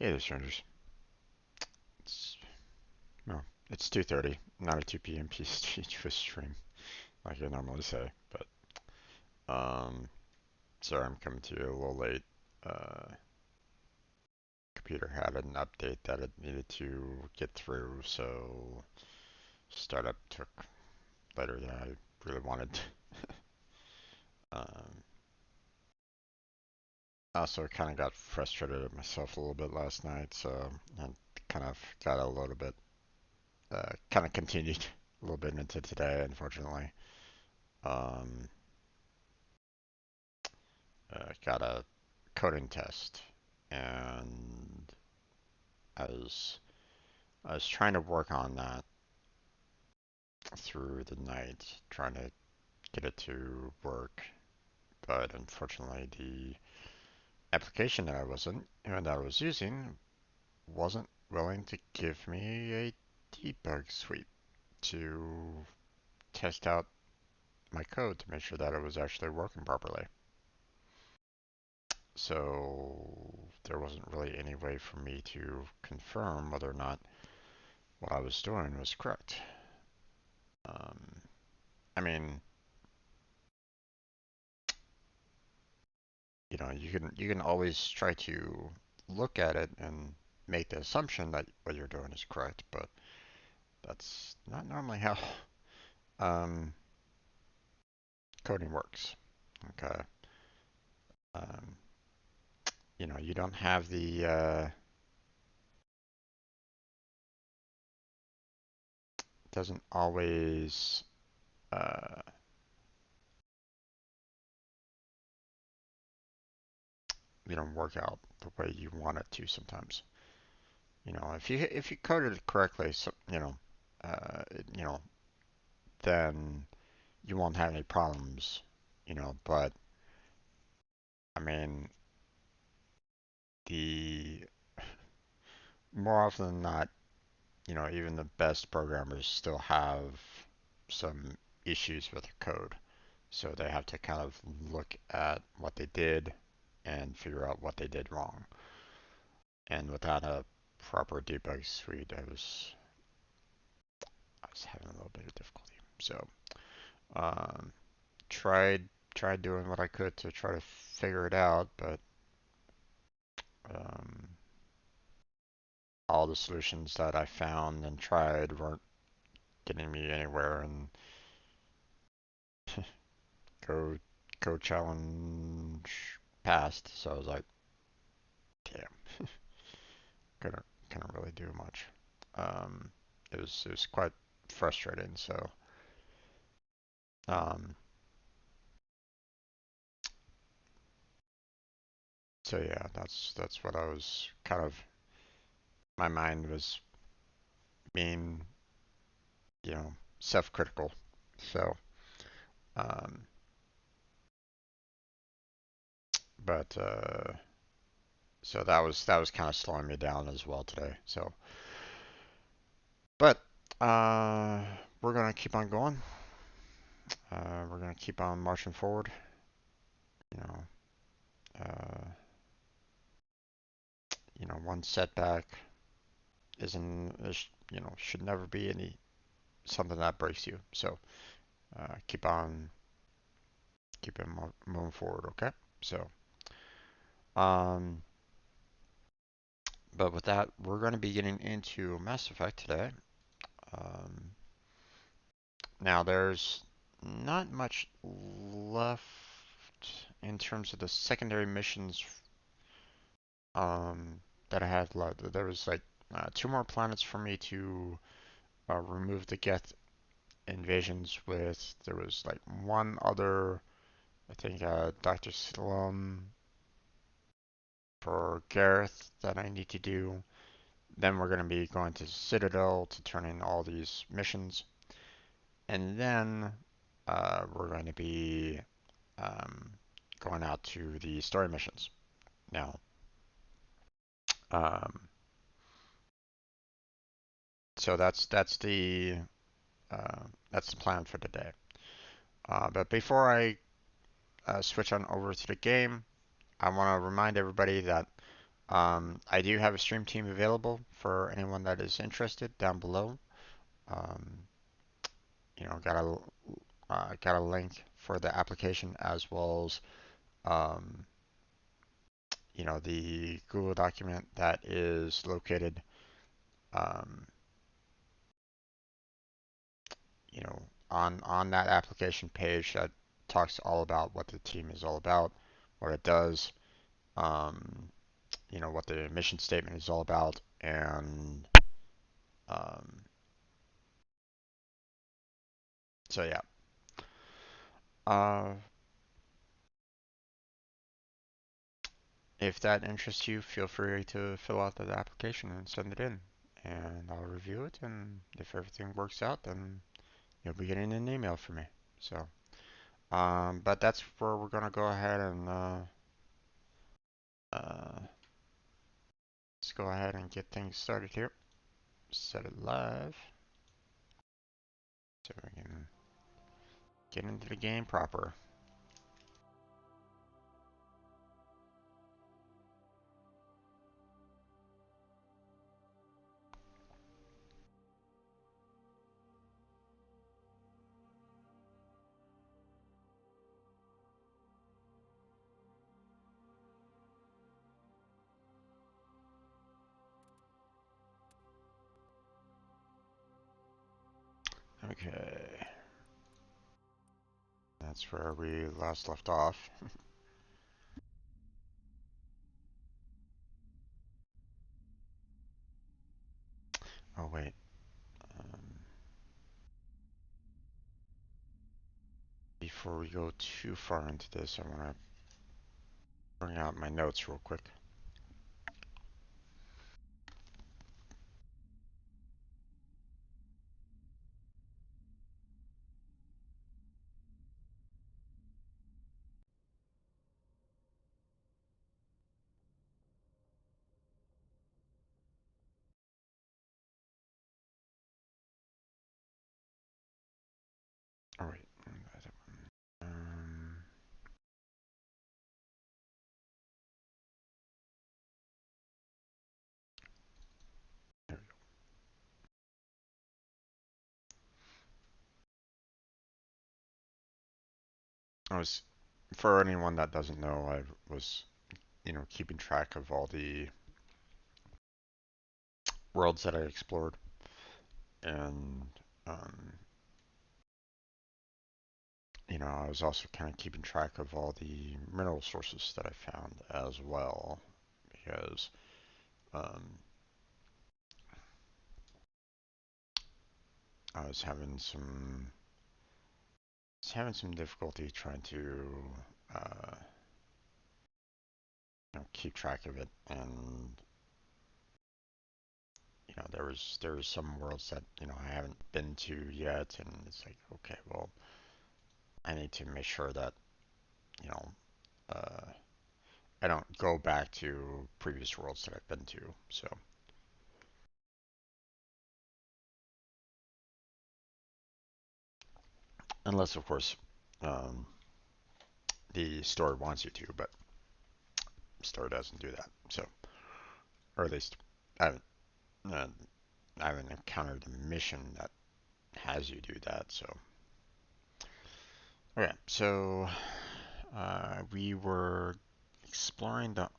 Hey there, strangers. It's, well, it's 2:30, not a 2 p.m. PST Twitch stream, like I normally say, but, sorry I'm coming to you a little late. Uh, Computer had an update that it needed to get through, so startup took later than I really wanted. Um, Also kind of got frustrated at myself a little bit last night, so I kind of got a little bit, kind of continued a little bit into today, unfortunately. Um, got a coding test, and I was I was trying to work on that through the night, trying to get it to work, but unfortunately the application that I was using wasn't willing to give me a debug suite to test out my code to make sure that it was actually working properly. So there wasn't really any way for me to confirm whether or not what I was doing was correct. Um, I mean, you can always try to look at it and make the assumption that what you're doing is correct, but that's not normally how um, coding works. Okay. Um, you don't have the doesn't always uh, work out the way you want it to sometimes. If you coded it correctly, so uh, you know, then you won't have any problems. But I mean, the more often than not, even the best programmers still have some issues with the code. So they have to kind of look at what they did and figure out what they did wrong. And without a proper debug suite, I was having a little bit of difficulty. So um, tried tried doing what I could to try to figure it out, but um, all the solutions that I found and tried weren't getting me anywhere. And go go challenge passed, so I was like, damn, couldn't really do much. Um, it was quite frustrating. Um, so yeah, that's what I was kind of my mind was being self-critical. So um, but so that was kind of slowing me down as well today. So but uh, we're gonna keep on going. We're gonna keep on marching forward. You know, uh, one setback isn't should never be any something that breaks you. So keep on moving forward. Okay. So um, but with that, we're going to be getting into Mass Effect today. Um, Now there's not much left in terms of the secondary missions that I had left. There was like two more planets for me to remove the Geth invasions with. There was like one other, I think, Dr. Slum for Gareth that I need to do. Then we're going to be going to Citadel to turn in all these missions. And then we're going to be um, going out to the story missions. Now, um, so that's the plan for today. But before I switch on over to the game, I want to remind everybody that I do have a stream team available for anyone that is interested down below. Um, you know, got a link for the application as well as you know, the Google document that is located um, you know, on that application page that talks all about what the team is all about, what it does, um, you know, what the mission statement is all about, and um, so yeah. Uh, if that interests you, feel free to fill out that application and send it in, and I'll review it. And if everything works out, then you'll be getting an email from me. So, but that's where we're gonna go ahead and uh, let's go ahead and get things started here. Set it live so we can get into the game proper. Okay, that's where we last left off. Oh wait, um, before we go too far into this, I want to bring out my notes real quick. Oh wait, um, there we go. I was, for anyone that doesn't know, I was, you know, keeping track of all the worlds that I explored, and um, you know, I was also kind of keeping track of all the mineral sources that I found as well, because um, I was having some difficulty trying to uh, you know, keep track of it, and you know, there was some worlds that you know I haven't been to yet, and it's like, okay, well, I need to make sure that you know uh, I don't go back to previous worlds that I've been to. So unless, of course, um, the story wants you to, but the story doesn't do that. So, or at least I haven't, uh, I haven't encountered a mission that has you do that. So, okay, so we were exploring the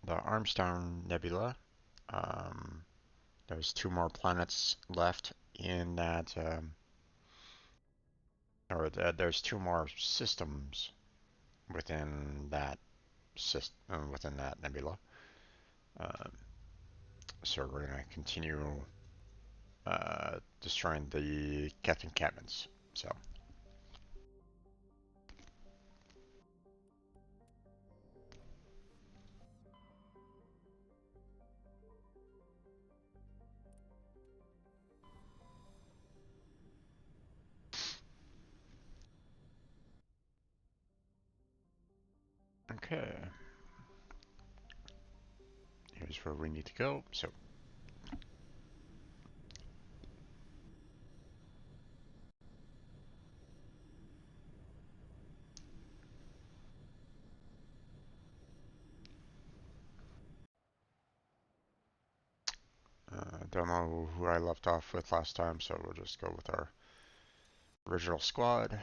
Armstrong Nebula. Um, there's two more planets left in that, there's two more systems within that within that nebula. Um, so we're gonna continue destroying the Keth encampments. So, okay, here's where we need to go. So, don't know who I left off with last time, so we'll just go with our original squad.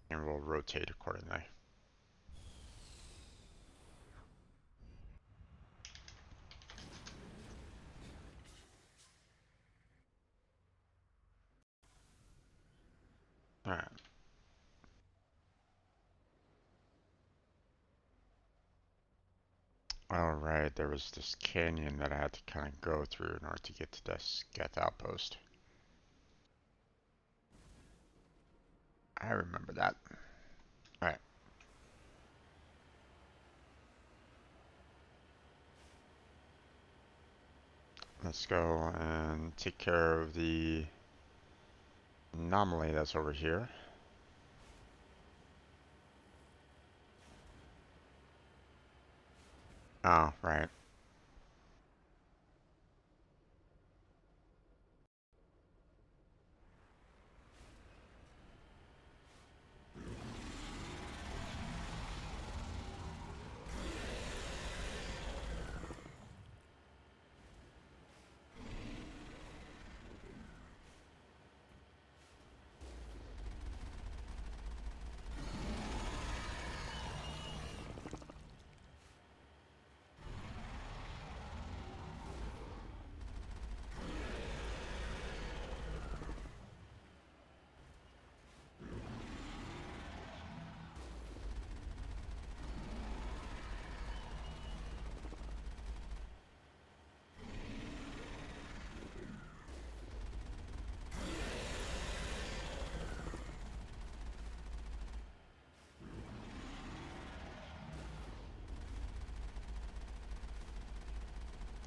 And we'll rotate accordingly. Alright. Alright, there was this canyon that I had to kind of go through in order to get to this Geth outpost. I remember that. Alright. Let's go and take care of the anomaly that's over here. Oh, right.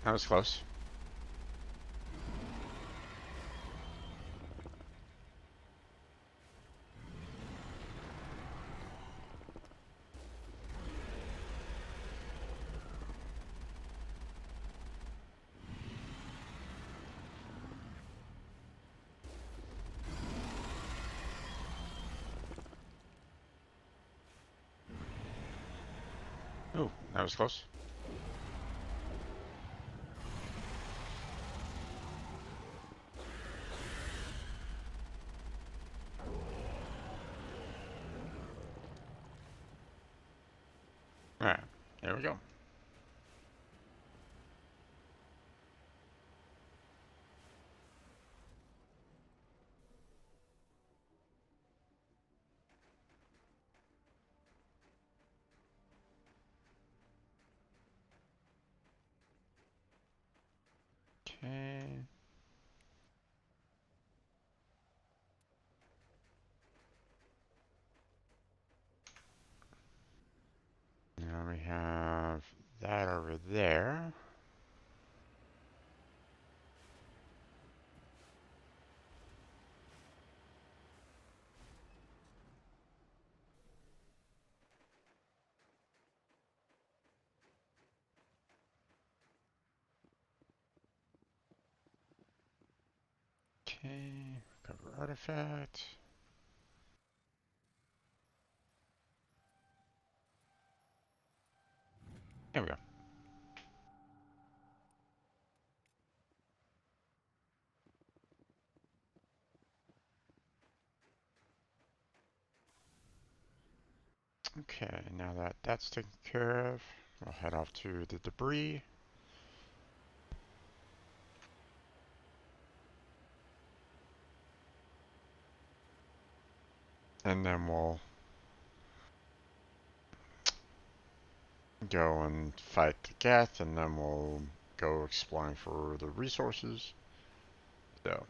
That was close. Ooh, that was close. Alright, there we go. Okay. Now we have that over there. Okay, cover artifact. There we go. Okay, now that that's taken care of, we'll head off to the debris. And then we'll go and fight the Geth, and then we'll go exploring for the resources. So,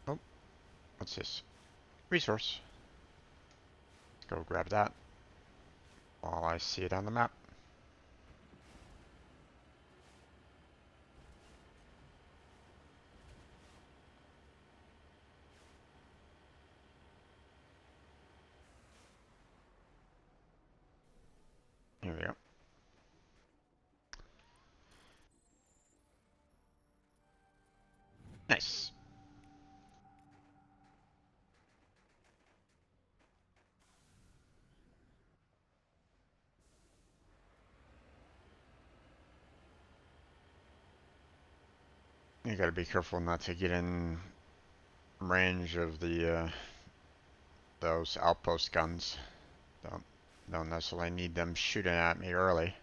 oh, what's this? Resource. Let's go grab that while I see it on the map. Here we go. Nice. You gotta be careful not to get in range of the those outpost guns. Don't don't necessarily need them shooting at me early.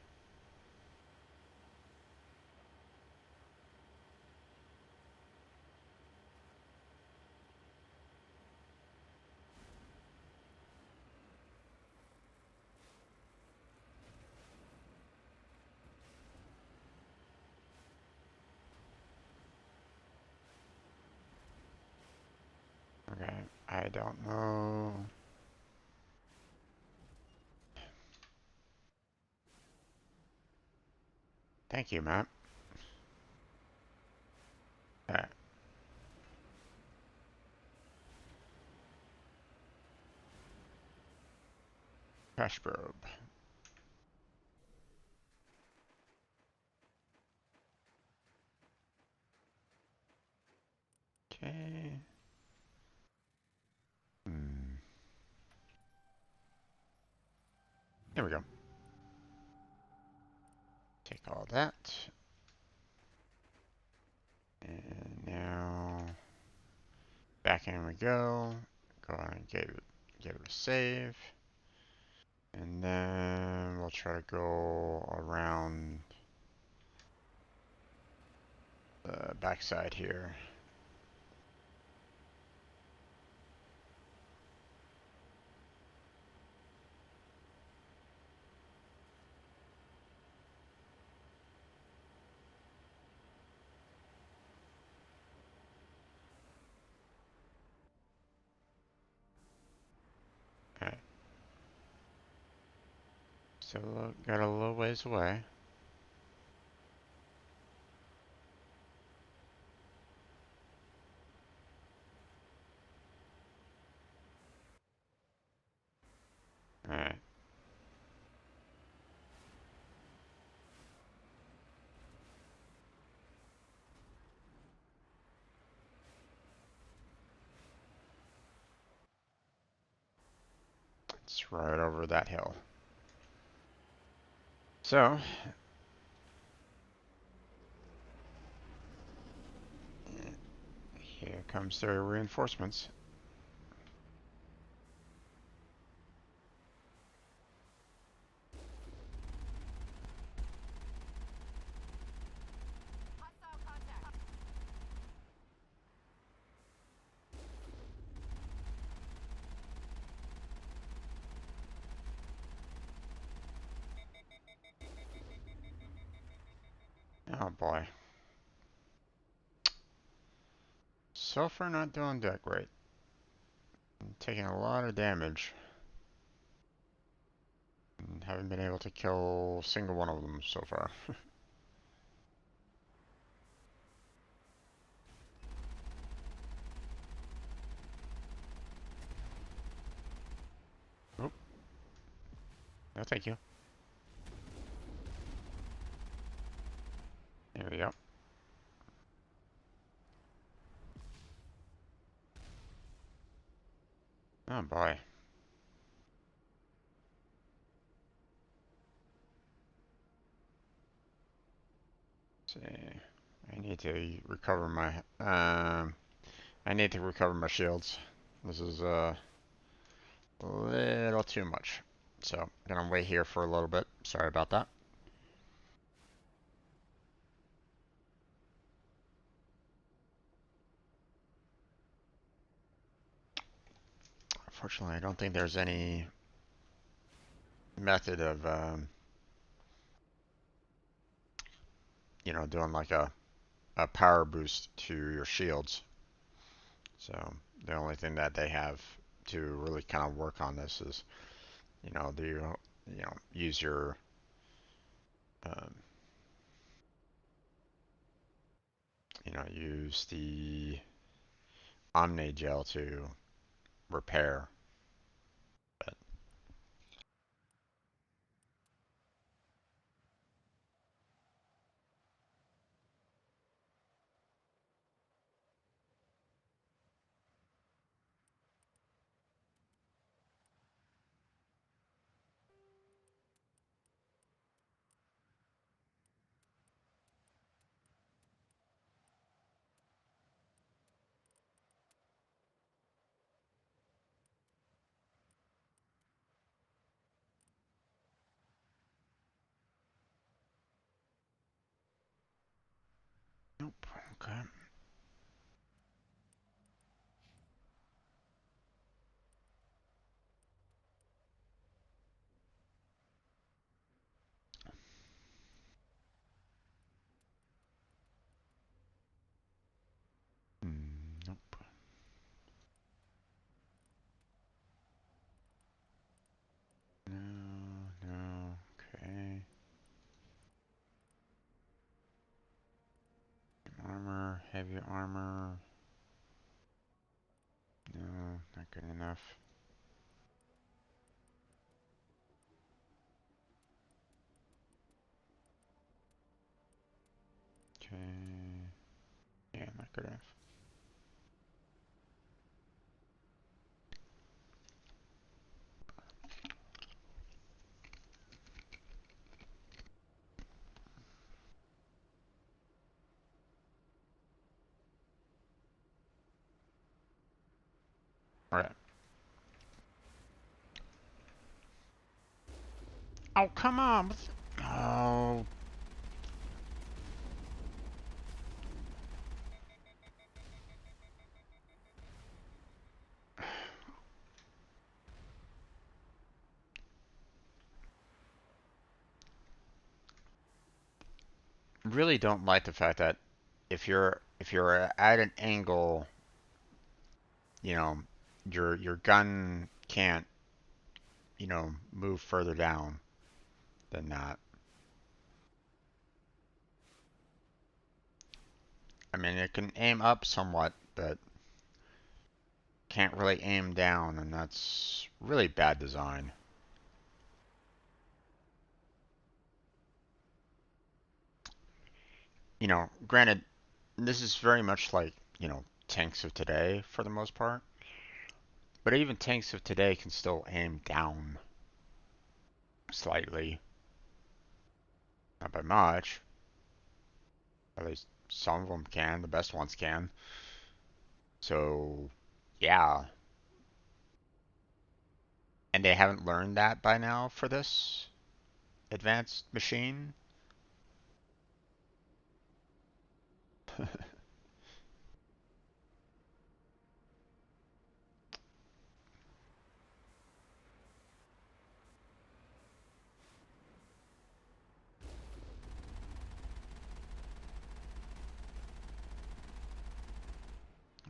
Okay, I don't know. Thank you, Matt. Alright, crash probe. Okay. Hmm. There we go. Take all that. And now back in we go. Go ahead and give it a save. And then we'll try to go around the backside here. Alright. Still got a little ways away. Alright. It's right over that hill. So, here comes their reinforcements. Oh boy. So far not doing that great. I'm taking a lot of damage. And haven't been able to kill a single one of them so far. Oop. No, thank you. There we go. Oh boy. Let's see. I need to recover my I need to recover my shields. This is a little too much. So, I'm gonna wait here for a little bit. Sorry about that. Unfortunately, I don't think there's any method of, doing like a power boost to your shields. So, the only thing that they have to really kind of work on this is, do use your, um, use the Omni gel to repair. But armor, heavy armor. No, not good enough. Okay. Yeah, not good enough. Alright. Oh, come on! Oh. Really don't like the fact that if you're at an angle, you know, your gun can't, move further down than that. I mean, it can aim up somewhat, but can't really aim down, and that's really bad design. Granted, this is very much like, tanks of today for the most part. But even tanks of today can still aim down slightly. Not by much. At least some of them can. The best ones can. So, yeah. And they haven't learned that by now for this advanced machine.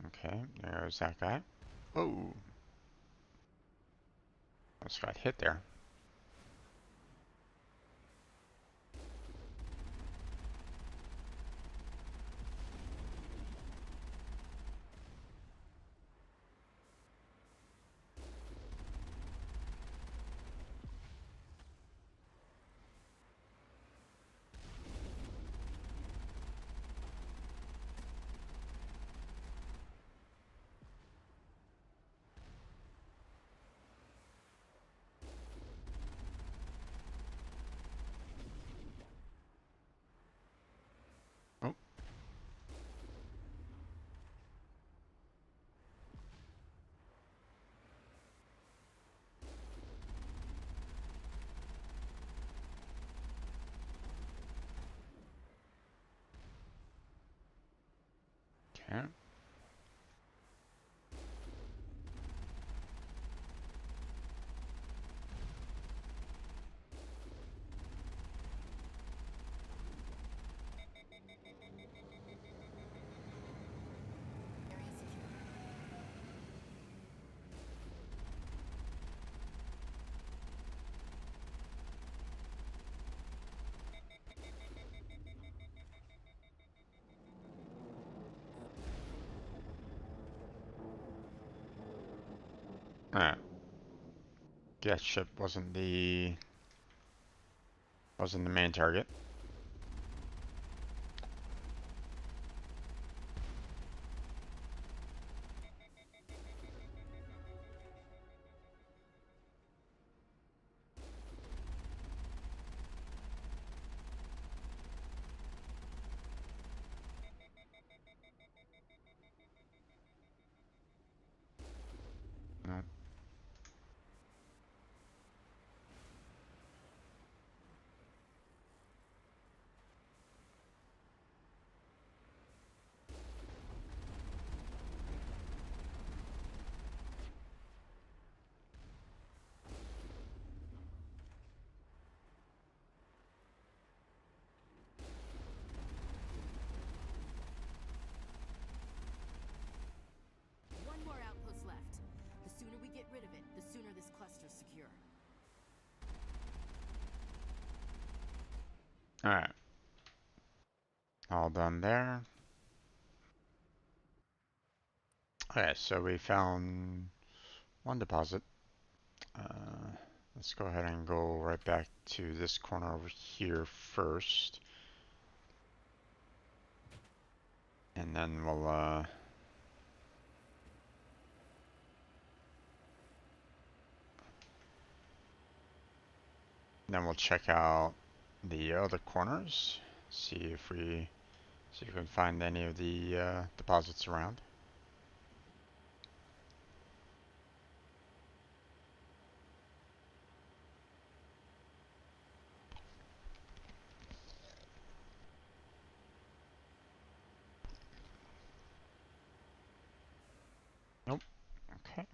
Okay, there's that guy. Oh, almost got hit there. Oh, okay. Alright. Gas ship wasn't the main target. No. One more outpost left. The sooner we get rid of it, the sooner this cluster's secure. Alright. All done there. Okay, so we found one deposit. Let's go ahead and go right back to this corner over here first. And then we'll check out the other corners, see if we can find any of the deposits around. Nope. Okay.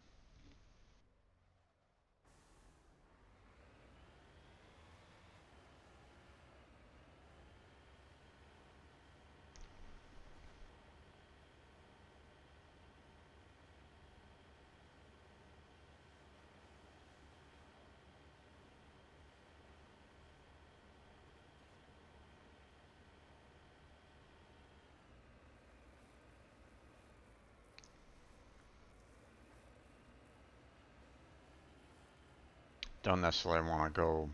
Don't necessarily want to go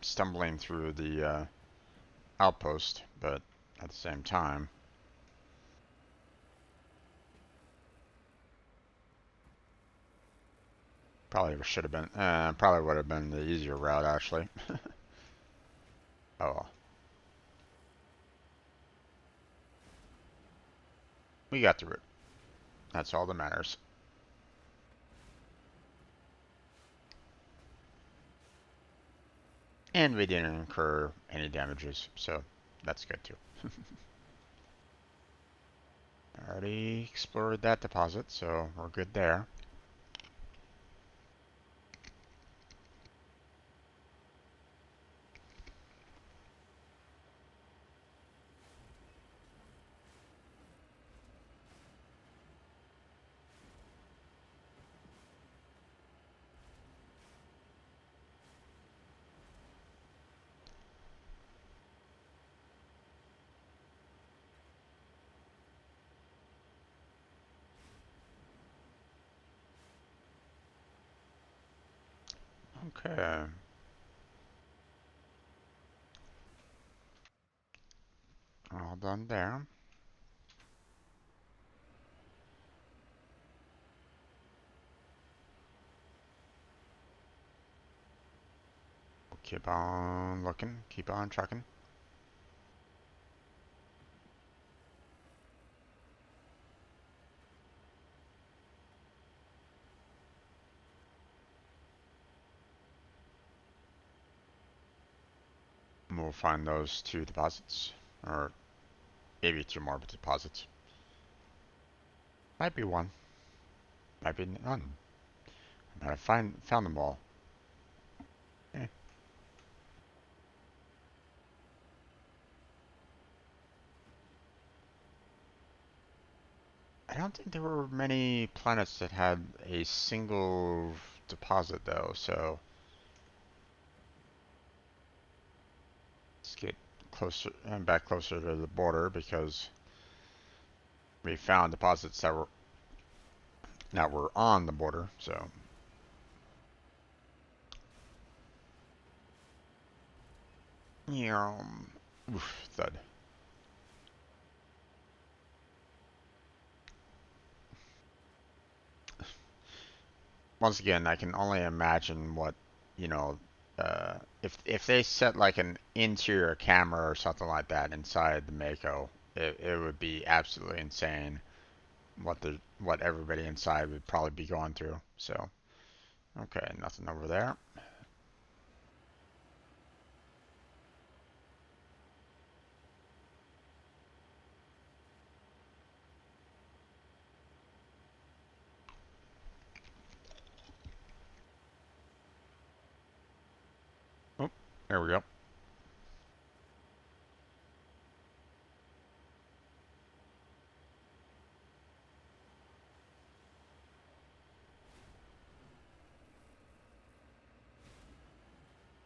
stumbling through the outpost, but at the same time, probably should have been, probably would have been the easier route actually. Oh well. We got through it. That's all that matters. And we didn't incur any damages, so that's good too. Already explored that deposit, so we're good there. Okay. All done there. Keep on looking, keep on trucking. And we'll find those two deposits, or maybe two more deposits. Might be one, might be none. But I found them all. Eh. I don't think there were many planets that had a single deposit though, so let's get closer and back closer to the border because we found deposits that were on the border, so yeah, oof, thud. Once again, I can only imagine what, you know, if they set like an interior camera or something like that inside the Mako, it would be absolutely insane what everybody inside would probably be going through. So, okay, nothing over there. Oh, there we go.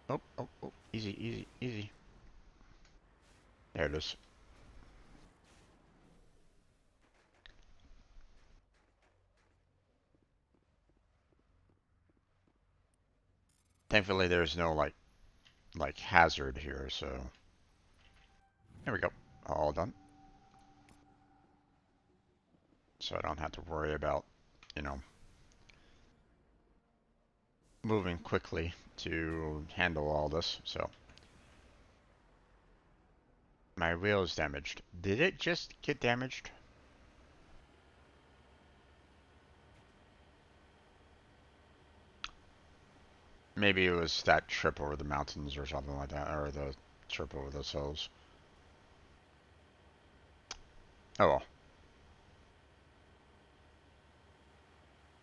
Oh, oh, oh, easy, easy, easy. There it is. Thankfully, there's no like hazard here, so there we go. All done. So I don't have to worry about, you know, moving quickly to handle all this. So my wheel is damaged. Did it just get damaged? Maybe it was that trip over the mountains or something like that, or the trip over those hills. Oh well.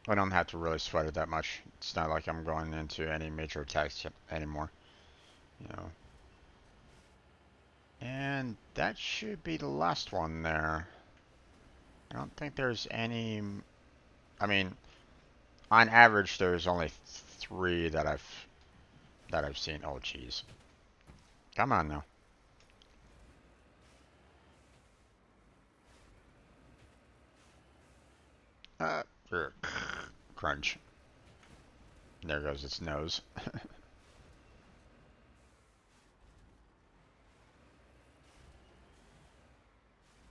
I don't have to really sweat it that much. It's not like I'm going into any major attacks anymore, you know. And that should be the last one there. I don't think there's any. I mean, on average, there's only three that I've seen. Oh, jeez. Come on now. Uh, crunch. There goes its nose.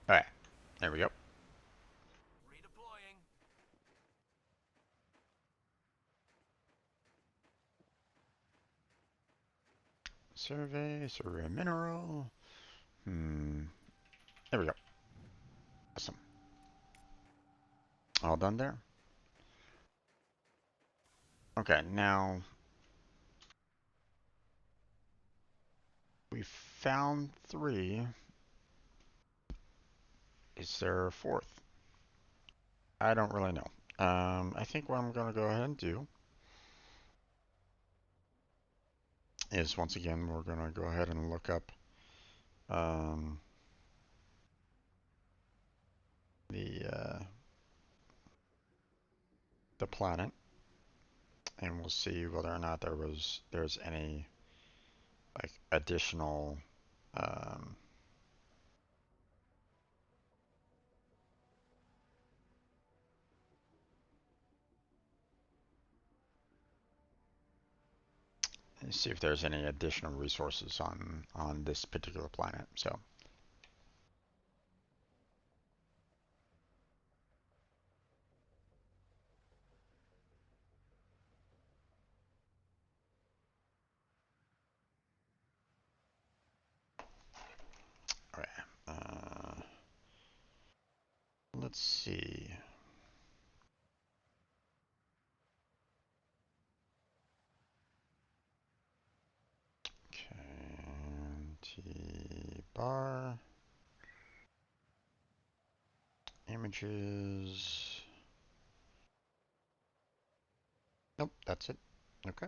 Alright, there we go. Redeploying. Survey mineral. There we go. Awesome. All done there. Okay, now we found three. Is there a fourth? I don't really know. I think what I'm gonna go ahead and do is once again we're gonna go ahead and look up um, the the planet, and we'll see whether or not there's any like additional um, see if there's any additional resources on this particular planet. So all right, let's see. Okay, T bar images. Nope, that's it. Okay.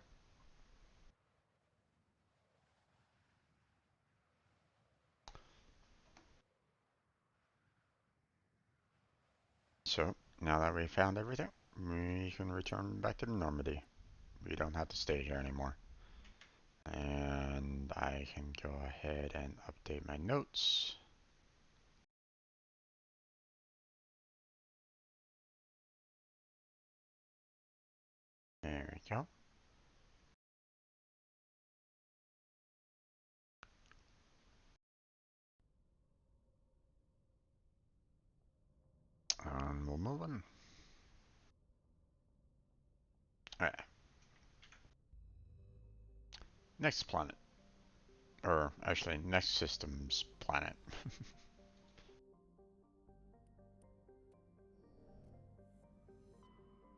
So now that we found everything, we can return back to Normandy. We don't have to stay here anymore. And I can go ahead and update my notes. There we go. And we'll move on. Alright. Next planet. Or actually, next system's planet.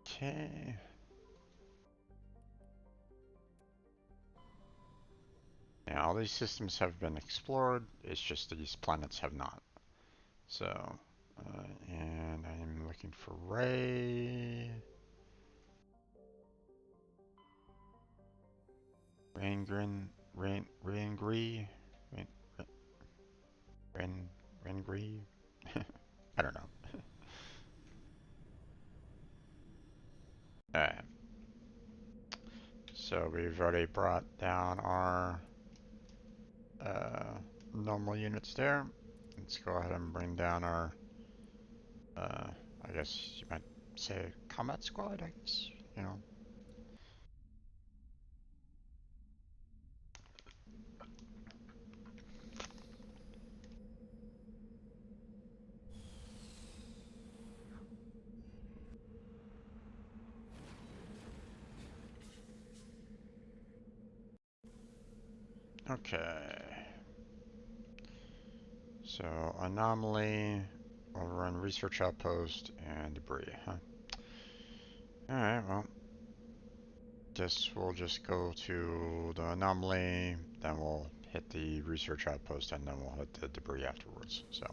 Okay. Now, all these systems have been explored. It's just that these planets have not. So, and I'm looking for Ray. Rangrin, Rangree, Ran, Rangree. I don't know. Alright, so we've already brought down our uh, normal units there. Let's go ahead and bring down our, I guess you might say combat squad, I guess, you know. Okay. So anomaly, we'll run research outpost and debris, huh? Alright, well, guess we'll just go to the anomaly, then we'll hit the research outpost, and then we'll hit the debris afterwards, so.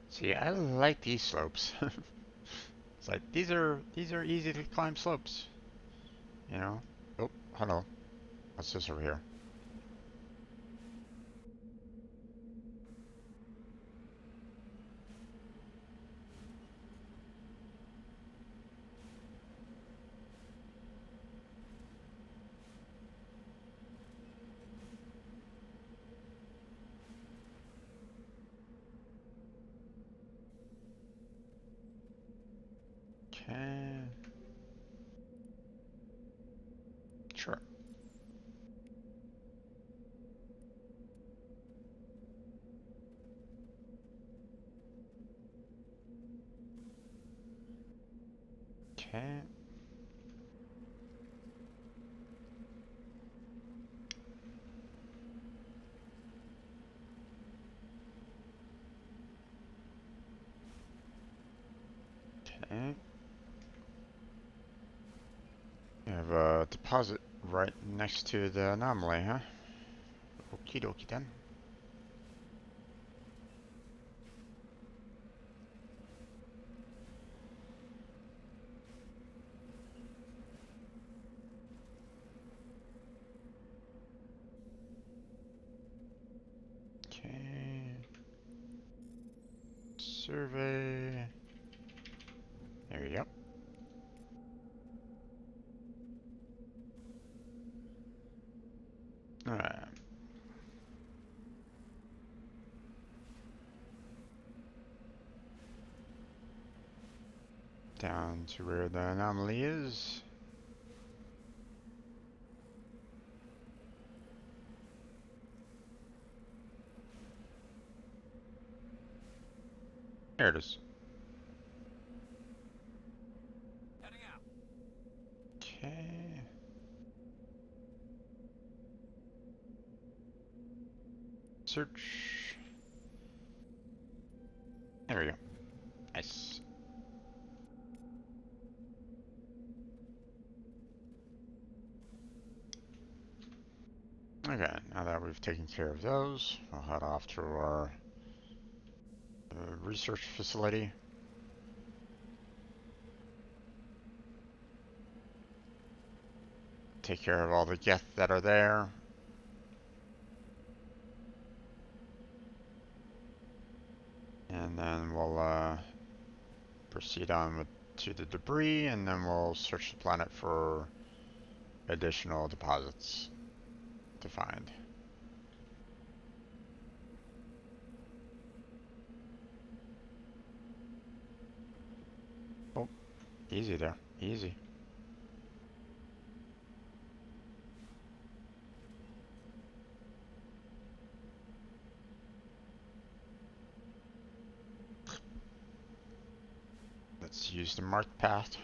See, I like these slopes. It's like these are easy to climb slopes, you know? Oh, hello. What's this over here? Okay. Sure. Okay. Okay. We have a deposit right next to the anomaly, huh? Okie dokie then. Okay. Survey. There we go. Alright. Down to where the anomaly is. There it is. Heading out. Okay. Search. There we go. Nice. Okay, now that we've taken care of those, we'll head off to our research facility. Take care of all the geth that are there. And then we'll proceed on to the debris, and then we'll search the planet for additional deposits to find. Oh, easy there. Easy. Let's use the marked path.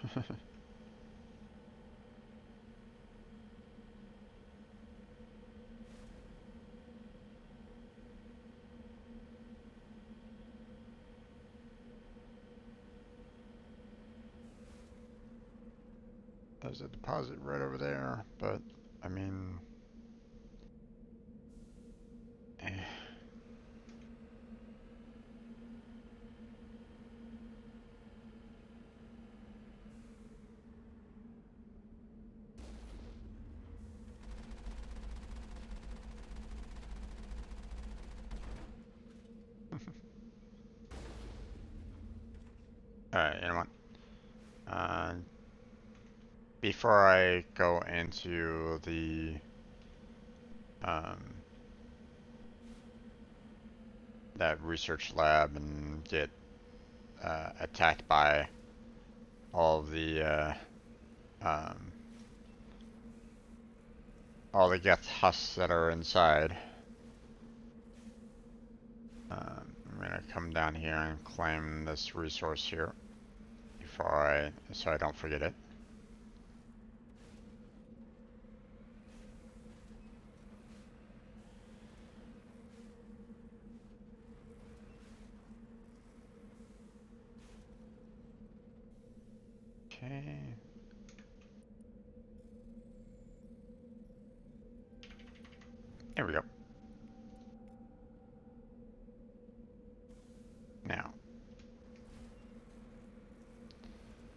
There's a deposit right over there, but I mean, eh. Alright, you know what? Uh, before I go into the um, that research lab and get attacked by all the um, all the geth husks that are inside. I'm gonna come down here and claim this resource here so I don't forget it. Okay. There we go.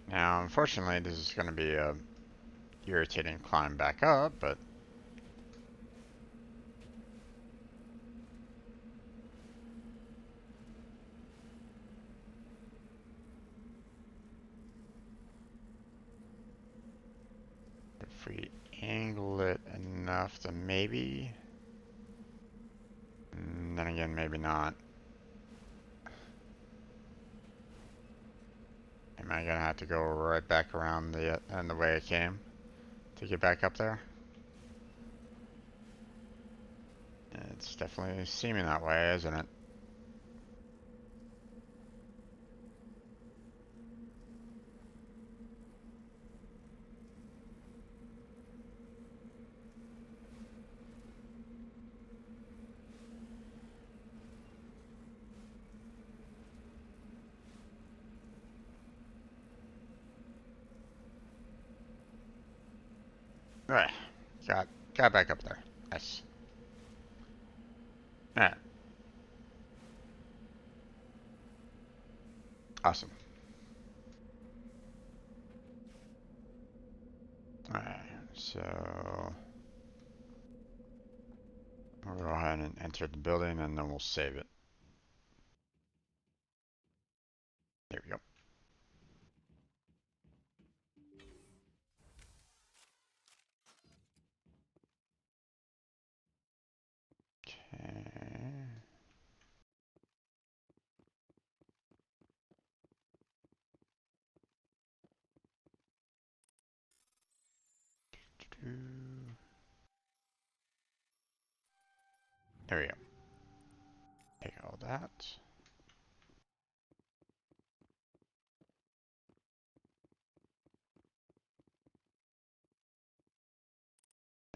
Now, unfortunately, this is going to be a irritating climb back up, but if we angle it enough, then maybe. And then again, maybe not. Am I gonna have to go right back around the way I came to get back up there? It's definitely seeming that way, isn't it? Right. Got back up there. Nice. Alright. Awesome. Alright. So we'll go ahead and enter the building and then we'll save it. There we go. Okay. There we go. Take all that.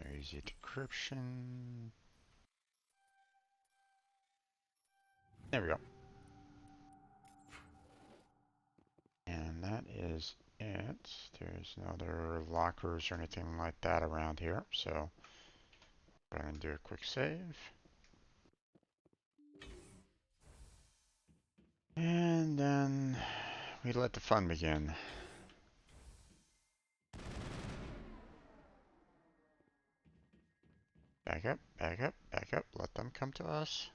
There's the decryption. There we go. And that is it. There's no other lockers or anything like that around here, so I'm going to do a quick save. And then we let the fun begin. Back up, back up, back up. Let them come to us.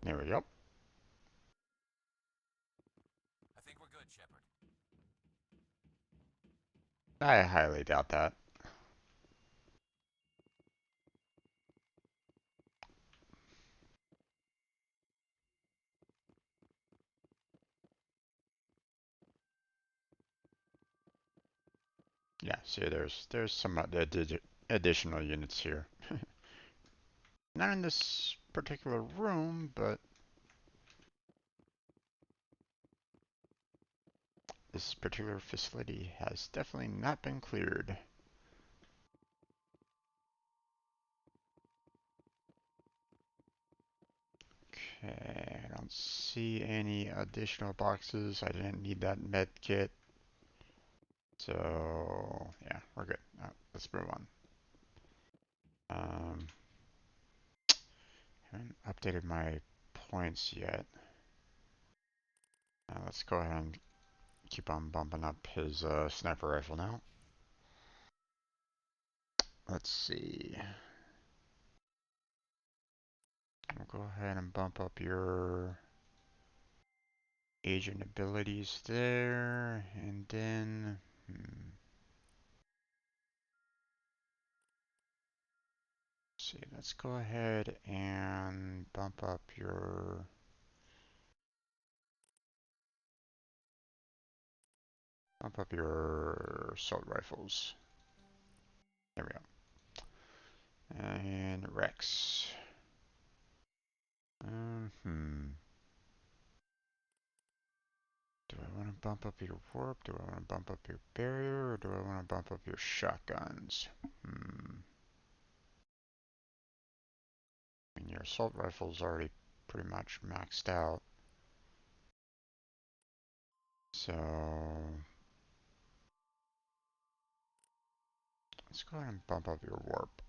There we go. I think we're good, Shepard. I highly doubt that. Yeah, see, there's some additional units here. Not in this particular room, but this particular facility has definitely not been cleared. Okay, I don't see any additional boxes. I didn't need that med kit. So, yeah, we're good. Let's move on. Um, haven't updated my points yet. Let's go ahead and keep on bumping up his sniper rifle now. Let's see. We'll go ahead and bump up your agent abilities there, and then see, let's go ahead and bump up your assault rifles. There we go. And Rex. Do I want to bump up your warp? Do I want to bump up your barrier? Or do I want to bump up your shotguns? I mean, your assault rifle's already pretty much maxed out. So let's go ahead and bump up your warp.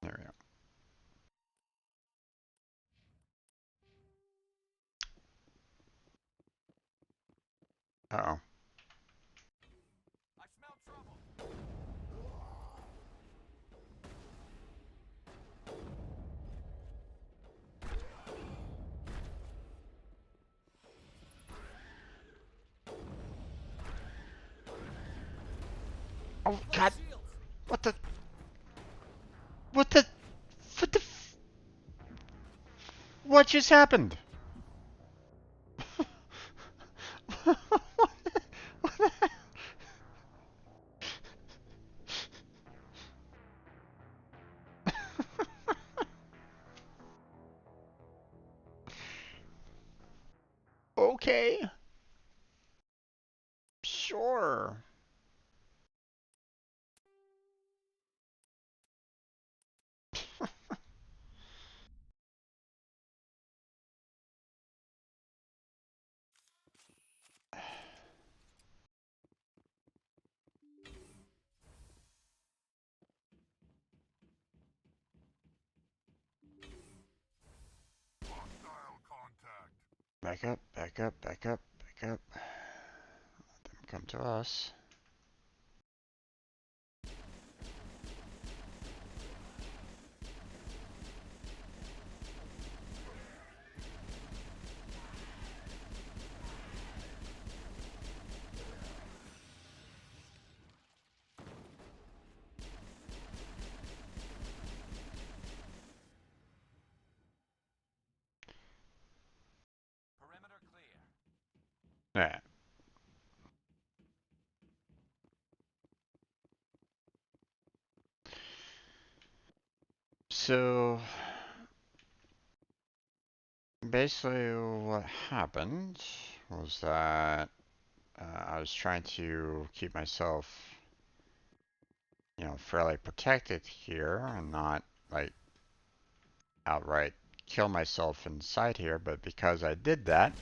There we go. Uh-oh. I smell trouble. Oh, Low God. shields. What the? What the? What the? What just happened? What the heck? Okay. Sure. Hostile contact. Back up, back up, back up, back up. Let them come to us. Perimeter clear. Yeah. So basically what happened was that I was trying to keep myself, fairly protected here and not like outright kill myself inside here, but because I did that,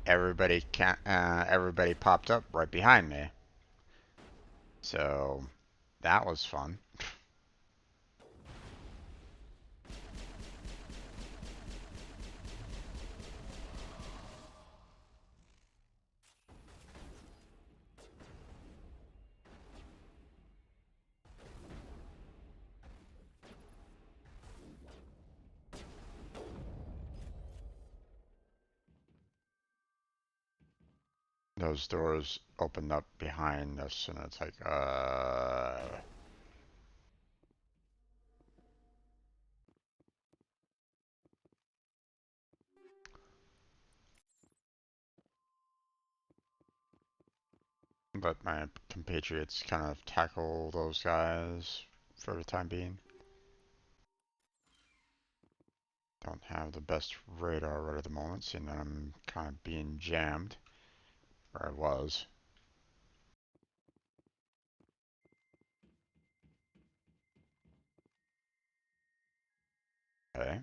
everybody popped up right behind me. So that was fun. Those doors opened up behind us, and it's like, let my compatriots kind of tackle those guys for the time being. Don't have the best radar right at the moment, seeing that I'm kind of being jammed, or I was. Okay,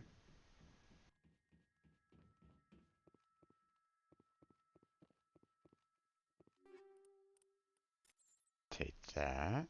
take that.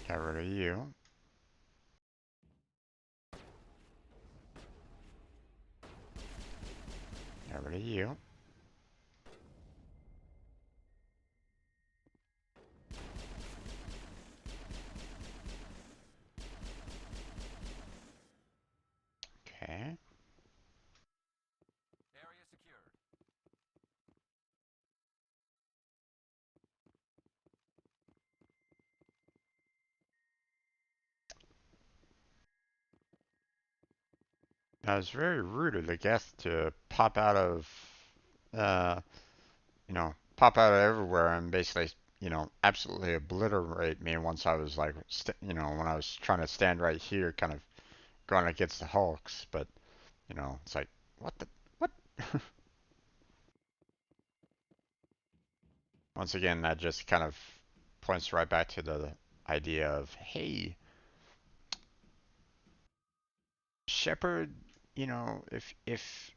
Get rid of you. Get rid of you. Okay. Area secured. Now it's very rude of the guest to pop out of, uh, pop out of everywhere and basically, absolutely obliterate me once I was like, when I was trying to stand right here, kind of going against the Hulks. But, it's like, what the, what? Once again, that just kind of points right back to the idea of, hey, Shepard, if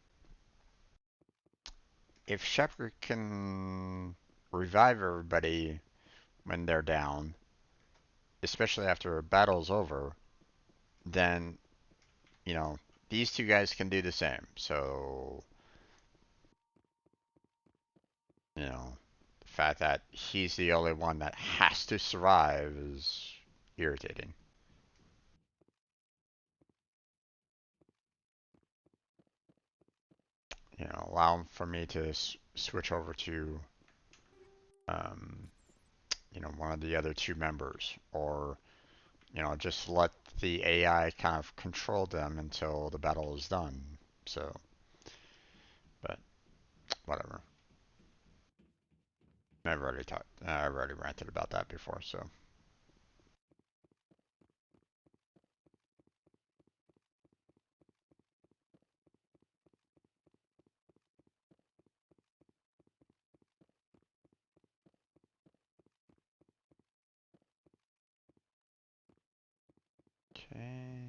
Shepard can revive everybody when they're down, especially after a battle's over, then, you know, these two guys can do the same. So, the fact that he's the only one that has to survive is irritating. Allow for me to switch over to, um, one of the other two members, or just let the AI kind of control them until the battle is done. So, but whatever. I've already ranted about that before, so. Okay.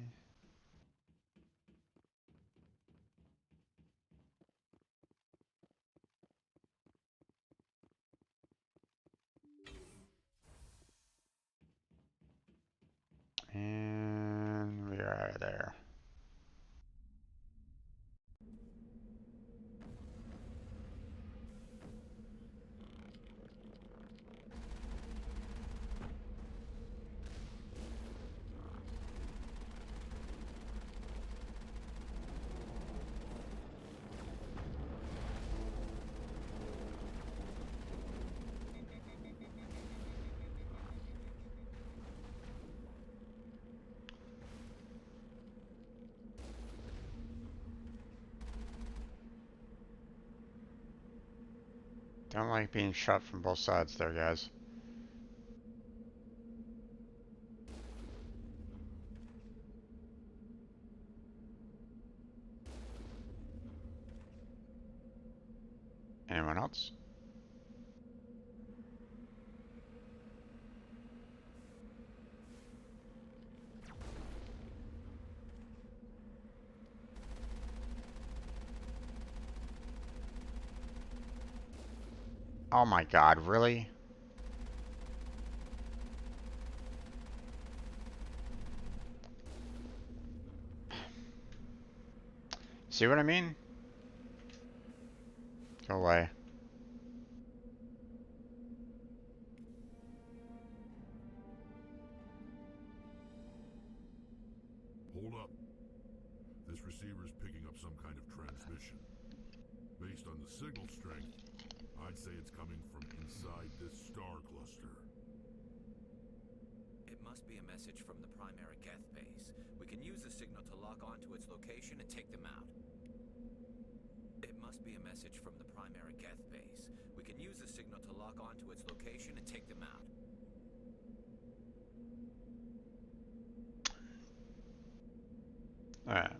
And we are there. Don't like being shot from both sides there, guys. Anyone else? Oh my god, really? See what I mean? Go away. Hold up. This receiver's picking up some kind of transmission. Based on the signal strength, I'd say it's coming from inside this star cluster. It must be a message from the primary Geth base. We can use the signal to lock onto its location and take them out. It must be a message from the primary Geth base. We can use the signal to lock onto its location and take them out. Alright.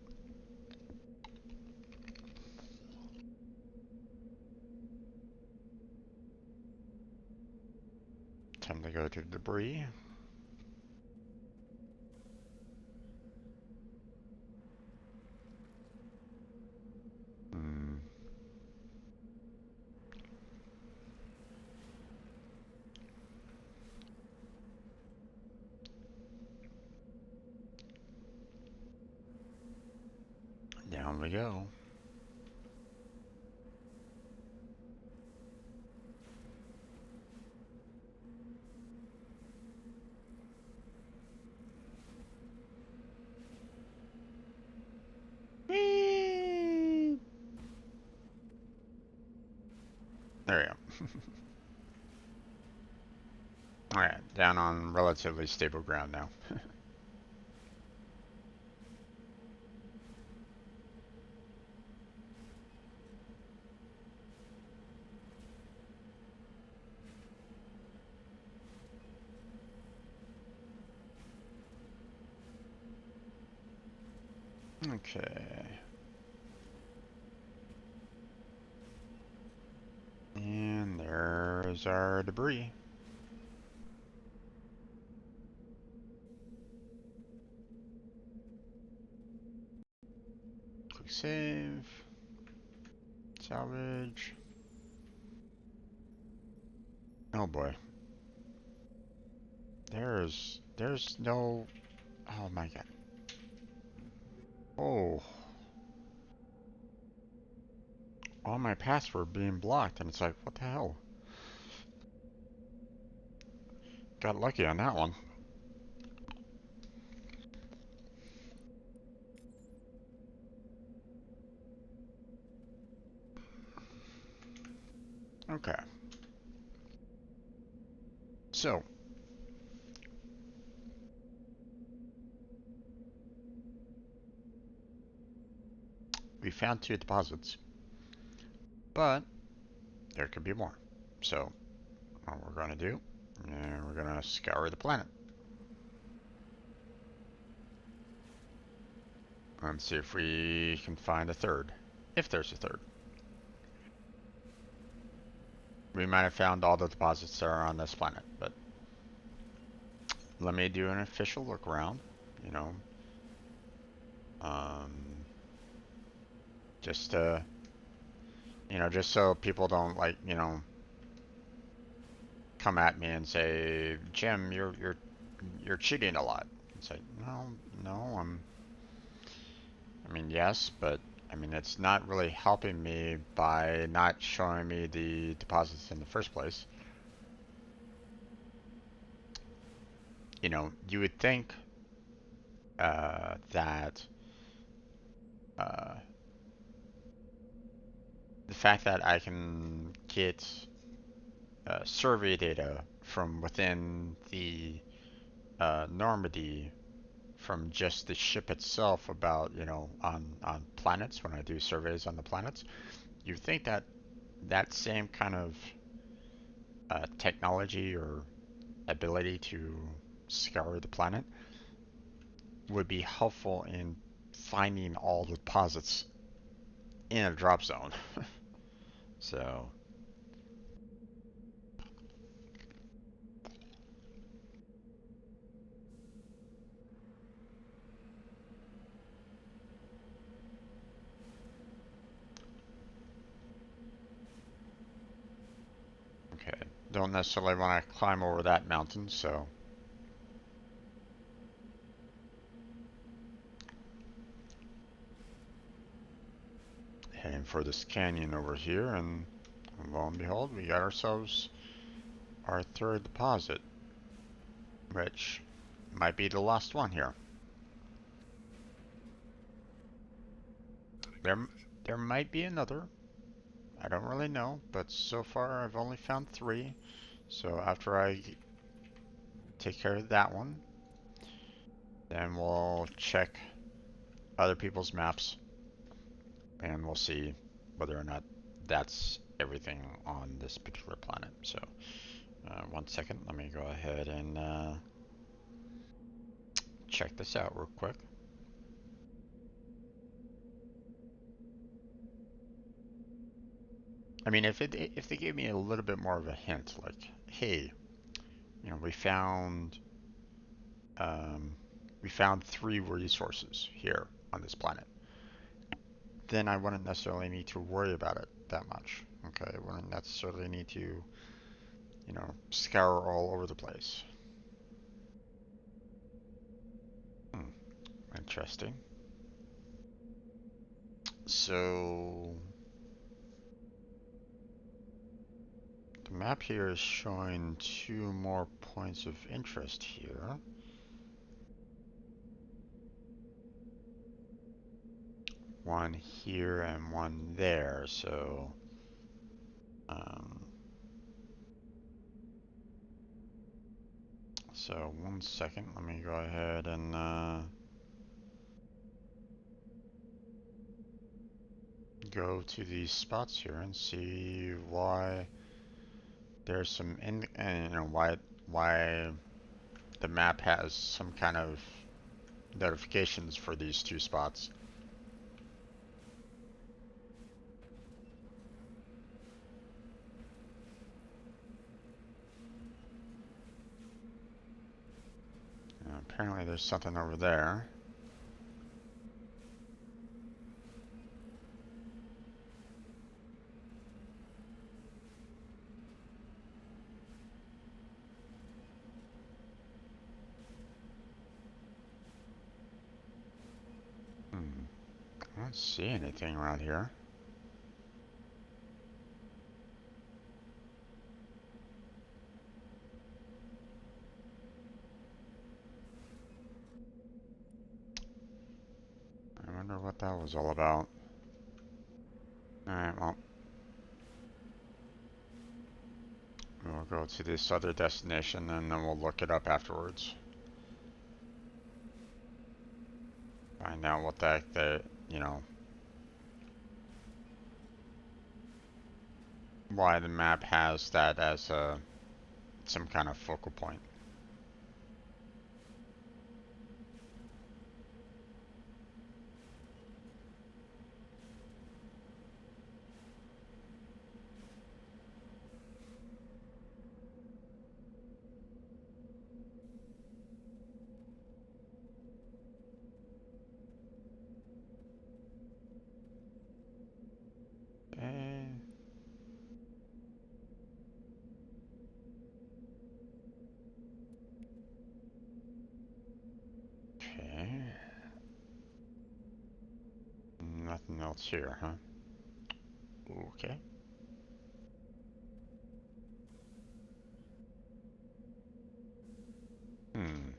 Time to go to debris. Hmm. On we go. Whee! There we go. Alright, down on relatively stable ground now. Okay. And there's our debris. Quick save. Salvage. Oh boy. There's no, oh my god. Oh. All my paths were being blocked and it's like, what the hell? Got lucky on that one. Okay. So. We found 2 deposits. But there could be more. So, what we're going to do, we're going to scour the planet. And see if we can find a third. If there's a third. We might have found all the deposits that are on this planet, but let me do an official look around, you know. Just to, you know, just so people don't like, you know, come at me and say, Jim, you're cheating a lot. It's like, no, I mean, yes, but I mean, it's not really helping me by not showing me the deposits in the first place. You know, you would think that the fact that I can get survey data from within the Normandy from just the ship itself about, you know, on planets, when I do surveys on the planets, you think that that same kind of technology or ability to scour the planet would be helpful in finding all the deposits in a drop zone. So, okay, don't necessarily want to climb over that mountain, so heading for this canyon over here, and lo and behold, we got ourselves our third deposit, which might be the last one here. There might be another. I don't really know, but so far I've only found 3. So after I take care of that one, then we'll check other people's maps and we'll see whether or not that's everything on this particular planet. So 1 second, let me go ahead and check this out real quick. I mean, if they gave me a little bit more of a hint, like, hey, you know, we found 3 resources here on this planet, then I wouldn't necessarily need to worry about it that much. Okay, I wouldn't necessarily need to, you know, scour all over the place. Interesting. So the map here is showing 2 more points of interest here. One here and one there, so so 1 second, let me go ahead and go to these spots here and see why there's some and you know why the map has some kind of notifications for these 2 spots. Apparently there's something over there. I don't see anything around here. I wonder what that was all about. Alright, well, we'll go to this other destination and then we'll look it up afterwards. Find out what the heck you know, why the map has that as some kind of focal point. Okay. Okay. Nothing else here, huh? Okay. Hmm.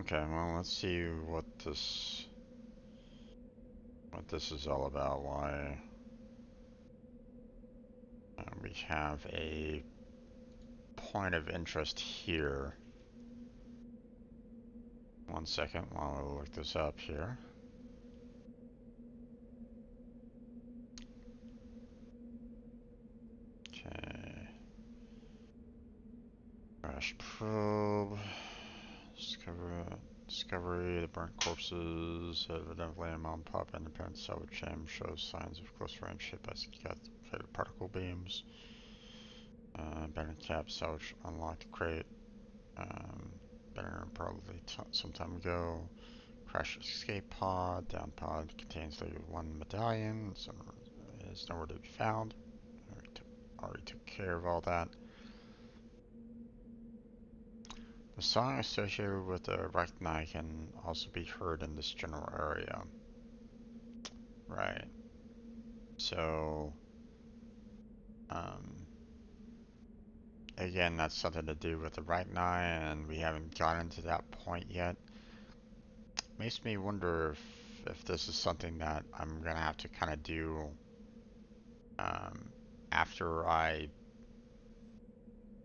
Okay, well, let's see what this is all about. Why we have a point of interest here. 1 second while I look this up here. Okay. Crash probe. Discovery, the burnt corpses, evidently a mom pop independent salvage chamber shows signs of close range hit by favorite particle beams. Abandoned cap, salvage unlocked crate. Better probably some time ago. Crash escape pod, down pod contains the 1 medallion, some is nowhere to be found. Already took care of all that. The song associated with the Renegade can also be heard in this general area. Right. So, again, that's something to do with the Renegade, and we haven't gotten to that point yet. Makes me wonder if this is something that I'm gonna have to kind of do after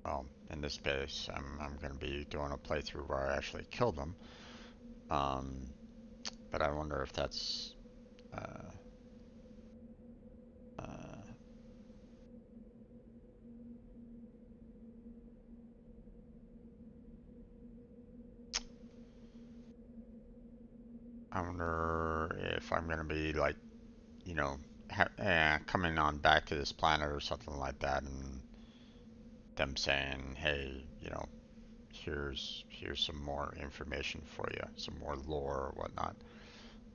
well, in this case, I'm gonna be doing a playthrough where I actually kill them. But I wonder if that's I wonder if I'm gonna be like, you know, coming on back to this planet or something like that, and them saying, "Hey, you know, here's some more information for you, some more lore or whatnot."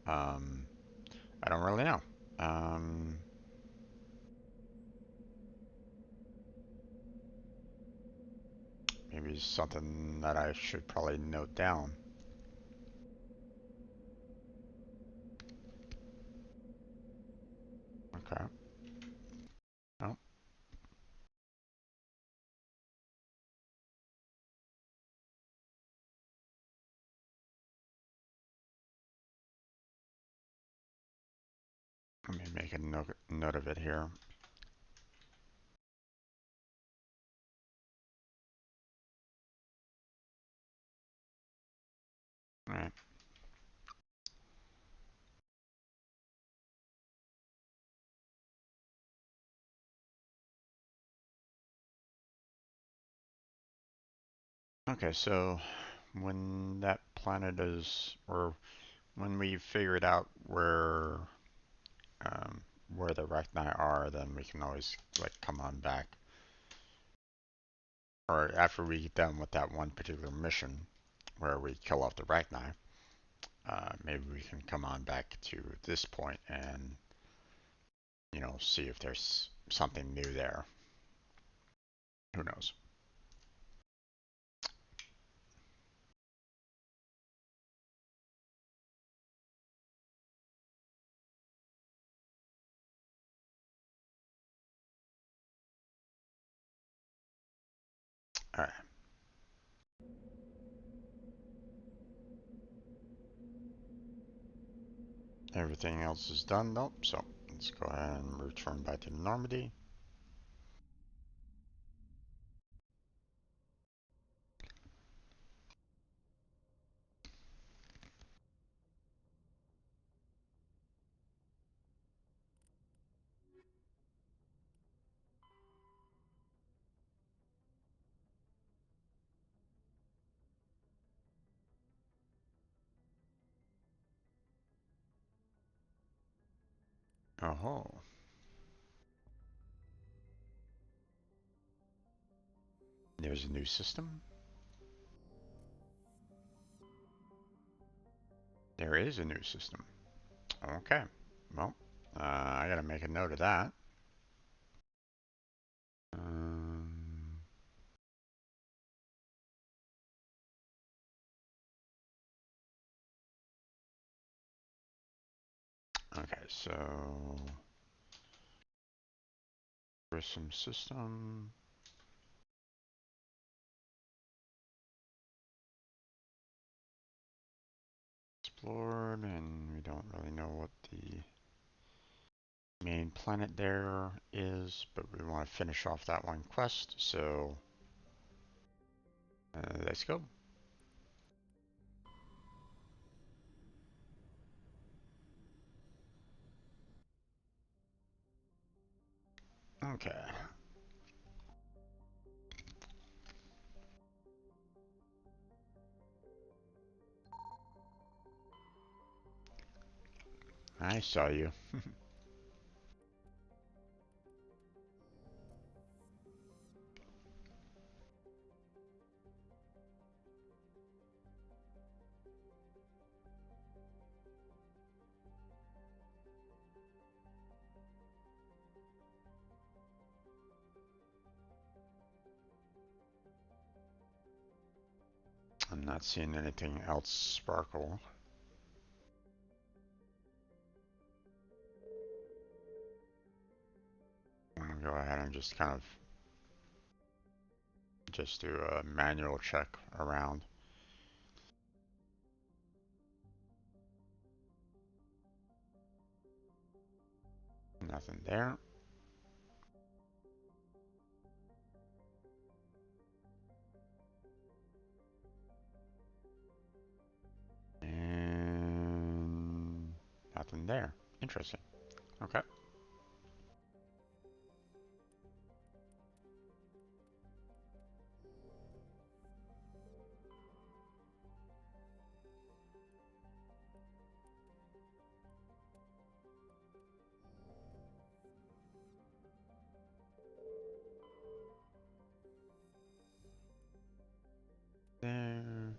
I don't really know. maybe something that I should probably note down. Okay. Oh. Let me make a note of it here. All right. Okay, so when that planet is, or when we figured out where the Rachni are, then we can always like come on back. Or after we get done with that one particular mission where we kill off the Rachni, maybe we can come on back to this point and, you know, see if there's something new there. Who knows? All right. Everything else is done though, so let's go ahead and return back to Normandy. Oh, there's a new system. There is a new system. Okay. Well, I gotta make a note of that. Um, okay, so some system. Explored, and we don't really know what the main planet there is, but we want to finish off that one quest, so let's go. Okay. I saw you. I'm not seeing anything else sparkle. I'm gonna go ahead and just kind of just do a manual check around. Nothing there. And nothing there. Interesting. Okay. There.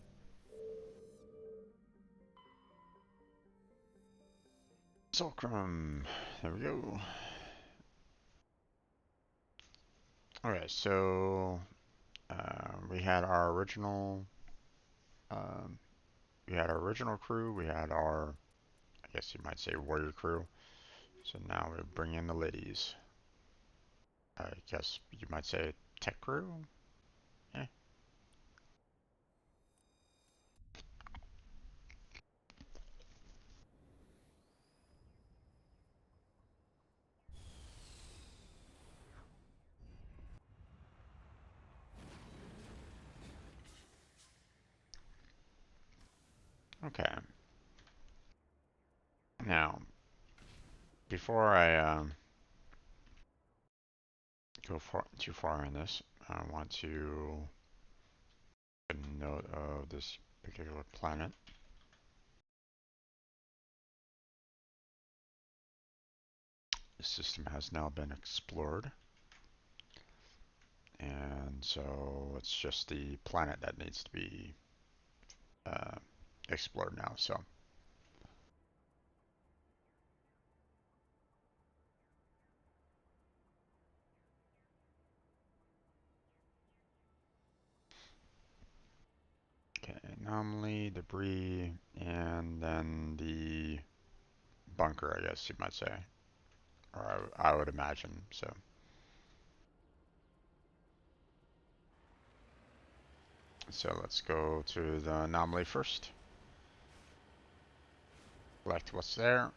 Fulcrum. There we go. Alright, so We had our original, um, crew. We had our, I guess you might say, warrior crew. So now we bring in the ladies. I guess you might say tech crew. Yeah. Okay. Now, before I go too far in this, I want to take a note of this particular planet. The system has now been explored, and so it's just the planet that needs to be uh, explored now. So, okay, anomaly, debris, and then the bunker, I guess you might say, or I would imagine. So, let's go to the anomaly first. Select what's there.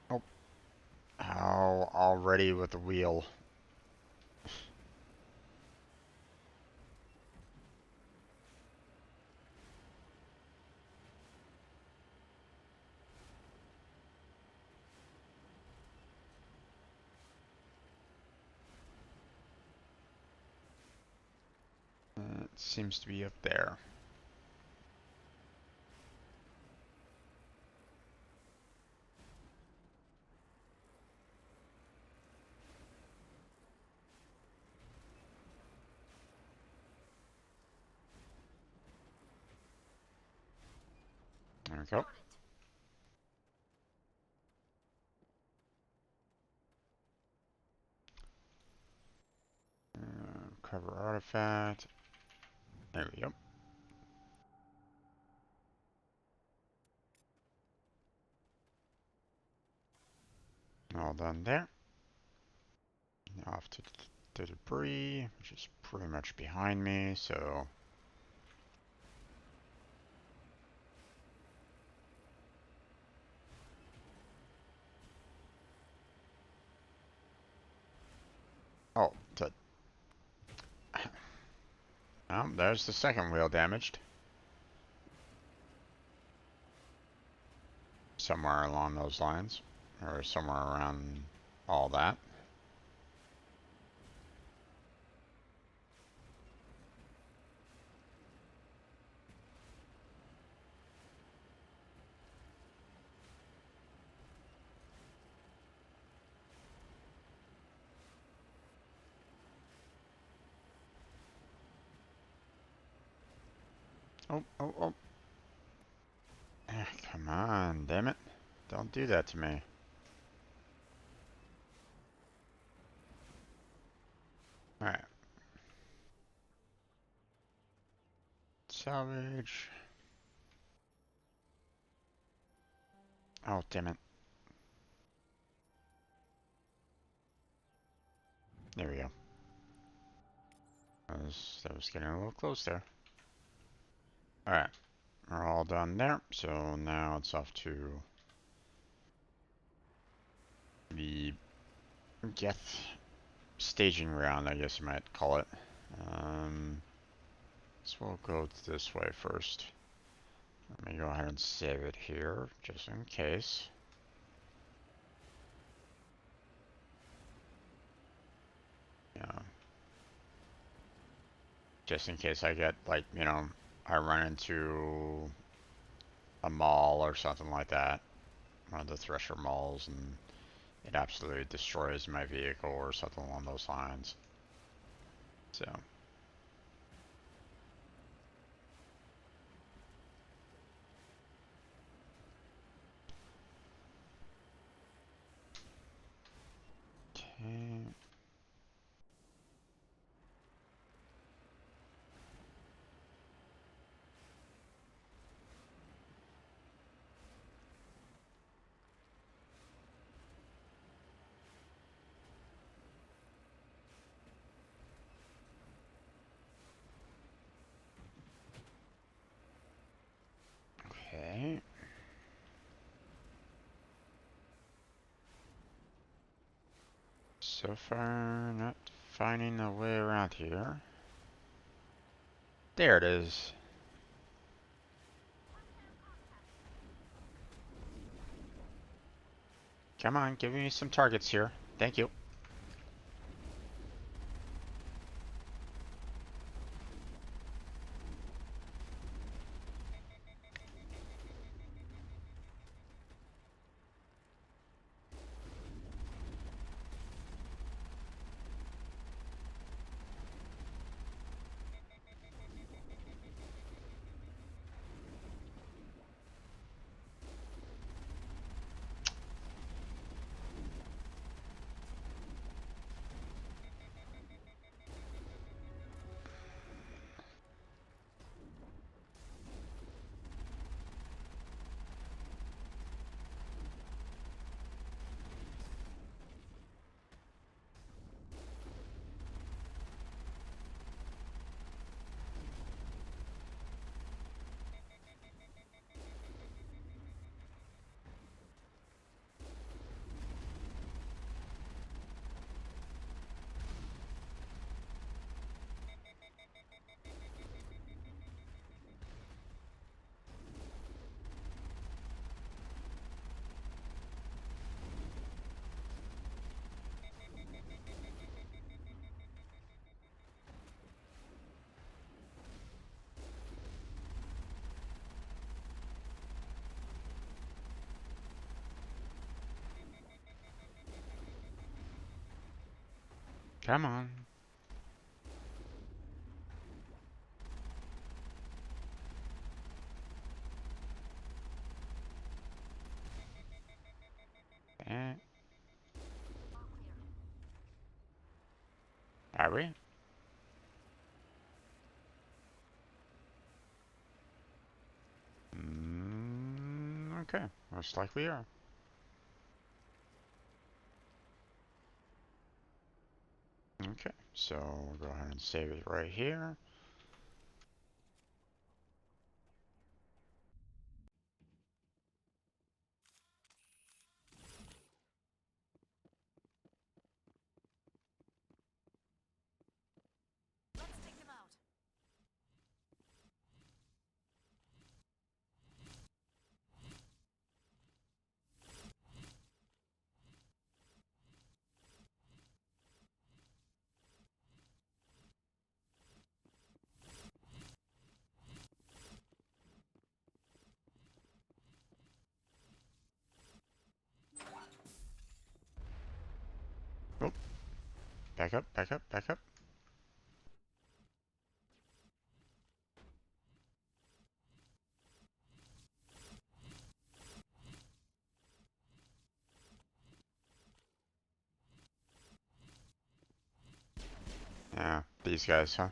Oh, how already with the wheel. It seems to be up there. There we go. Cover artifact. There we go. All done there. Now off to the debris, which is pretty much behind me, so... Oh, oh, there's the second wheel damaged. Somewhere along those lines. Or somewhere around all that. Oh, oh, oh. Come on, damn it. Don't do that to me. Alright. Salvage. Oh, damn it. There we go. That was getting a little close there. Alright. We're all done there. So now it's off to the Geth staging round, I guess you might call it. So we'll go this way first. Let me go ahead and save it here, just in case. Yeah. Just in case I get, like, you know, I run into a mall or something like that. One of the Thresher malls, and it absolutely destroys my vehicle or something along those lines. So. Okay. Okay. So far, not finding a way around here. There it is. Come on, give me some targets here. Thank you. Come on. Eh, are we? Okay, looks like we are. Okay, so we'll go ahead and save it right here. Let's take them out. Oh, back up, back up, back up. Yeah, these guys, huh?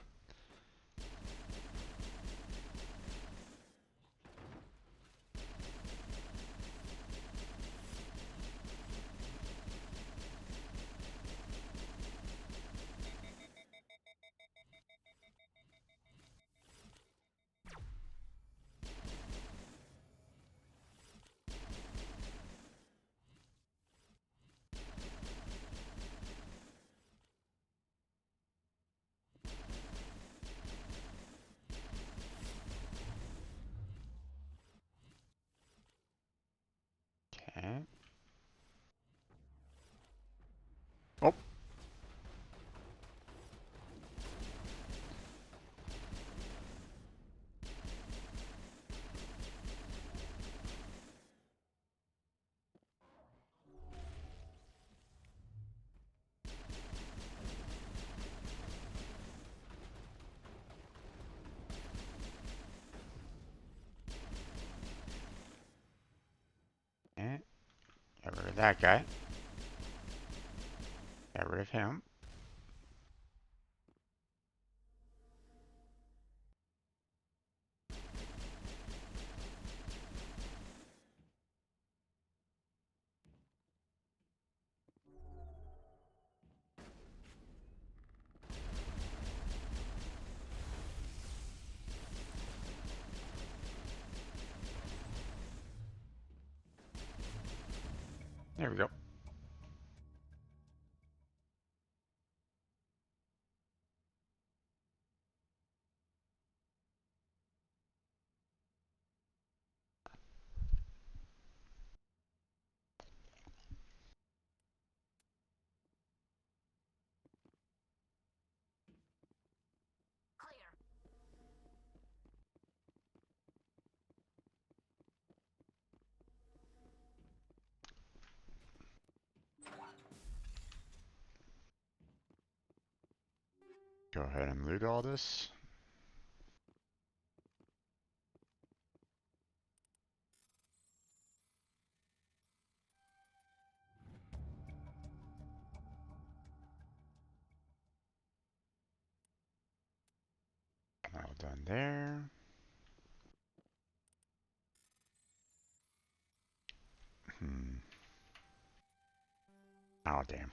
Okay. Oh, okay. Get rid of that guy. Get rid of him. There we go. Go ahead and loot all this. All done there. Oh, damn.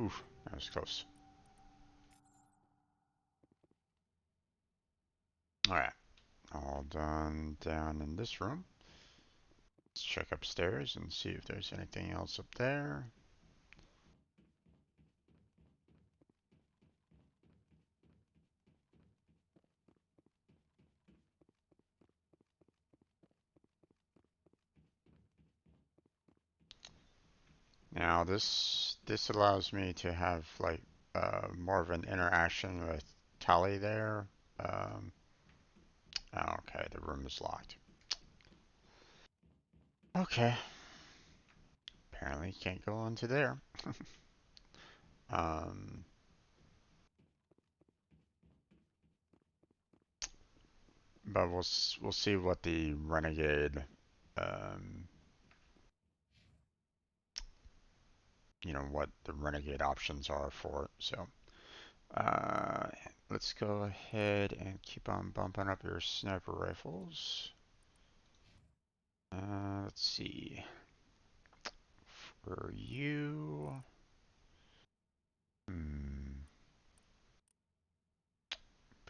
Oof, that was close. Alright, all done down in this room. Let's check upstairs and see if there's anything else up there. Now this allows me to have like more of an interaction with Tali there. Um, okay, the room is locked. Okay, apparently can't go into there. um, but we'll see what the Renegade, um, what the Renegade options are for it. So let's go ahead and keep on bumping up your sniper rifles. Let's see. For you,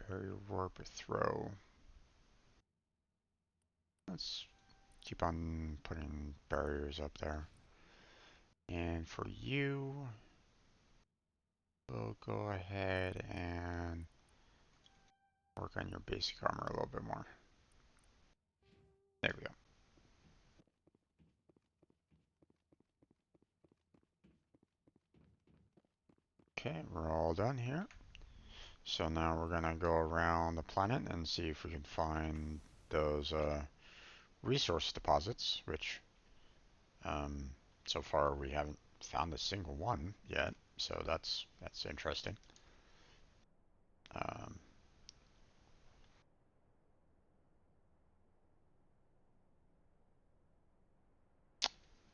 barrier warp throw. Let's keep on putting barriers up there. And for you, we'll go ahead and work on your basic armor a little bit more. There we go. Okay, we're all done here. So now we're gonna go around the planet and see if we can find those resource deposits, which so far we haven't found a single one yet. So that's interesting. Um,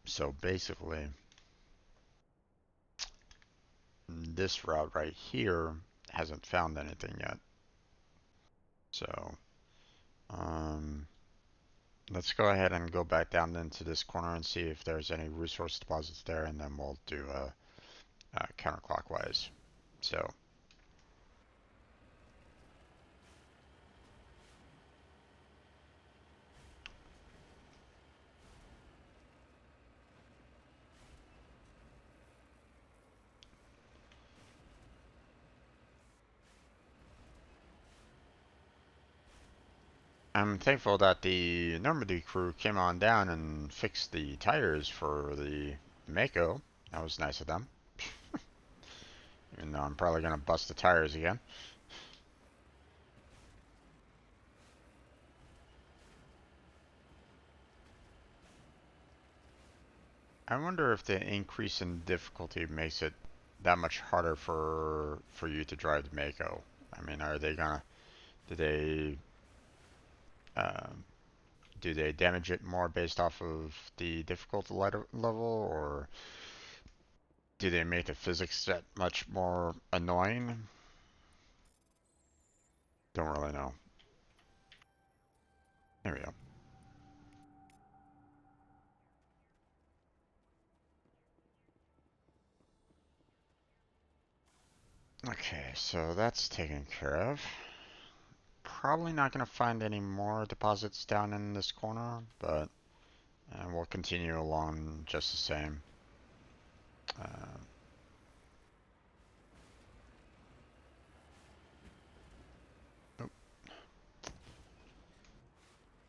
so basically, this route right here hasn't found anything yet. So let's go ahead and go back down into this corner and see if there's any resource deposits there, and then we'll do a counterclockwise. So I'm thankful that the Normandy crew came on down and fixed the tires for the Mako. That was nice of them. Even though I'm probably going to bust the tires again. I wonder if the increase in difficulty makes it that much harder for you to drive the Mako. I mean, are they gonna um, do they damage it more based off of the difficulty level, or Do they make the physics that much more annoying? Don't really know. There we go. Okay, so that's taken care of. Probably not going to find any more deposits down in this corner, but we'll continue along just the same. Uh,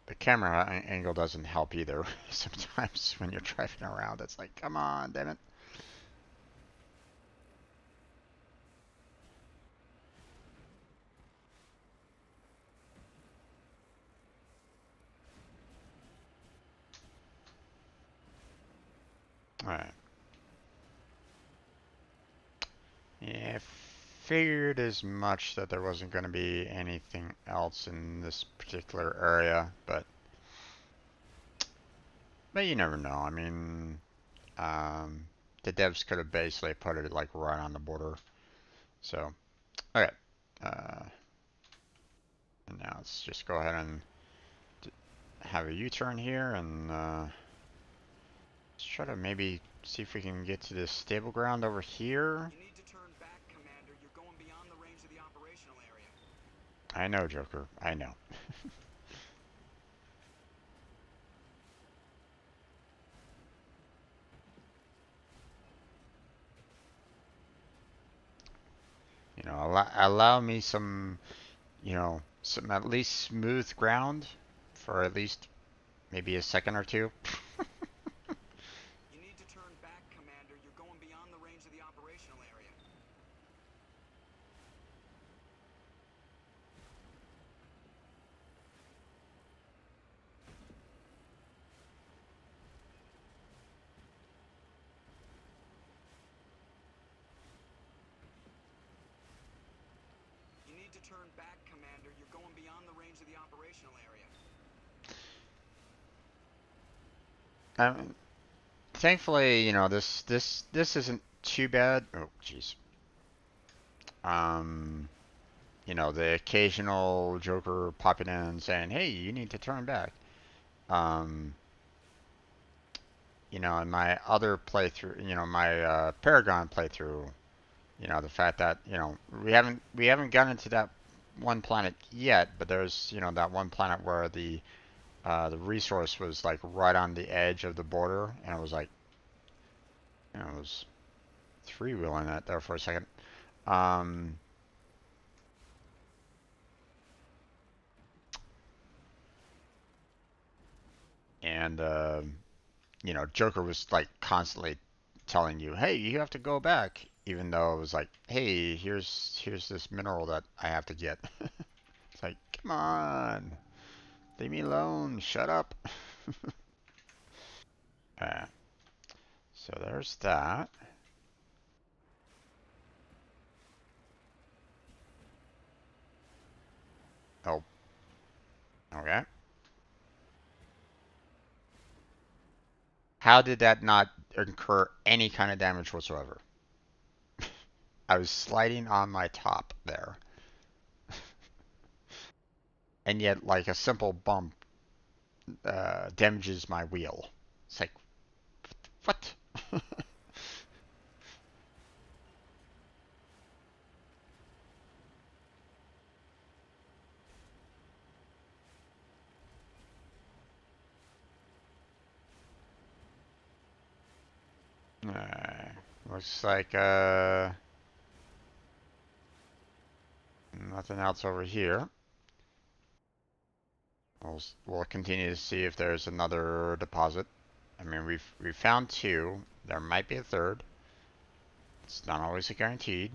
the camera angle doesn't help either. Sometimes when you're driving around, it's like, come on, damn it. Alright. Yeah, figured as much that there wasn't going to be anything else in this particular area, but you never know. I mean, the devs could have basically put it like right on the border. So, okay. And now let's just go ahead and have a U-turn here and let's try to maybe see if we can get to this stable ground over here. You need to turn back, Commander. You're going beyond the range of the operational area. I know, Joker. I know. You know, allow me some, you know, some at least smooth ground for at least maybe a second or two. You need to turn back, Commander. You're going beyond the range of the operational area. You need to turn back, Commander. You're going beyond the range of the operational area. Thankfully, you know, this isn't too bad. Oh, jeez. Um, you know, the occasional Joker popping in and saying, "Hey, you need to turn back." Um, you know, in my other playthrough, you know, my Paragon playthrough, you know, the fact that, you know, we haven't gotten to that one planet yet, but there's, you know, that one planet where the resource was like right on the edge of the border, and it was like, you know, it was three-wheeling that there for a second. Um, and you know, Joker was like constantly telling you, "Hey, you have to go back," even though it was like, "Hey, here's this mineral that I have to get." It's like, come on, leave me alone, shut up. So there's that. Oh, okay. How did that not incur any kind of damage whatsoever? I was sliding on my top there, and yet like a simple bump damages my wheel. It's like, what? Uh, looks like nothing else over here. We'll continue to see if there's another deposit. I mean, we've found two. There might be a third. It's not always a guaranteed.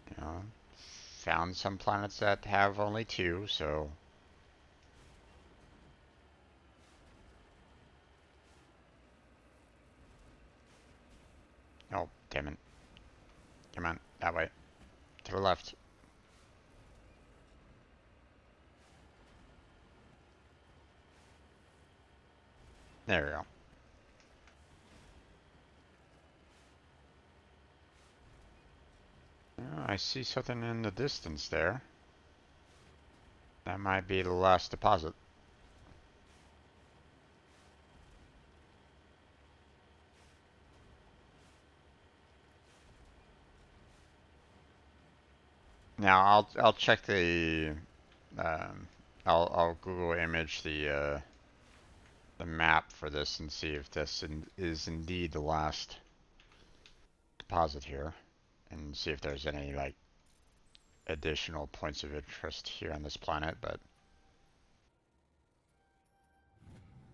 You know, found some planets that have only two, so. Oh, damn it. Come on, that way. To the left. There we go. I see something in the distance there. That might be the last deposit. Now I'll check the um, I'll Google image the map for this and see if this is indeed the last deposit here, and see if there's any like additional points of interest here on this planet. But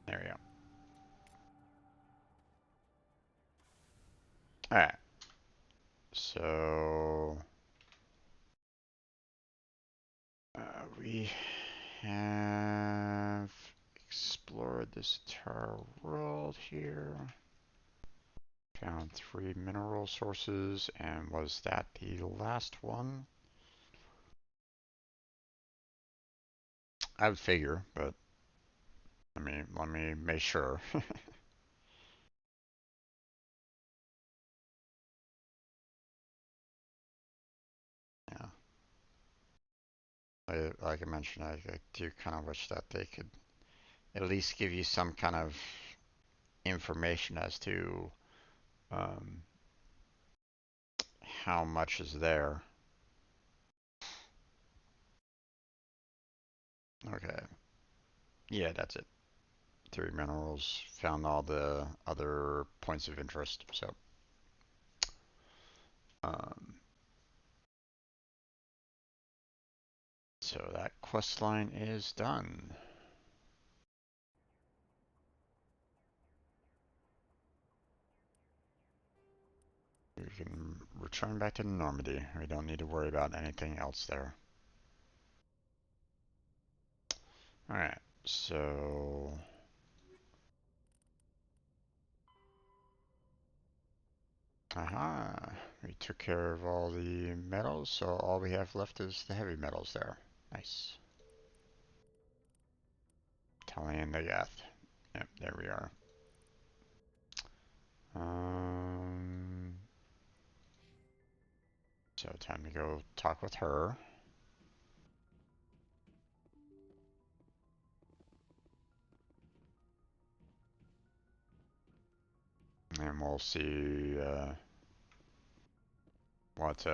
there we go. All right. So we have explored this entire world here. Found 3 mineral sources, and was that the last one? I would figure, but let me make sure. Yeah. Like I mentioned, I do kind of wish that they could at least give you some kind of information as to um, how much is there. Okay. Yeah, that's it. 3 minerals. Found all the other points of interest. So, um, so that quest line is done. We can return back to Normandy. We don't need to worry about anything else there. Alright, so... Aha! We took care of all the metals, so all we have left is the heavy metals there. Nice. Italian Negath. Yep, there we are. Um, so time to go talk with her. And we'll see what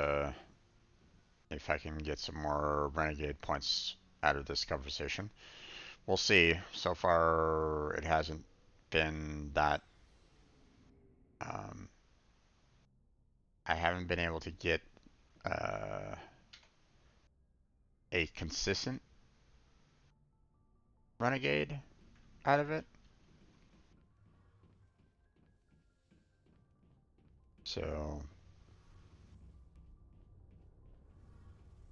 if I can get some more Renegade points out of this conversation. We'll see. So far, it hasn't been that. Um, I haven't been able to get uh, a consistent Renegade out of it. So,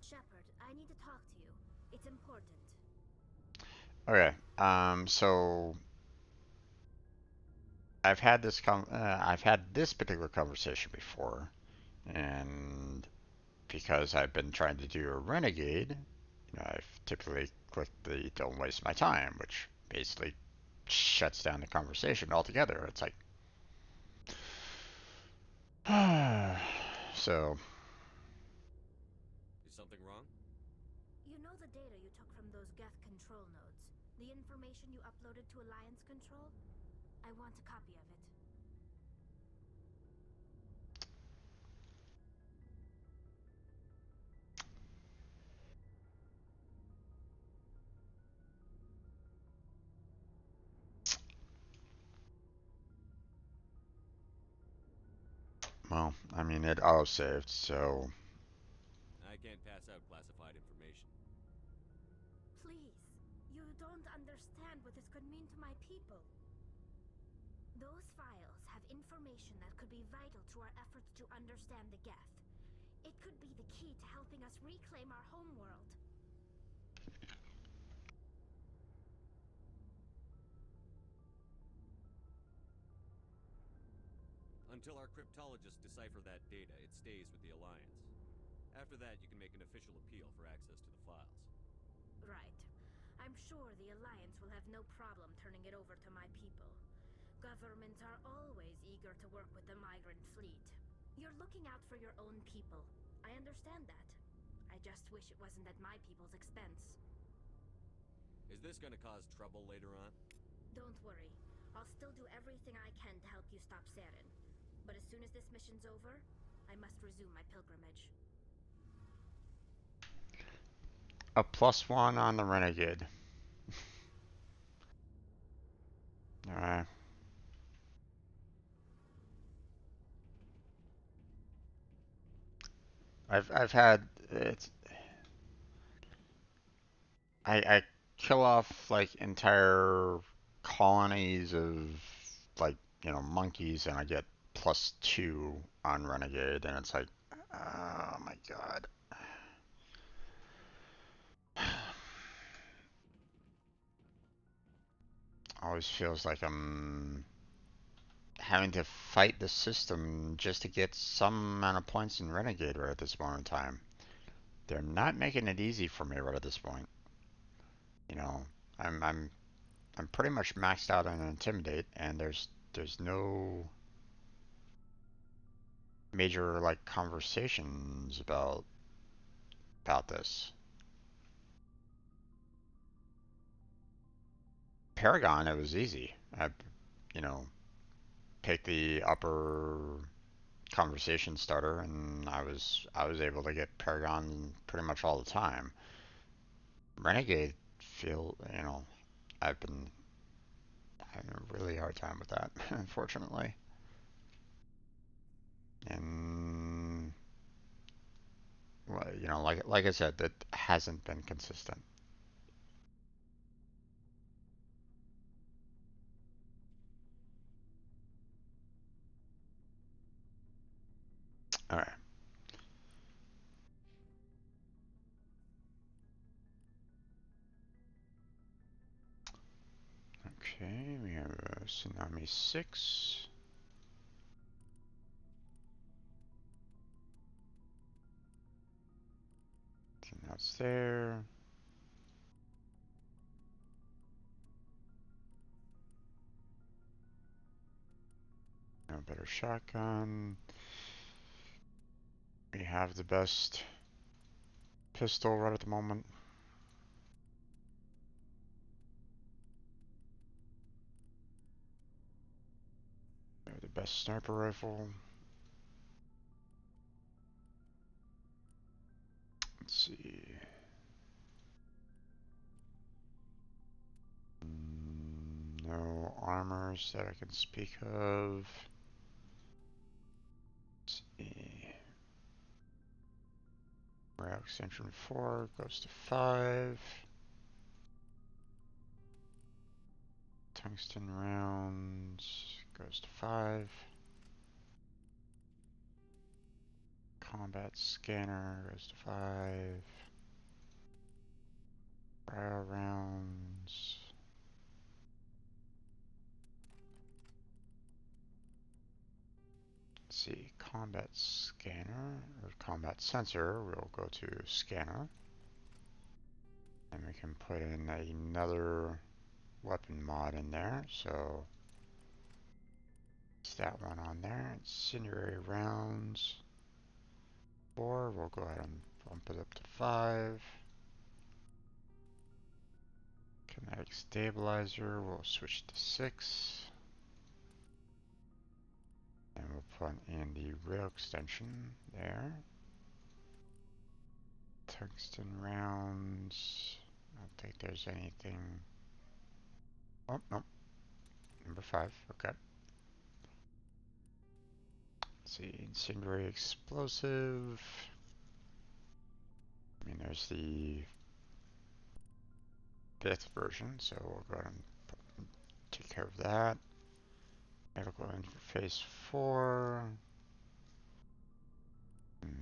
Shepard, I need to talk to you. It's important. okay. So I've had this particular conversation before, and because I've been trying to do a Renegade, I've typically clicked the "Don't waste my time," which basically shuts down the conversation altogether. It's like, so Is something wrong? You know the data you took from those Geth control nodes? The information you uploaded to Alliance control? I want a copy of it. well, I mean it auto saved, so I can't pass out classified information. Please, you don't understand what this could mean to my people. Those files have information that could be vital to our efforts to understand the Geth. It could be the key to helping us reclaim our homeworld. Until our cryptologists decipher that data, it stays with the Alliance. After that, you can make an official appeal for access to the files. Right. I'm sure the Alliance will have no problem turning it over to my people. Governments are always eager to work with the migrant fleet. You're looking out for your own people. I understand that. I just wish it wasn't at my people's expense. Is this gonna cause trouble later on? Don't worry. I'll still do everything I can to help you stop Saren. But as soon as this mission's over, I must resume my pilgrimage. A +1 on the Renegade. Alright. I've had it's I kill off like entire colonies of like, you know, monkeys and I get +2 on Renegade and it's like, oh my god. Always feels like I'm having to fight the system just to get some amount of points in Renegade right at this moment in time. They're not making it easy for me right at this point. You know, I'm pretty much maxed out on Intimidate, and there's no major like conversations about this. Paragon, it was easy. I, you know, picked the upper conversation starter, and I was able to get Paragon pretty much all the time. Renegade you know, I've been having a really hard time with that, unfortunately. And well, you know, like I said, that hasn't been consistent. All right. Okay, we have a Tsunami 6. And that's there. No better shotgun. We have the best pistol right at the moment. We have the best sniper rifle. Let's see. No armors that I can speak of. Let's see. Rail extension 4 goes to 5. Tungsten rounds goes to 5. Combat scanner goes to 5. Cryo rounds. Let's see, combat scanner or combat sensor. We'll go to scanner. And we can put in another weapon mod in there. So it's that one on there. Incendiary rounds. 4. We'll go ahead and bump it up to 5. Kinetic stabilizer. We'll switch to 6. And we'll put in the rail extension there. Tungsten rounds. I don't think there's anything. Oh, no. Number 5. Okay. Let's see. Incendiary explosive. I mean, there's the 5th version, so we'll go ahead and take care of that. Medical interface 4. Let's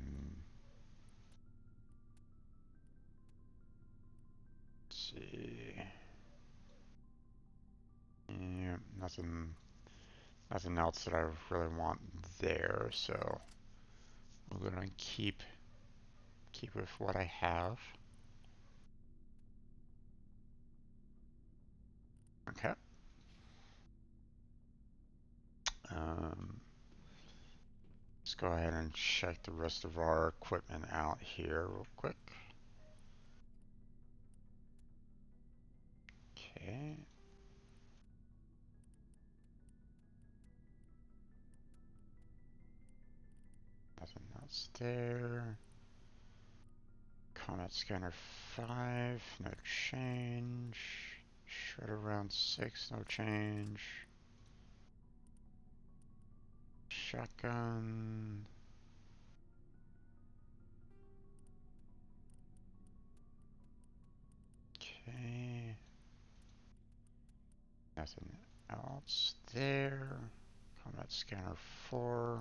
see. Yeah, nothing else that I really want there, so we're gonna keep with what I have. Okay. let's go ahead and check the rest of our equipment out here real quick. Okay. Nothing else there. Comet Scanner 5, no change. Shredder Round 6, no change. Shotgun. Okay. Nothing else there. Combat Scanner 4.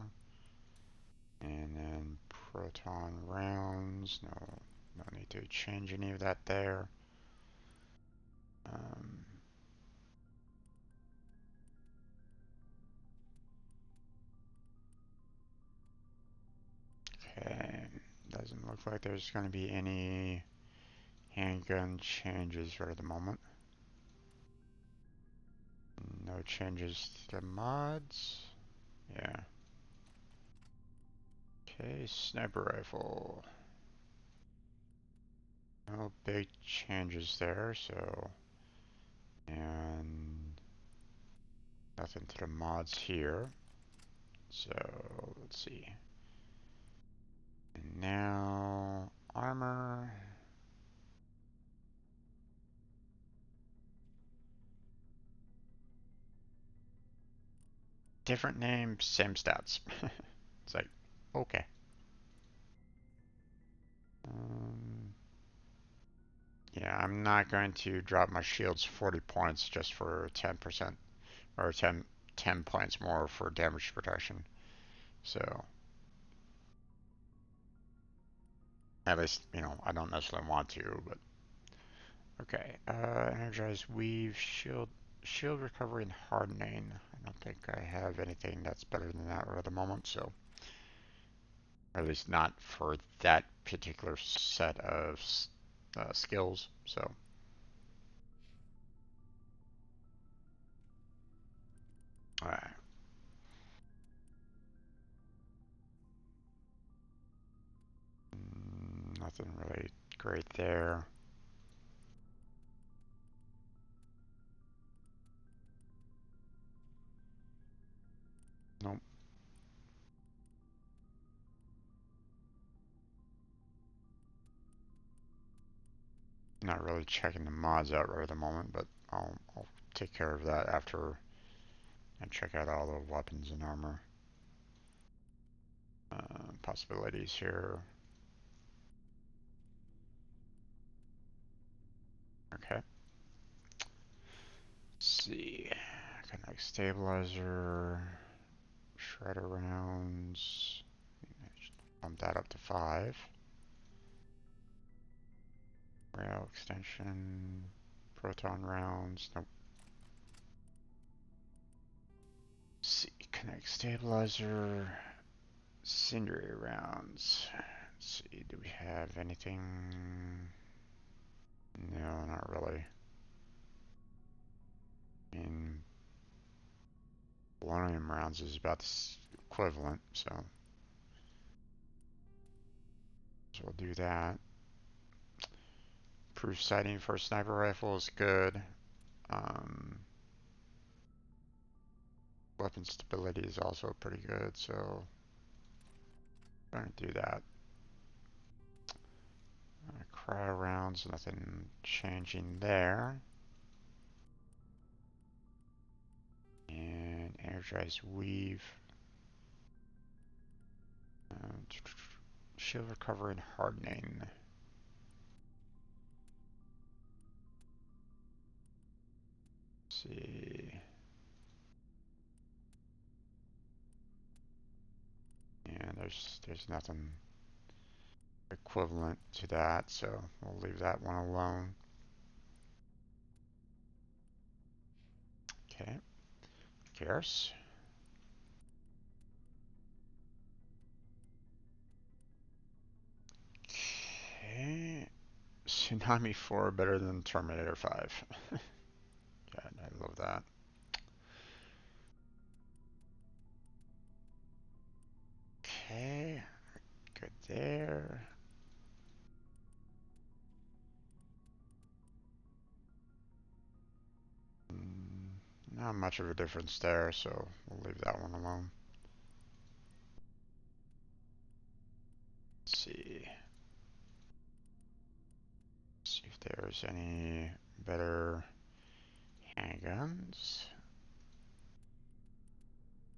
And then Proton Rounds. No need to change any of that there. Okay. Doesn't look like there's going to be any handgun changes right at the moment. No changes to the mods. Yeah. Okay, sniper rifle. No big changes there, so. And nothing to the mods here. So, let's see. And now, armor. Different name, same stats. It's like, okay. Yeah, I'm not going to drop my shields 40 points just for 10% or 10 points more for damage protection. So, at least, I don't necessarily want to, but okay. Energized weave, shield recovery, and hardening. I don't think I have anything that's better than that right at the moment, so. Or at least not for that particular set of skills, so. Alright. Nothing really great there. Nope. Not really checking the mods out right at the moment, but I'll take care of that after I check out all the weapons and armor possibilities here. Okay. Let's see. Kinetic stabilizer, shredder rounds. Bump that up to 5. Rail extension, proton rounds. Nope. Let's see. Kinetic stabilizer, incendiary rounds. Let's see. Do we have anything? No, not really. I mean, polonium rounds is about the equivalent, so we'll do that. Proof sighting for a sniper rifle is good. Weapon stability is also pretty good, so I'm going to do that. Cryo rounds, nothing changing there. And energized weave. Shield recovery and hardening. Let's see. And there's nothing equivalent to that, so we'll leave that one alone. Okay. Garrus. Okay. Tsunami 4 better than Terminator 5. God, I love that. Good there. Not much of a difference there, so we'll leave that one alone. Let's see. See if there's any better handguns.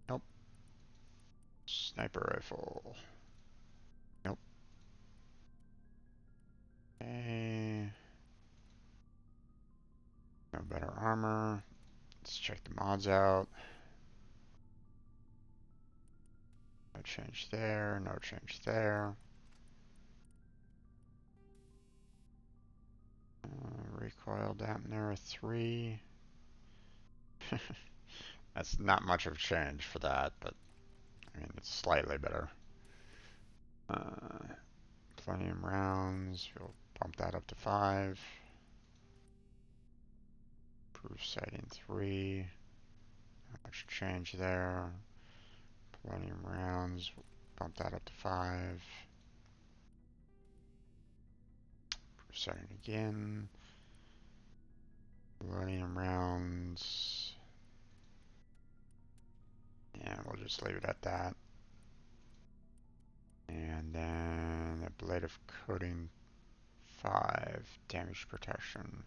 Nope. Sniper rifle. Nope. Okay. No better armor. Let's check the mods out. No change there, no change there. Recoil dampener 3. That's not much of change for that, but I mean, it's slightly better. Plutonium rounds, we'll bump that up to 5. Proof sighting 3. Not much change there. Plutonium rounds, we'll bump that up to 5. Proof sighting again. Plutonium rounds. Yeah, we'll just leave it at that. And then ablative coating 5, damage protection.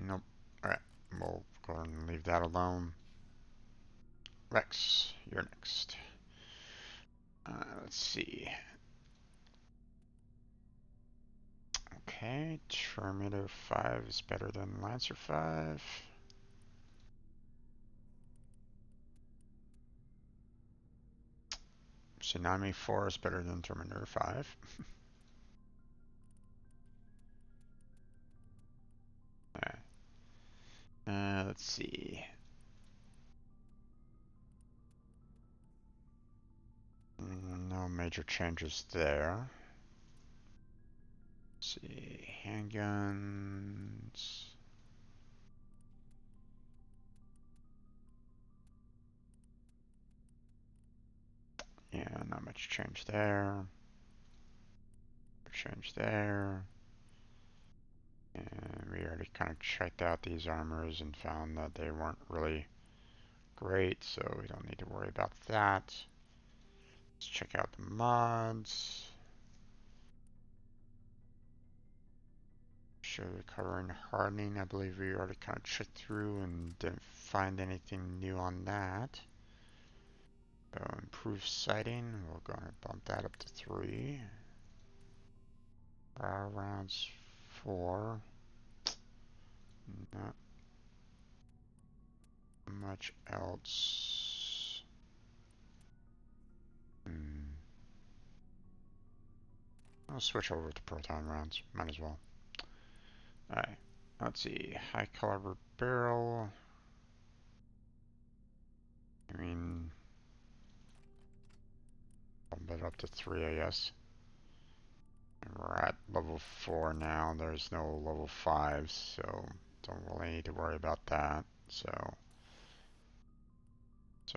Nope. Alright, we'll go ahead and leave that alone. Rex, you're next. Let's see. Okay, Terminator 5 is better than Lancer 5. Tsunami 4 is better than Terminator 5. Let's see. No major changes there. Let's see, handguns. Yeah, not much change there. Change there. And we already kind of checked out these armors and found that they weren't really great, so we don't need to worry about that. Let's check out the mods. Show recover and hardening. I believe we already kind of checked through and didn't find anything new on that. So improve sighting. We'll go and bump that up to 3. Rounds 4. Not much else. I'll switch over to proton rounds. Might as well. Alright. Let's see. High caliber barrel. I mean, bump it up to 3, I guess. And we're at level 4 now. There's no level 5, so don't really need to worry about that. So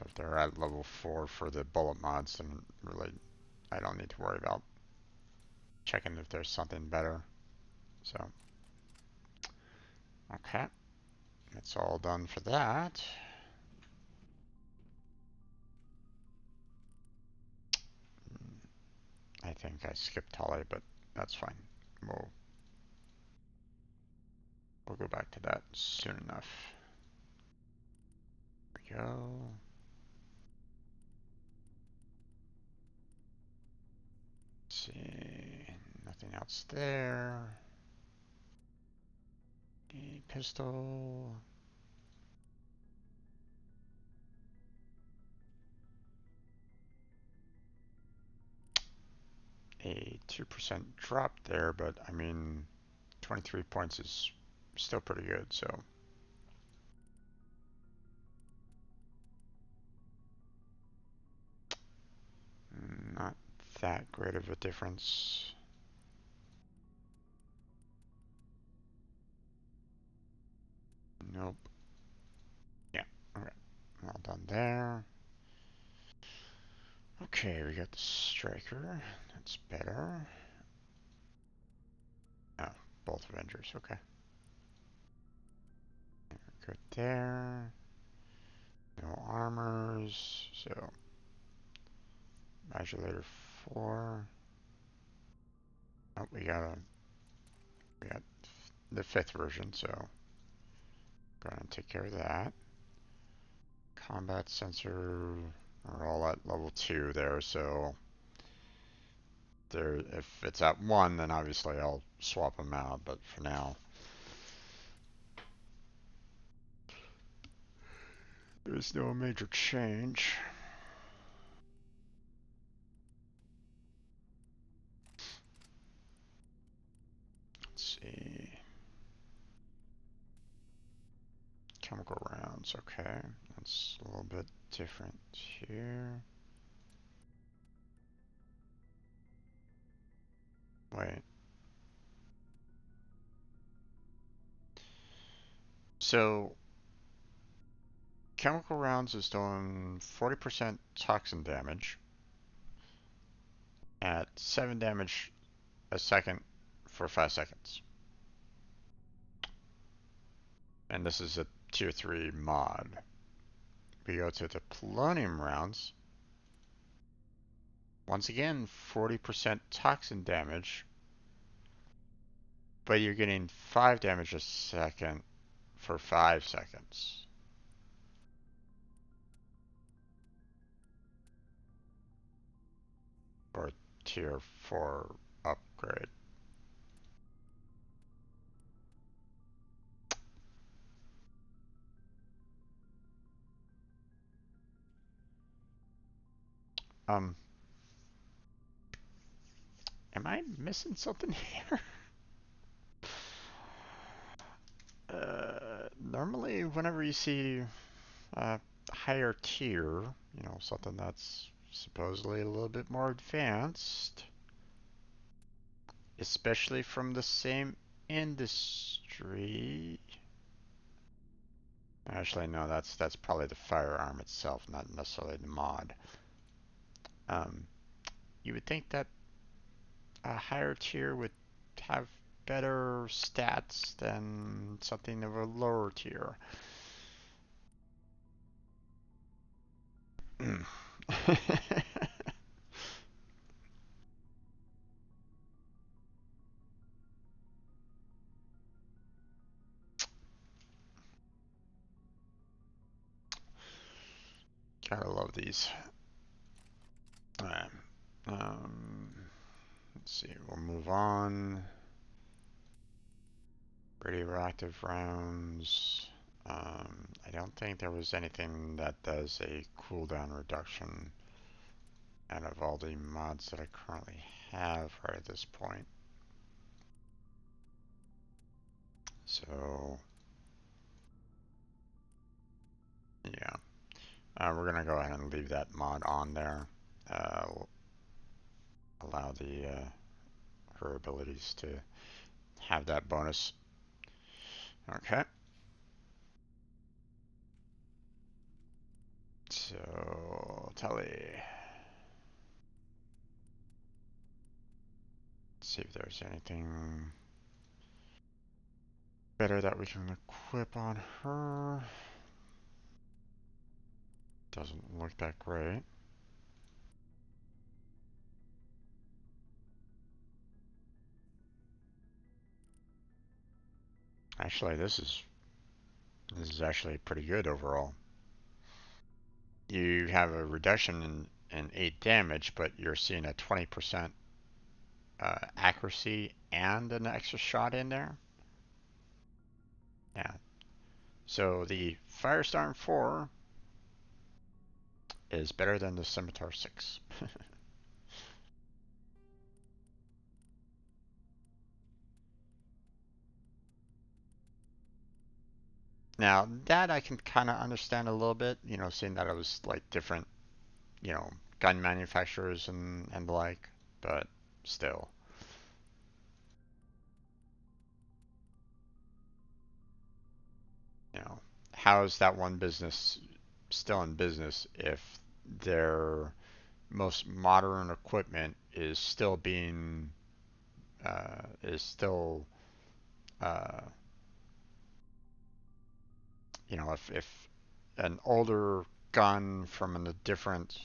if they're at level 4 for the bullet mods, then really I don't need to worry about checking if there's something better. So, okay. That's all done for that. I think I skipped Tolly, but that's fine. We'll go back to that soon enough. There we go. Let's see, nothing else there. A pistol. A 2% drop there, but I mean, 23 points is still pretty good, so. Not that great of a difference. Nope. Yeah, alright. All done there. Okay, we got the striker. That's better. Oh, both Avengers. Okay. Good there. No armors. So, modulator 4. Oh, we got the 5th version, so go ahead and take care of that. Combat sensor are all at level 2 there, so there, if it's at 1, then obviously I'll swap them out, but for now, there's no major change. Let's see. Chemical rounds, okay. That's a little bit different here. Wait. So, chemical rounds is doing 40% toxin damage at 7 damage a second for 5 seconds. And this is a tier 3 mod. We go to the polonium rounds. Once again, 40% toxin damage, but you're getting 5 damage a second for 5 seconds. Or tier 4 upgrade. Am I missing something here? Normally, whenever you see higher tier, you know, something that's supposedly a little bit more advanced, especially from the same industry. Actually, no, that's probably the firearm itself, not necessarily the mod. You would think that a higher tier would have better stats than something of a lower tier. Gotta love these. Alright. Let's see, we'll move on. Radioactive rounds. I don't think there was anything that does a cooldown reduction out of all the mods that I currently have right at this point. So, yeah. We're gonna go ahead and leave that mod on there. Allow her abilities to have that bonus. Okay. So, Telly. Let's see if there's anything better that we can equip on her. Doesn't look that great. Actually, this is actually pretty good overall. You have a reduction in 8 damage, but you're seeing a 20% accuracy and an extra shot in there. Yeah. So the Firestorm 4 is better than the Scimitar 6. Now, that I can kind of understand a little bit, you know, seeing that it was like different, you know, gun manufacturers and the like, but still. You know, how is that one business still in business if they're most modern equipment is still being is still uh, if an older gun from a different,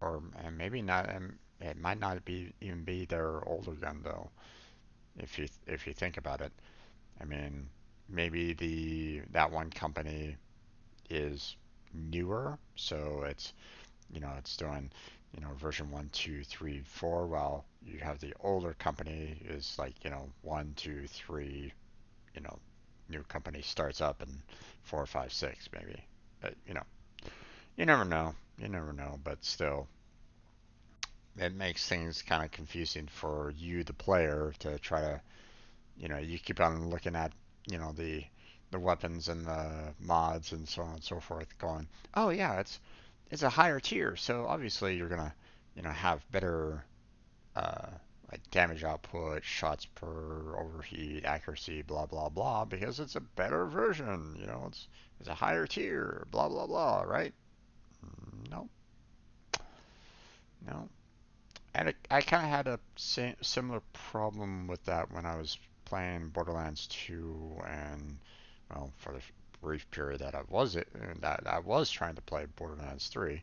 or and maybe not, and it might not be even be their older gun though. If you think about it, I mean, maybe the that one company is newer, so it's doing version 1, 2, 3, 4, while you have the older company is like 1, 2, 3, you know new company starts up in 4, 5, 6 maybe. But you never know. You never know, but still, it makes things kind of confusing for you, the player, to try to, you keep on looking at, the weapons and the mods and so on and so forth, going, oh yeah, it's a higher tier, so obviously you're gonna, have better, uh, like damage output, shots per overheat, accuracy, blah blah blah, because it's a better version. It's a higher tier, blah blah blah, right? No, no. And I kind of had a similar problem with that when I was playing Borderlands 2, and well, for the brief period that I was trying to play Borderlands 3.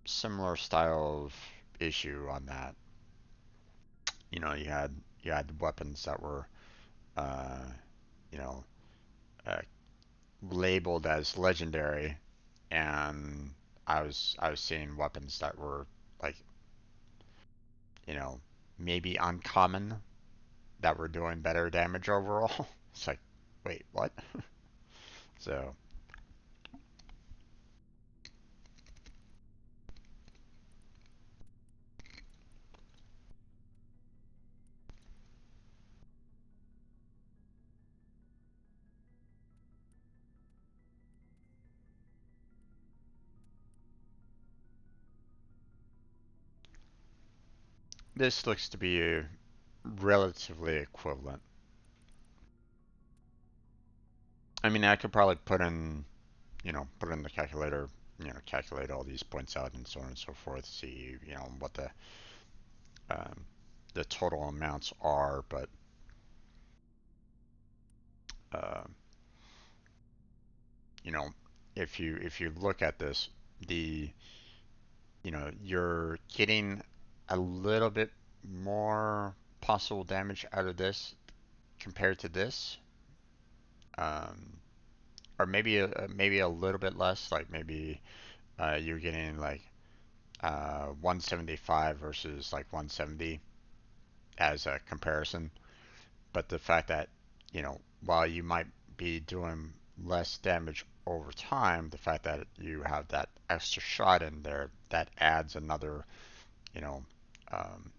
Similar style of issue on that. You had weapons that were uh, you know uh, labeled as legendary, and I was seeing weapons that were like you know maybe uncommon, that were doing better damage overall. It's like, wait, what? So this looks to be relatively equivalent. I mean, I could probably put in the calculator, calculate all these points out and so on and so forth, see, what um, the total amounts are, but uh, you know, if you look at this, the you're getting a little bit more possible damage out of this compared to this, um, or maybe a little bit less. Like maybe you're getting like 175 versus like 170 as a comparison. But the fact that while you might be doing less damage over time, the fact that you have that extra shot in there, that adds another you know um,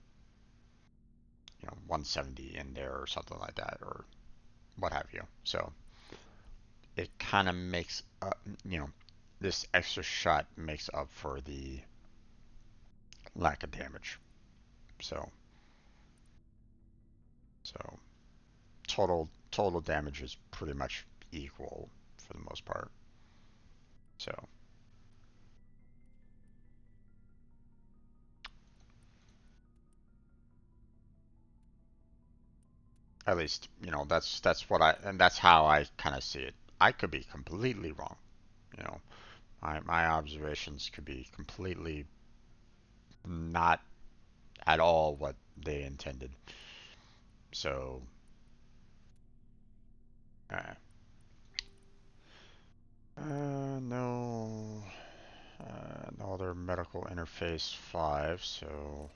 170 in there or something like that, or what have you. So it kind of makes up, this extra shot makes up for the lack of damage. So so total damage is pretty much equal for the most part. So at least that's what and that's how I kind of see it. I could be completely wrong. You know, my observations could be completely not at all what they intended. So, uh, no, no other medical interface 5, so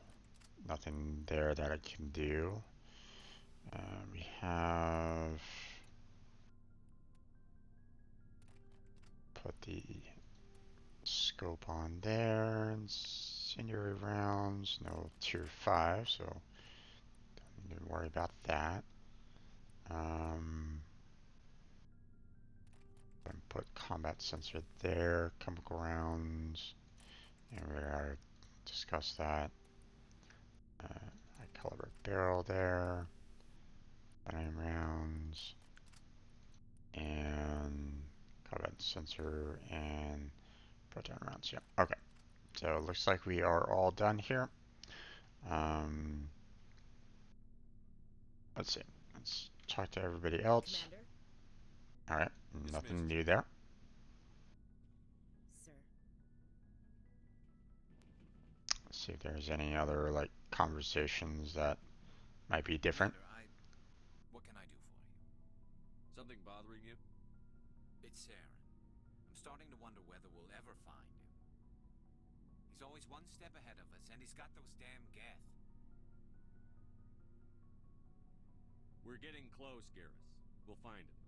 nothing there that I can do. We have put the scope on there. Incendiary rounds, no tier 5, so don't need to worry about that. And put combat sensor there, chemical rounds, and we already discussed that. High caliber barrel there, 9 rounds, and combat sensor and Put down rounds, yeah. Okay. So it looks like we are all done here. Um, let's see. Let's talk to everybody else. Commander? All right. Nothing Dismissed, new Chief. there. Sir. Let's see if there's any other like conversations that might be different. Commander, what can I do for you? Something bothering you? It's Aaron. I'm starting to wonder whether we'll ever find him. He's always one step ahead of us, and he's got those damn geth. We're getting close, Garrus. We'll find him.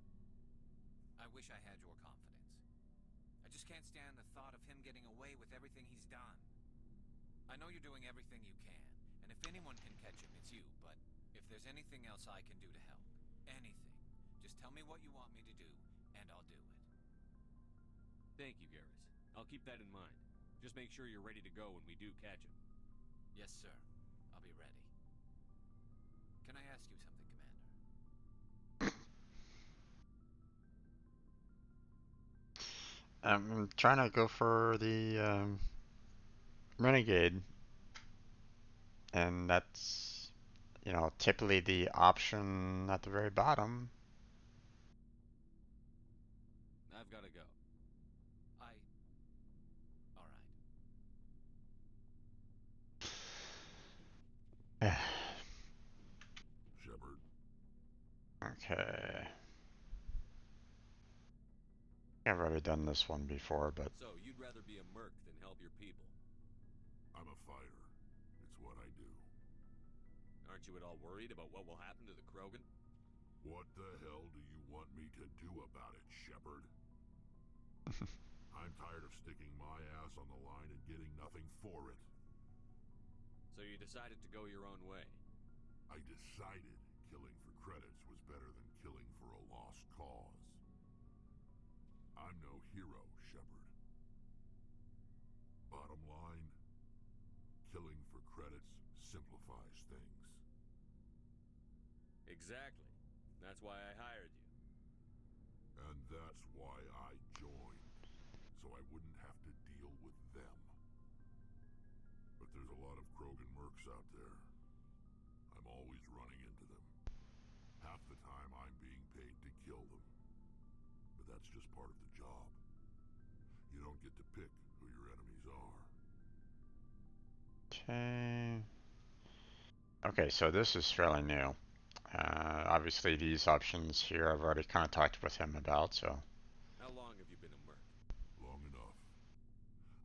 I wish I had your confidence. I just can't stand the thought of him getting away with everything he's done. I know you're doing everything you can, and if anyone can catch him, it's you, but if there's anything else I can do to help, anything, just tell me what you want me to do, and I'll do it. Thank you, Garrus. I'll keep that in mind. Just make sure you're ready to go when we do catch him. Yes, sir. I'll be ready. Can I ask you something, Commander? I'm trying to go for the Renegade, and that's, you know, typically the option at the very bottom. I've got to go. All right. Shepard, Okay. I've already done this one before, but So, you'd rather be a merc than help your people. I'm a fighter. It's what I do. Aren't you at all worried about what will happen to the Krogan? What the hell do you want me to do about it, Shepard? I'm tired of sticking my ass on the line and getting nothing for it. So you decided to go your own way. I decided killing for credits was better than killing for a lost cause. I'm no hero, Shepard. Bottom line, killing for credits simplifies things. Exactly. That's why I hired you. And that's why I joined, so I wouldn't have to deal with them. But there's a lot of Krogan mercs out there. I'm always running into them. Half the time I'm being paid to kill them. But that's just part of the job. You don't get to pick who your enemies are. okay. Okay, so this is fairly new. Obviously, these options here I've already kind of talked with him about, so. How long have you been a merc? Long enough.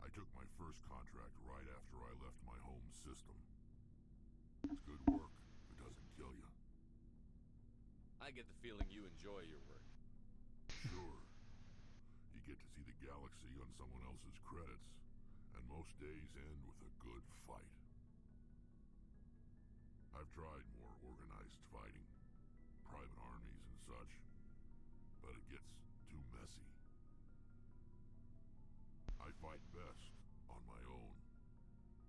I took my first contract right after I left my home system. It's good work if it doesn't kill you. I get the feeling you enjoy your work. Sure. You get to see the galaxy on someone else's credits, and most days end with a good fight. I've tried more organized fighting, private armies and such, but it gets too messy. I fight best on my own,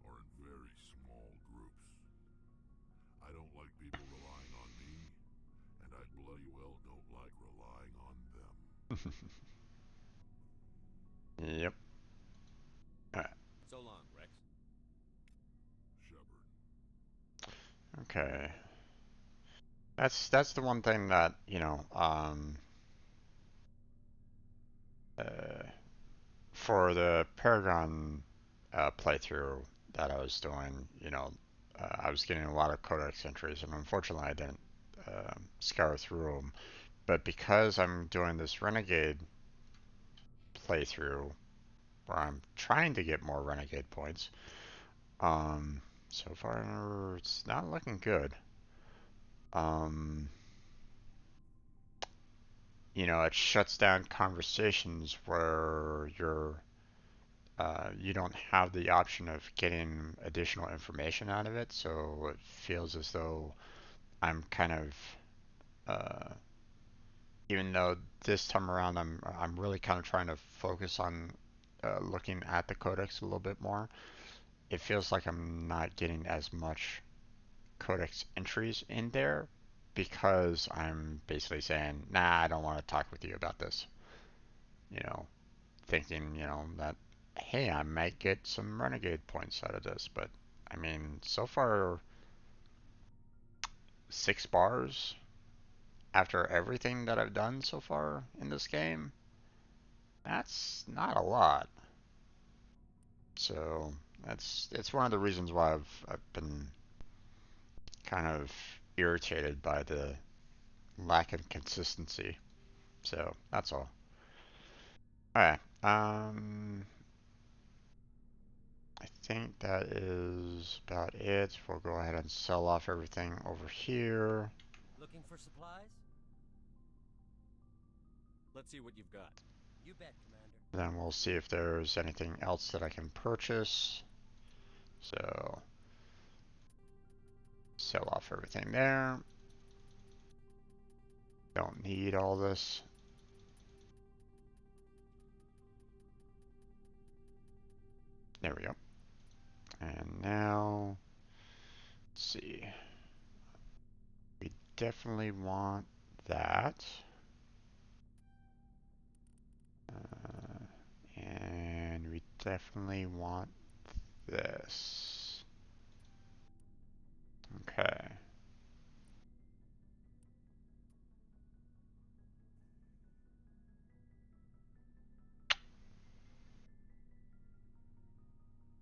or in very small groups. I don't like people relying on me, and I bloody well don't like relying on them. Yep. So long, Rex. Shepard. Okay. That's the one thing that, you know, uh, for the Paragon playthrough that I was doing, you know, I was getting a lot of codex entries, and unfortunately I didn't scour through them. But because I'm doing this Renegade playthrough, where I'm trying to get more Renegade points, so far it's not looking good. Um, you know, it shuts down conversations where you don't have the option of getting additional information out of it, so it feels as though I'm kind of, uh, even though this time around I'm really kind of trying to focus on looking at the codex a little bit more. It feels like I'm not getting as much codex entries in there because I'm basically saying, nah, I don't want to talk with you about this. You know, thinking, you know, that hey, I might get some Renegade points out of this, but I mean, so far, 6 bars after everything that I've done so far in this game, that's not a lot. So it's one of the reasons why I've been kind of irritated by the lack of consistency. So that's all. Alright. I think that is about it. We'll go ahead and sell off everything over here. Looking for supplies? Let's see what you've got. You bet, Commander. Then we'll see if there's anything else that I can purchase. So sell off everything there. Don't need all this. There we go. And now, let's see. We definitely want that. And we definitely want this. Okay.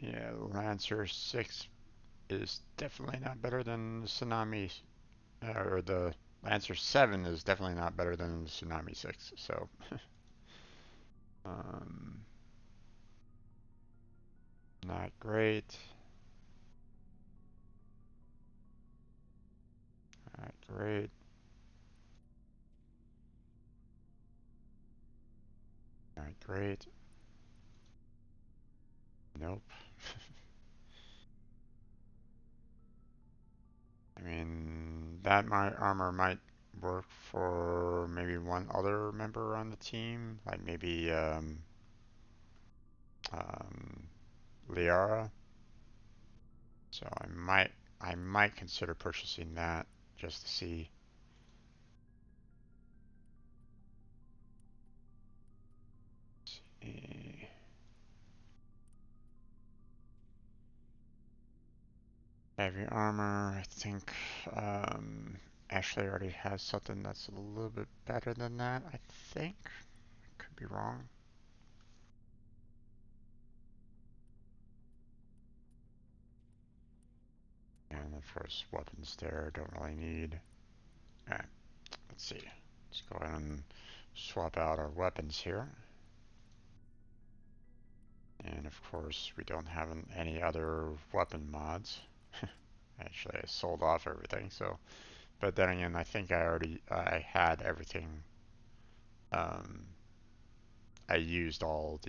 Yeah, Lancer 6 is definitely not better than the Tsunami, or the Lancer 7 is definitely not better than the Tsunami 6, so. um, Not great. Not great. Not great. Nope. I mean, that my armor might work for maybe one other member on the team, like maybe um, Liara. So I might consider purchasing that just to see. See. Heavy armor, I think Ashley already has something that's a little bit better than that, I think. Could be wrong. And of course, weapons there, don't really need. Alright, let's see. Let's go ahead and swap out our weapons here. And of course, we don't have any other weapon mods. Actually, I sold off everything, so. But then again, I think I had everything. Um, I used um,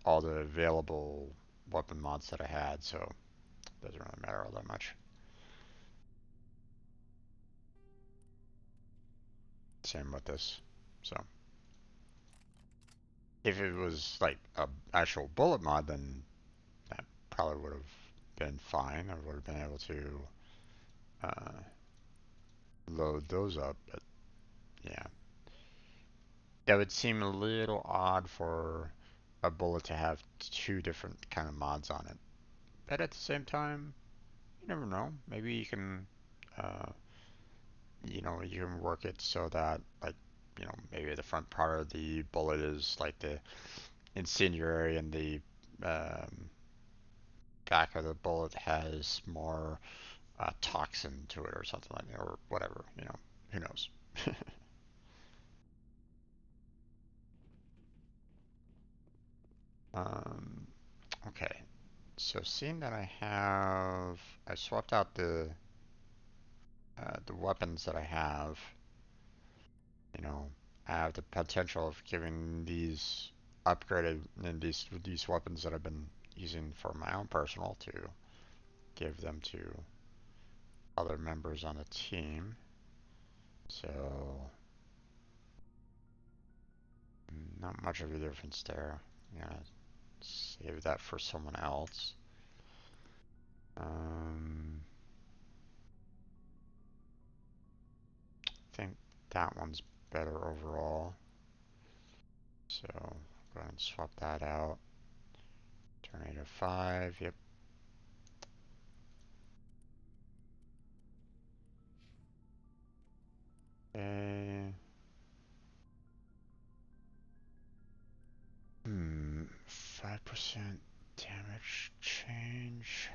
all the available weapon mods that I had, so it doesn't really matter all that much. Same with this. So if it was like a actual bullet mod, then that probably would have been fine. I would have been able to uh, load those up, but yeah. That would seem a little odd for a bullet to have two different kind of mods on it. But at the same time, you never know. Maybe you can, uh, you can work it so that, like, maybe the front part of the bullet is like the incendiary and the um, back of the bullet has more toxin to it or something like that, or whatever, who knows. um, okay, so seeing that I swapped out the weapons that I have, I have the potential of giving these upgraded and these weapons that I've been using for my own personal to give them to other members on the team. So not much of a difference there. I'm gonna save that for someone else. I think that one's better overall. So go ahead and swap that out. Tornado 5, yep. Okay. 5% damage change.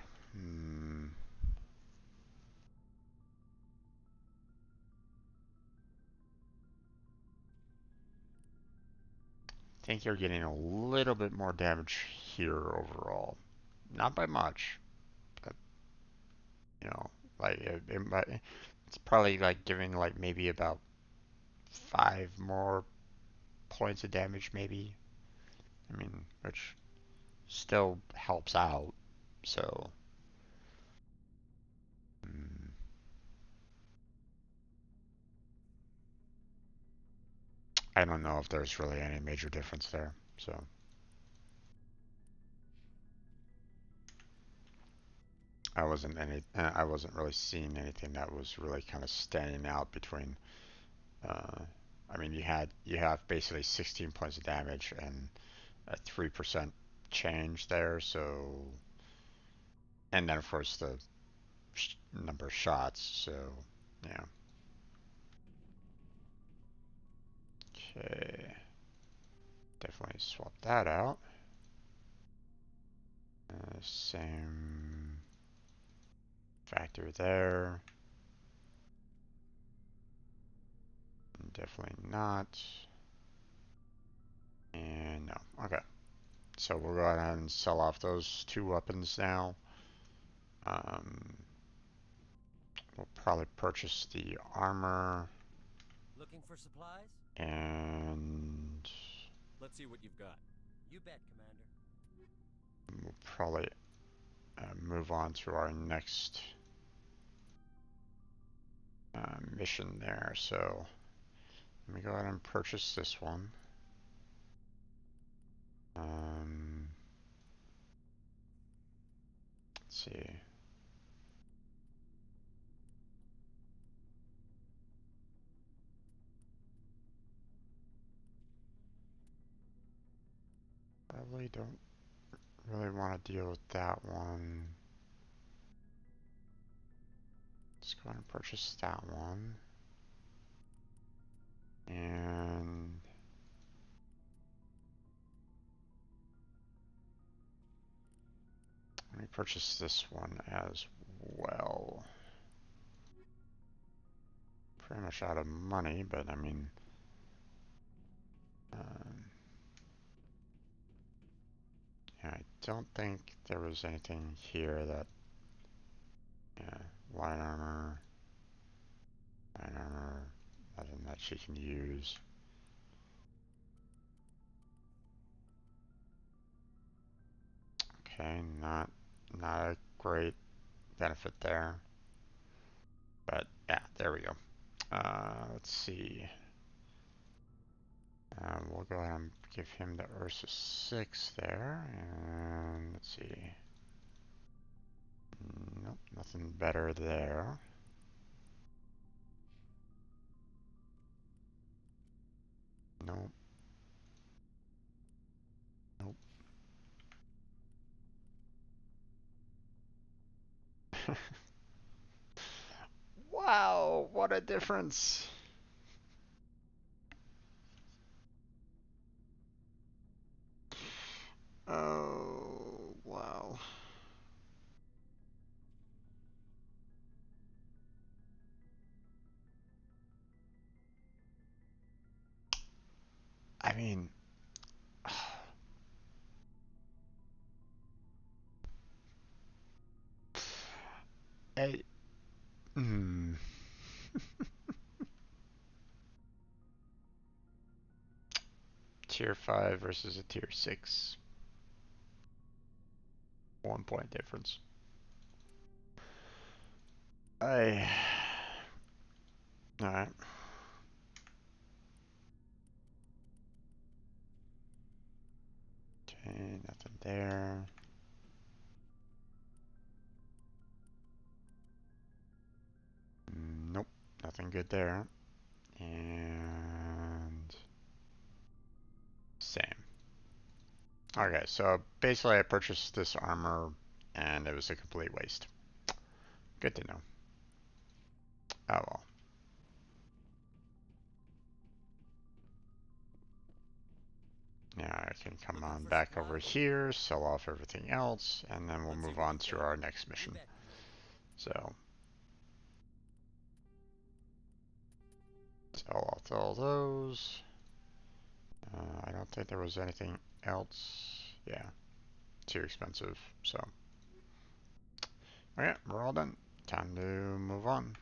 I think you're getting a little bit more damage here overall. Not by much, but you know, like it's probably like giving like maybe about 5 more points of damage, maybe. I mean, which still helps out. So, mm, I don't know if there's really any major difference there. So, I wasn't really seeing anything that was really kind of standing out between. Uh, I mean, you have basically 16 points of damage and a 3% change there. So, and then of course the number of shots. So, yeah. Okay. Definitely swap that out. Same factor there. Definitely not. And no. Okay. So we'll go ahead and sell off those 2 weapons now. We'll probably purchase the armor. Looking for supplies? And Let's see what you've got. You bet, Commander. we'll probably move on to our next mission there. So let me go ahead and purchase this one. Let's see. Probably don't really want to deal with that one. Let's go ahead and purchase that one. And let me purchase this one as well. Pretty much out of money, but I mean, yeah, I don't think there was anything here that, yeah, light armor, nothing that she can use. Okay, not a great benefit there. But yeah, there we go. Let's see. We'll go ahead and give him the Ursa 6 there. And let's see. Nope, nothing better there. Nope. Nope. Wow, what a difference. Oh, wow. I mean, I, hmm. Tier 5 versus a tier 6. 1 point difference. Alright. Okay, nothing there. Nope, nothing good there. And Okay, so basically I purchased this armor and it was a complete waste. Good to know. Oh well. Now I can come Looking on for back over supplies? here, sell off everything else, and then we'll Let's see move what on you've to got. our next You mission. bet, Commander. So, sell off all those. I don't think there was anything else. Yeah, too expensive. So, okay, we're all done. Time to move on.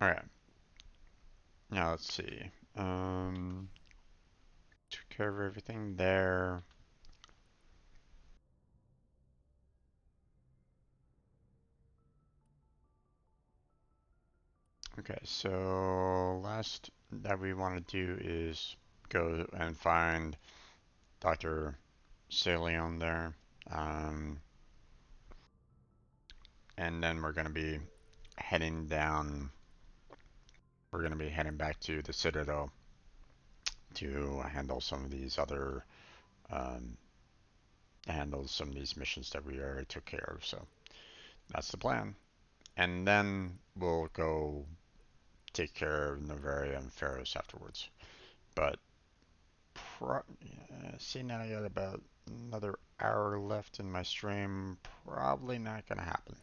Alright, now let's see. Took care of everything there. Okay, so last that we want to do is go and find Dr. Salion there. And then we're going to be heading down. We're going to be heading back to the Citadel to handle some of these other, um, handle some of these missions that we already took care of. So that's the plan. And then we'll go take care of Novaria and Pharaohs afterwards. But seeing that I got about another hour left in my stream, probably not gonna happen.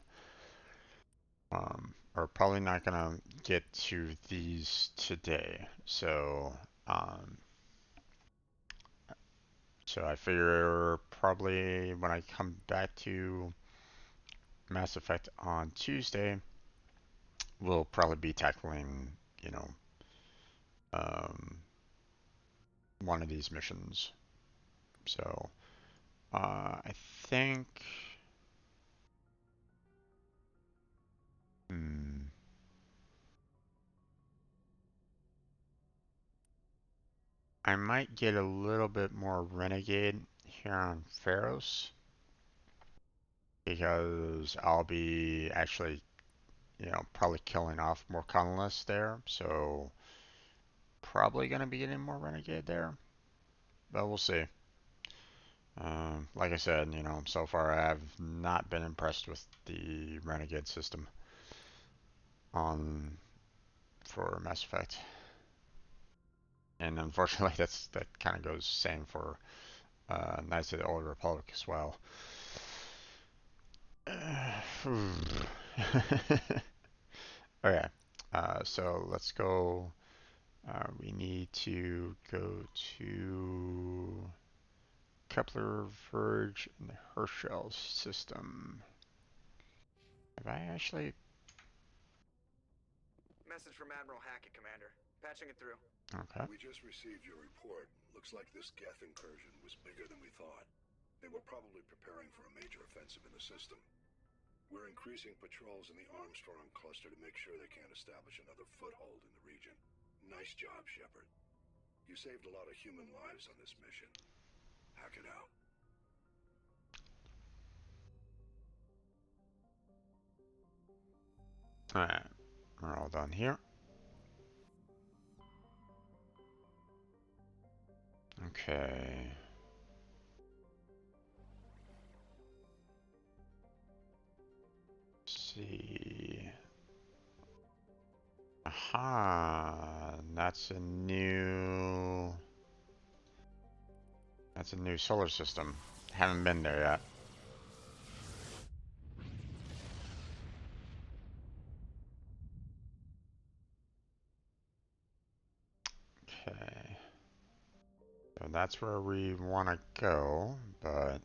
Or probably not gonna get to these today. Um, so I figure probably when I come back to Mass Effect on Tuesday, we'll probably be tackling, you know, um, one of these missions. So I think. Hmm, I might get a little bit more Renegade here on Pharos because I'll be actually, probably killing off more colonists there. So probably gonna be getting more Renegade there, but we'll see. Like I said, so far I have not been impressed with the Renegade system on for Mass Effect, and unfortunately that kind of goes same for Knights of the Old Republic as well. Okay, so let's go. We need to go to Kepler, Verge, and the Herschel system. Have I actually? Message from Admiral Hackett, Commander. Patching it through. Okay. We just received your report. Looks like this Geth incursion was bigger than we thought. They were probably preparing for a major offensive in the system. We're increasing patrols in the Armstrong cluster to make sure they can't establish another foothold in the region. Nice job, Shepard. You saved a lot of human lives on this mission. Hack it out. Alright, we're all done here. Okay. Let's see. Aha, that's a new. That's a new solar system. Haven't been there yet. Okay. So that's where we want to go, but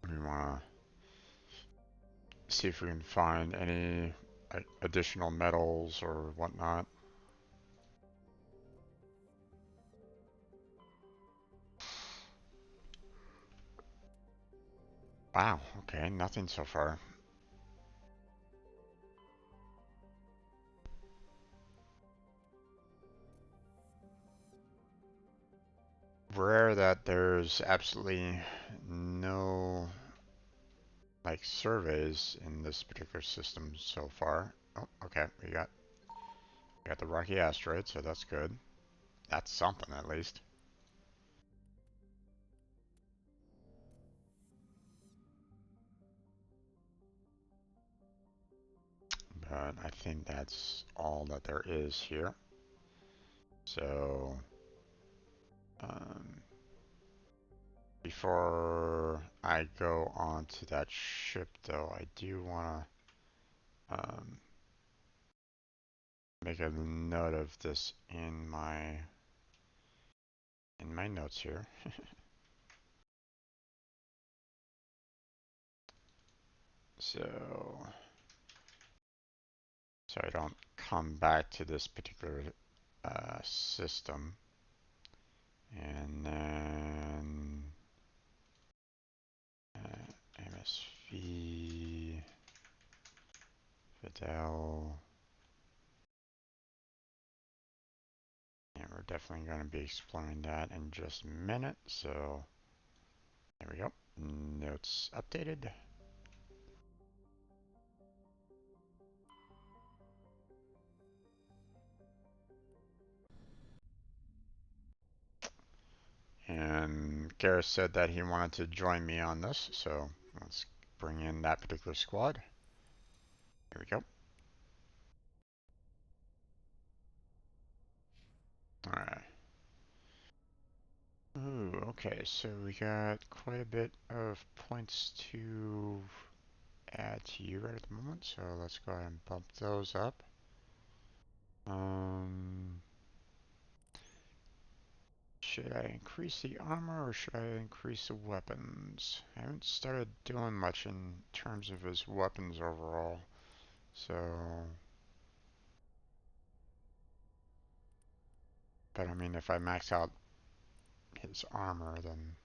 we want to see if we can find any additional metals or whatnot. Wow, okay, nothing so far. Rare that there's absolutely no like surveys in this particular system so far. Oh, okay, we got the rocky asteroid, so that's good. That's something at least. But I think that's all that there is here. So, um, before I go on to that ship, though, I do want to make a note of this in my notes here. So I don't come back to this particular system, and then MSV Fidel. And we're definitely going to be exploring that in just a minute, so there we go. Notes updated. And Gareth said that he wanted to join me on this, so let's bring in that particular squad. Here we go. Alright. Ooh, okay, so we got quite a bit of points to add to you right at the moment, so let's go ahead and bump those up. Should I increase the armor or should I increase the weapons? I haven't started doing much in terms of his weapons overall, so... But I mean, if I max out his armor, then...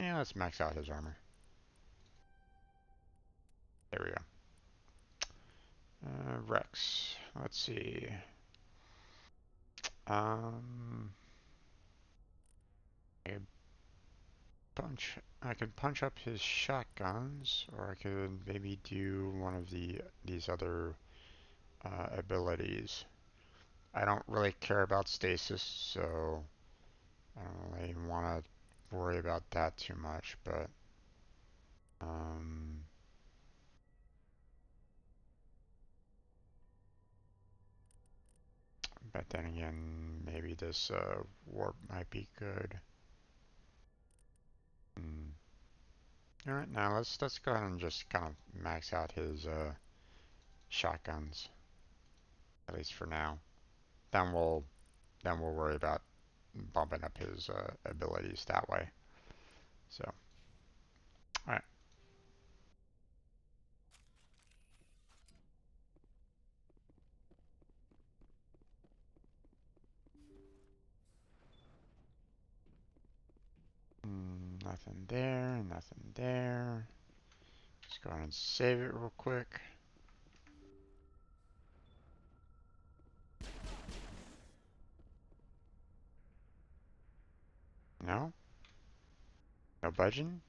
Yeah, let's max out his armor. There we go. Rex. Let's see. Um... I could punch up his shotguns, or I could maybe do one of these other abilities. I don't really care about stasis, so I don't really want to worry about that too much, but um, but then again, maybe this warp might be good. All right, now let's go ahead and just kind of max out his shotguns, at least for now. Then we'll worry about bumping up his abilities that way. So, all right. Nothing there, nothing there. Let's go ahead and save it real quick. No? No budging?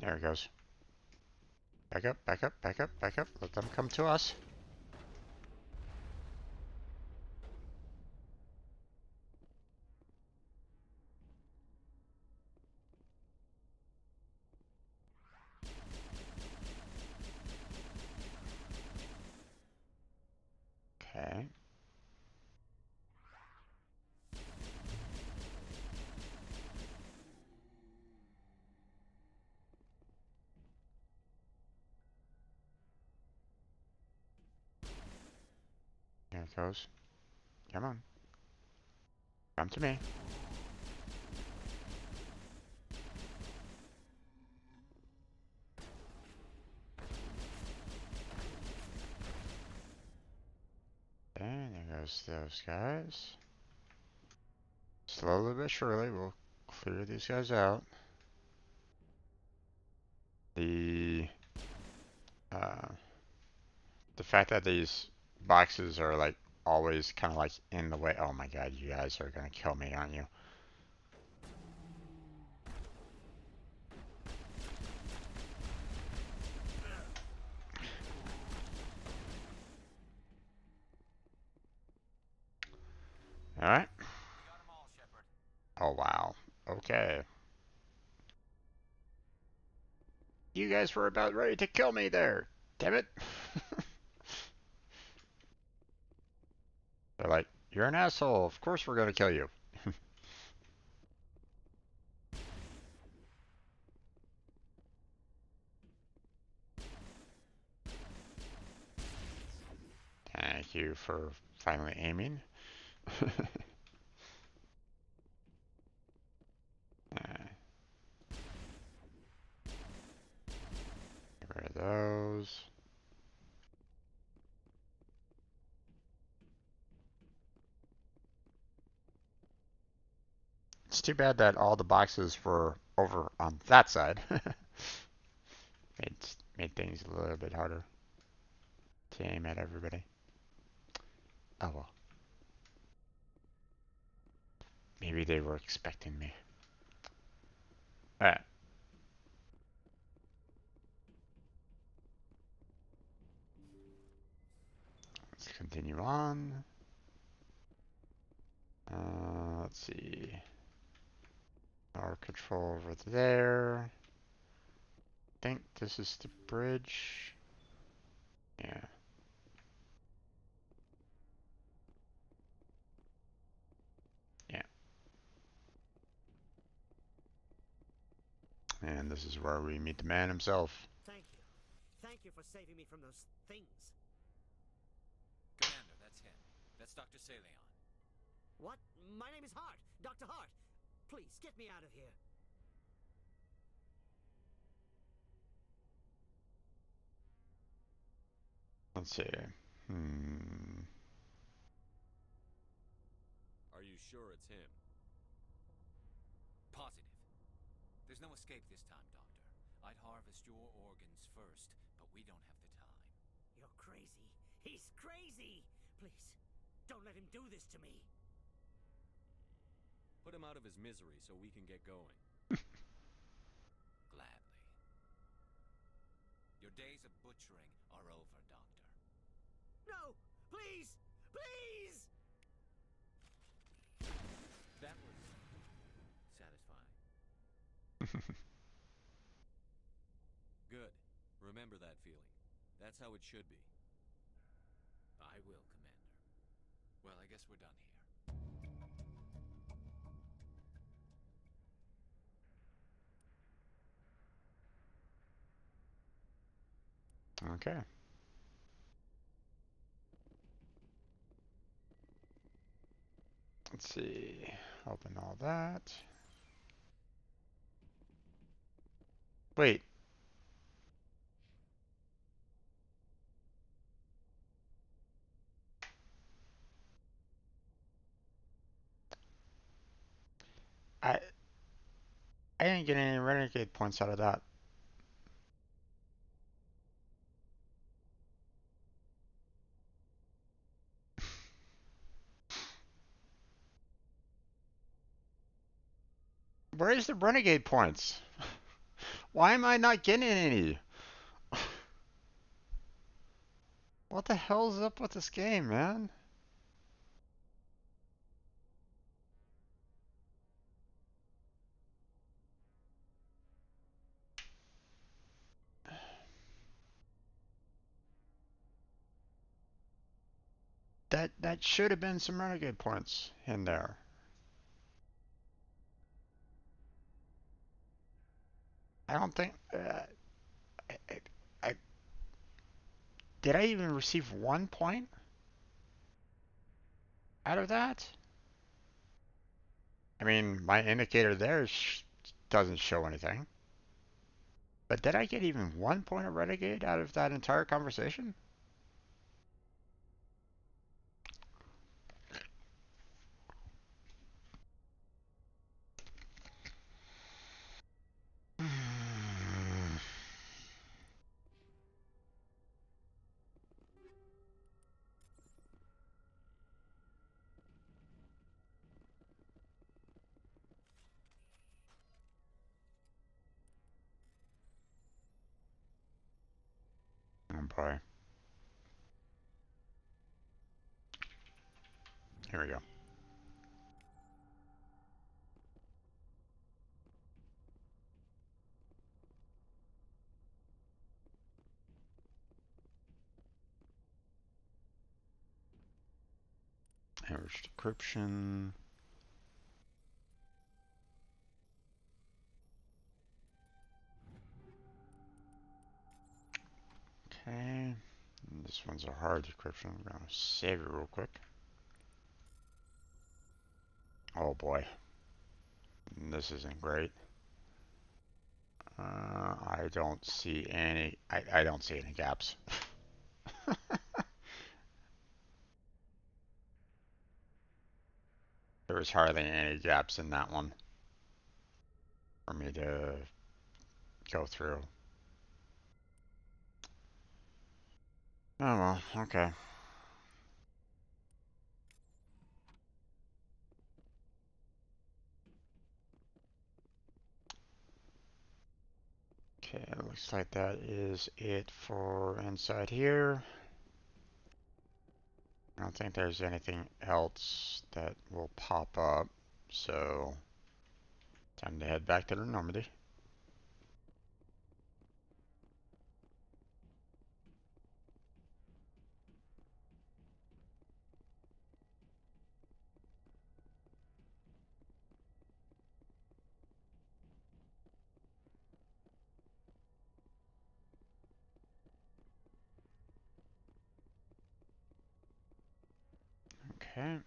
There it goes. Back up, back up, back up, back up. Let them come to us. Okay. There it goes. Come on. Come to me. There's those guys. Slowly but surely, we'll clear these guys out. The uh, the fact that these boxes are like always kind of like in the way. Oh my god, you guys are gonna kill me, aren't you? All right. Got 'em all, Shepard. Oh wow. Okay. You guys were about ready to kill me there. Damn it. They're like, you're an asshole. Of course we're gonna kill you. Thank you for finally aiming. Get rid of those. It's too bad that all the boxes were over on that side. made things a little bit harder to aim at everybody. Oh well. Maybe they were expecting me. Alright. Let's continue on. Let's see. Our control over there. I think this is the bridge. Yeah. Yeah. And this is where we meet the man himself. Thank you. Thank you for saving me from those things. Commander, that's him. That's Dr. Saleon. What? My name is Hart. Dr. Hart. Please, get me out of here. Let's see. Are you sure it's him? Positive. There's no escape this time, Doctor. I'd harvest your organs first, but we don't have the time. You're crazy. He's crazy. Please, don't let him do this to me. Put him out of his misery so we can get going. Gladly. Your days of butchering are over, Doctor. No! Please! Please! That was satisfying. Good. Remember that feeling. That's how it should be. I will, Commander. Well, I guess we're done here. Okay. Let's see. Open all that. Wait. I I didn't get any Renegade points out of that. Where is the Renegade points? Why am I not getting any? What the hell's up with this game, man? That should have been some Renegade points in there. I don't think. I, I, did I even receive 1 point out of that? I mean, my indicator there doesn't show anything. But did I get even 1 point of Renegade out of that entire conversation? boy. Here we go. Average decryption. Okay. This one's a hard decryption. I'm gonna save it real quick. Oh boy. This isn't great. I don't see any. I don't see any gaps. There was hardly any gaps in that one for me to go through. Oh well, okay. Okay, it looks like that is it for inside here. I don't think there's anything else that will pop up, so time to head back to the Normandy. Okay.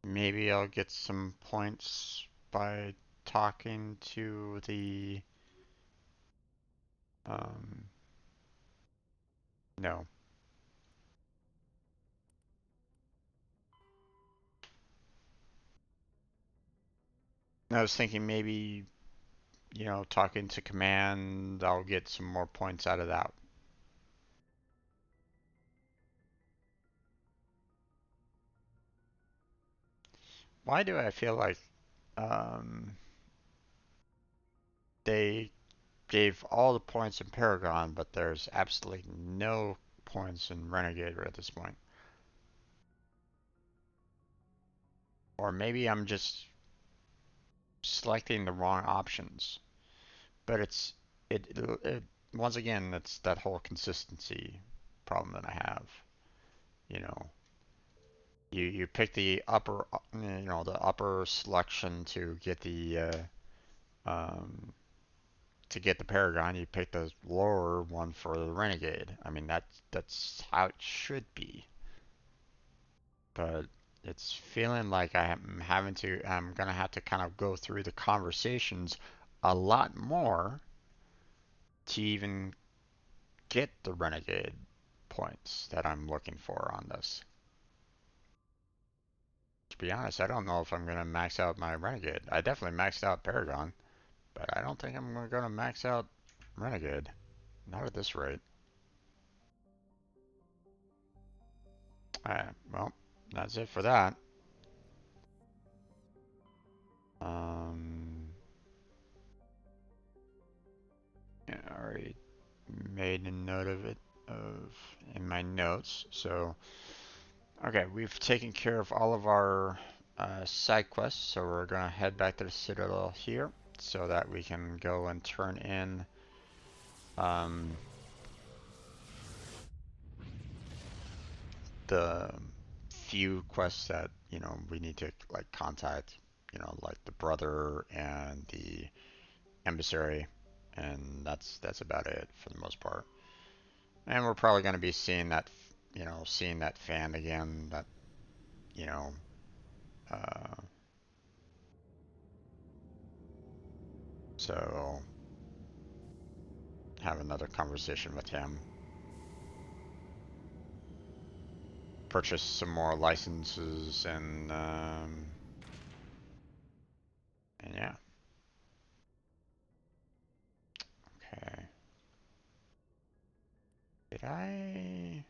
Maybe I'll get some points by talking to the no. I was thinking maybe, talking to command, I'll get some more points out of that. Why do I feel like they gave all the points in Paragon, but there's absolutely no points in Renegade at this point? Or maybe I'm just selecting the wrong options. But it once again, it's that whole consistency problem that I have. You know, you pick the upper, the upper selection um, to get the Paragon. You pick the lower one for the Renegade. I mean, that's how it should be. But it's feeling like I'm gonna have to kind of go through the conversations a lot more to even get the Renegade points that I'm looking for on this. To be honest, I don't know if I'm going to max out my Renegade. I definitely maxed out Paragon, but I don't think I'm going to max out Renegade. Not at this rate. Alright, well, that's it for that. Yeah, I already made a note of it in my notes. So, okay, we've taken care of all of our side quests, so we're gonna head back to the Citadel here so that we can go and turn in the few quests that we need to like contact, like the brother and the emissary, and that's about it for the most part. And we're probably going to be seeing that fan again, that you know uh, so have another conversation with him, purchase some more licenses, and yeah. Okay. Did I?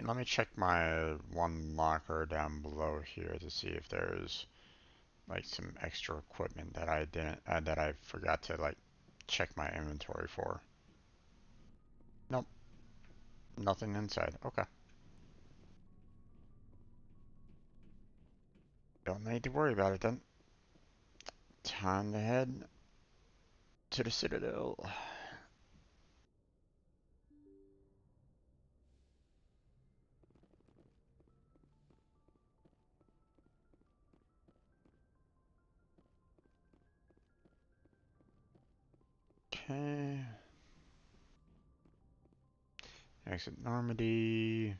let me check my one locker down below here to see if there's like some extra equipment that I didn't that I forgot to like check my inventory for. Nope, nothing inside. Okay. Don't need to worry about it then. Time to head to the Citadel. Okay. Exit Normandy.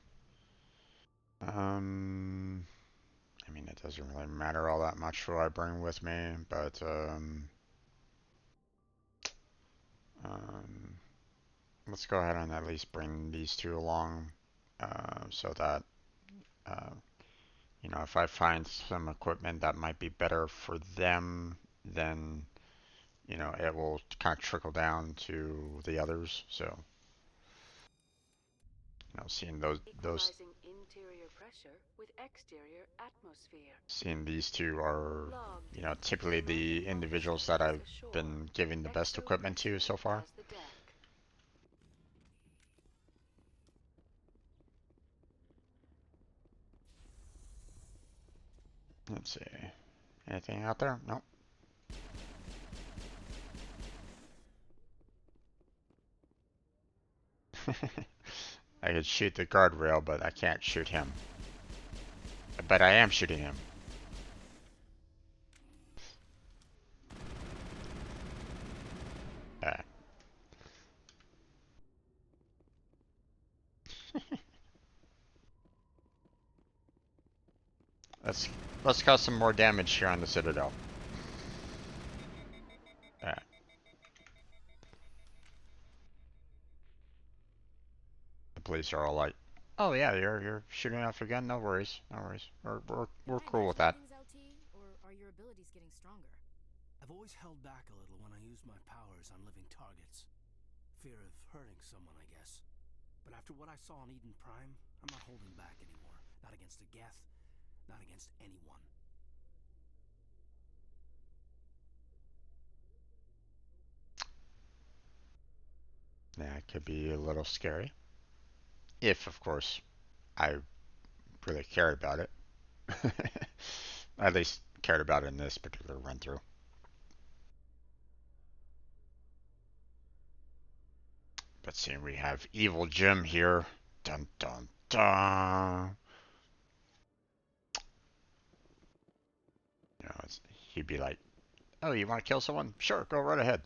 I mean, it doesn't really matter all that much who I bring with me, but um, let's go ahead and at least bring these two along, so that uh, you know, if I find some equipment that might be better for them, then you know it will kind of trickle down to the others. So you know, Interior pressure with exterior atmosphere. seeing these two are, Logged. you know, typically the Remaining individuals officer that is I've ashore. been giving the best equipment to so Exopressor far. has the deck. Let's see. Anything out there? Nope. I could shoot the guardrail, but I can't shoot him. But I am shooting him. Uh. let's cause some more damage here on the Citadel. The police are all like, "Oh yeah, you're shooting off again. No worries, no worries. We're cool with that." Or are your abilities getting stronger? I've always held back a little when I use my powers on living targets. Fear of hurting someone, I guess. But after what I saw on Eden Prime, I'm not holding back anymore. Not against a Geth, not against anyone. Yeah, it could be a little scary. If, of course, I really cared about it. At least cared about it in this particular run through. But seeing we have Evil Jim here. Dun dun dun. You know, he'd be like, "Oh, you want to kill someone? Sure, go right ahead.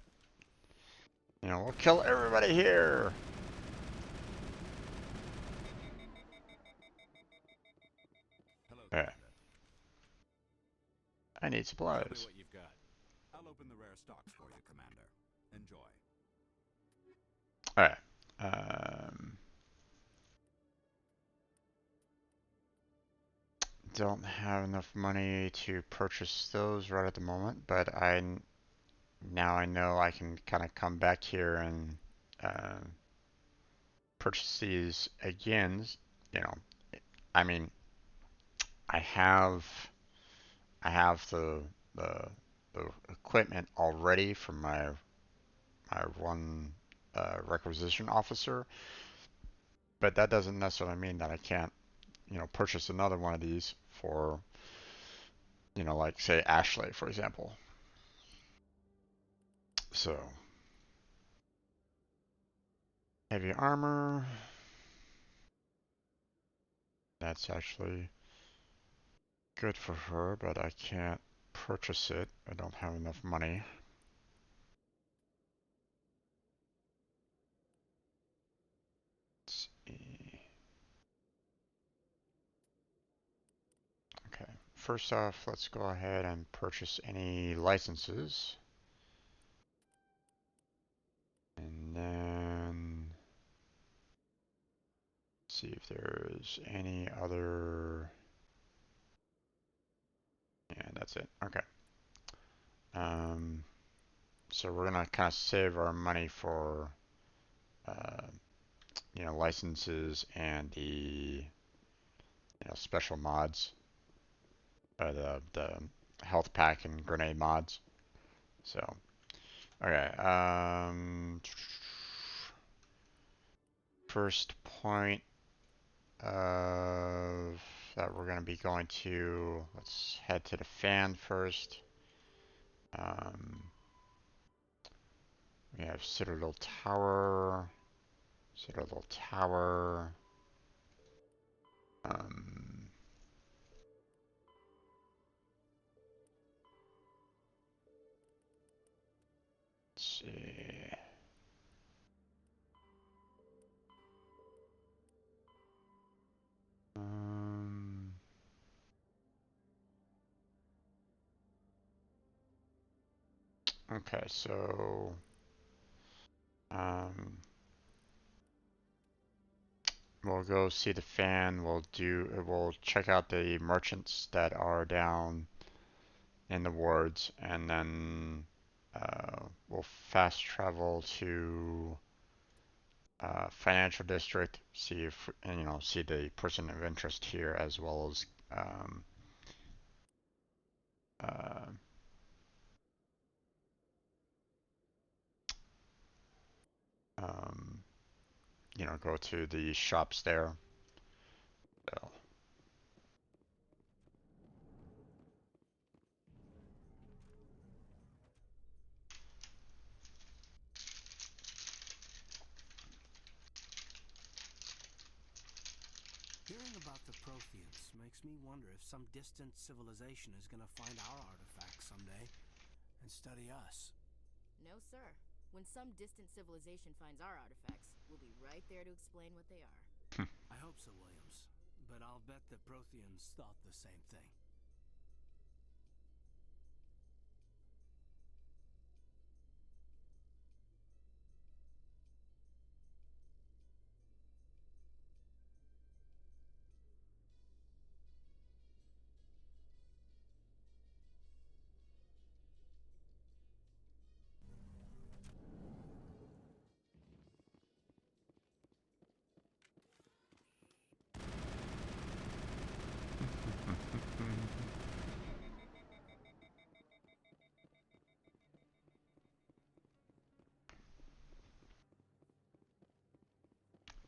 You know, we'll kill everybody here." Hello, Yeah. Commander. I need Tell me supplies. what you've got. I'll open the rare stocks for you, Commander. Enjoy. Alright. Don't have enough money to purchase those right at the moment, but now I know I can kind of come back here and uh, purchase these again. You know, I mean, I have I have the, the equipment already from my one requisition officer, but that doesn't necessarily mean that I can't, you know, purchase another one of these for, you know, like say Ashley, for example. So, heavy armor. That's actually good for her, but I can't purchase it. I don't have enough money. Let's see. Okay, first off, let's go ahead and purchase any licenses. And then see if there's any other. Yeah, that's it. Okay. Um, so we're gonna kind of save our money for, uh, you know, licenses and the, you know, special mods, the health pack and grenade mods. So, okay. First point of that we're going to be going to. Let's head to the fan first. We have Citadel Tower. Citadel Tower. Let's see. Okay, so we'll go see the fan. We'll check out the merchants that are down in the wards, and then we'll fast travel to financial district. See if you know, see the person of interest here, as well as uh, um, you know, go to the shops there. So. Hearing about the Protheans makes me wonder if some distant civilization is gonna find our artifacts someday and study us. No, sir. When some distant civilization finds our artifacts, we'll be right there to explain what they are. I hope so, Williams. But I'll bet the Protheans thought the same thing.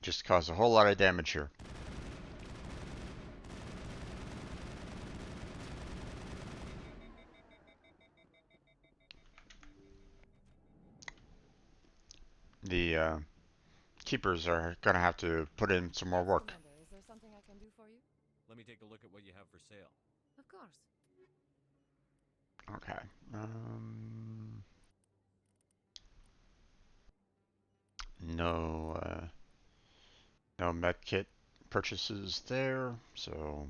Just caused a whole lot of damage here. The keepers are gonna have to put in some more work. Commander, is there something I can do for you? Let me take a look at what you have for sale. Of course. Okay. No medkit purchases there, so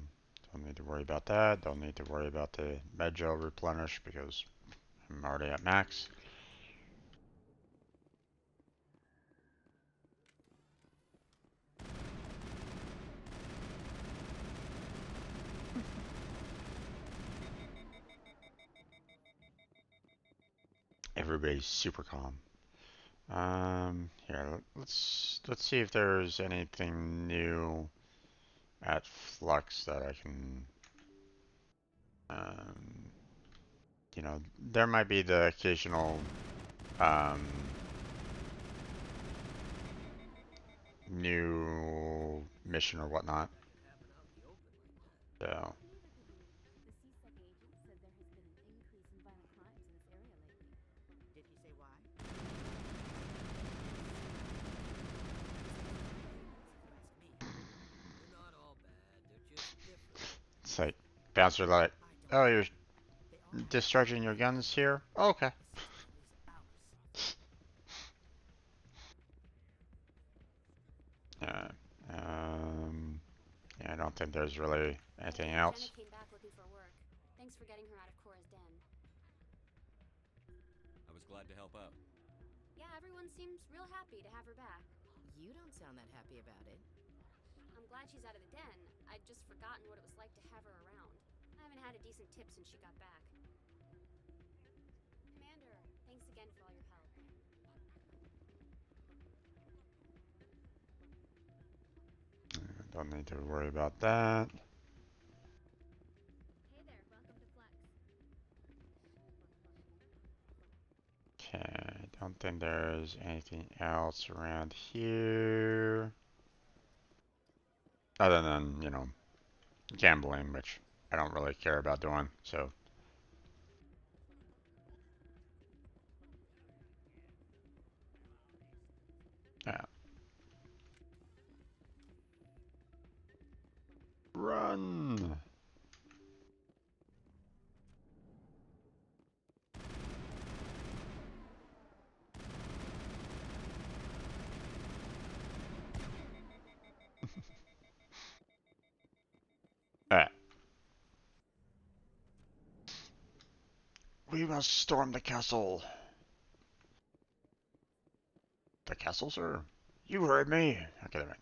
don't need to worry about that. Don't need to worry about the med gel replenish because I'm already at max. Everybody's super calm. Here, let's see if there's anything new at Flux that I can, you know, there might be the occasional, new mission or whatnot. So. The CSEC agent said there has been an increase in violent crimes in this area lately. Did he say why? They're not all bad, they're just different. It's like, bouncer like, oh, you're discharging your guns here? Oh, okay. Yeah, yeah, I don't think there's really anything else. Jenna came back looking for work. Thanks for getting her out of Cora's den. I was glad to help out. Yeah, everyone seems real happy to have her back. You don't sound that happy about it. I'm glad she's out of the den. I'd just forgotten what it was like to have her around. I haven't had a decent tip since she got back. Commander, thanks again for all your help. don't need to worry about that. Hey there, welcome to Flex. Okay, don't think there's anything else around here. Other than, you know, gambling, which I don't really care about doing, so. Yeah. Run! Alright. We must storm the castle. The castle, sir? You heard me. Okay, right.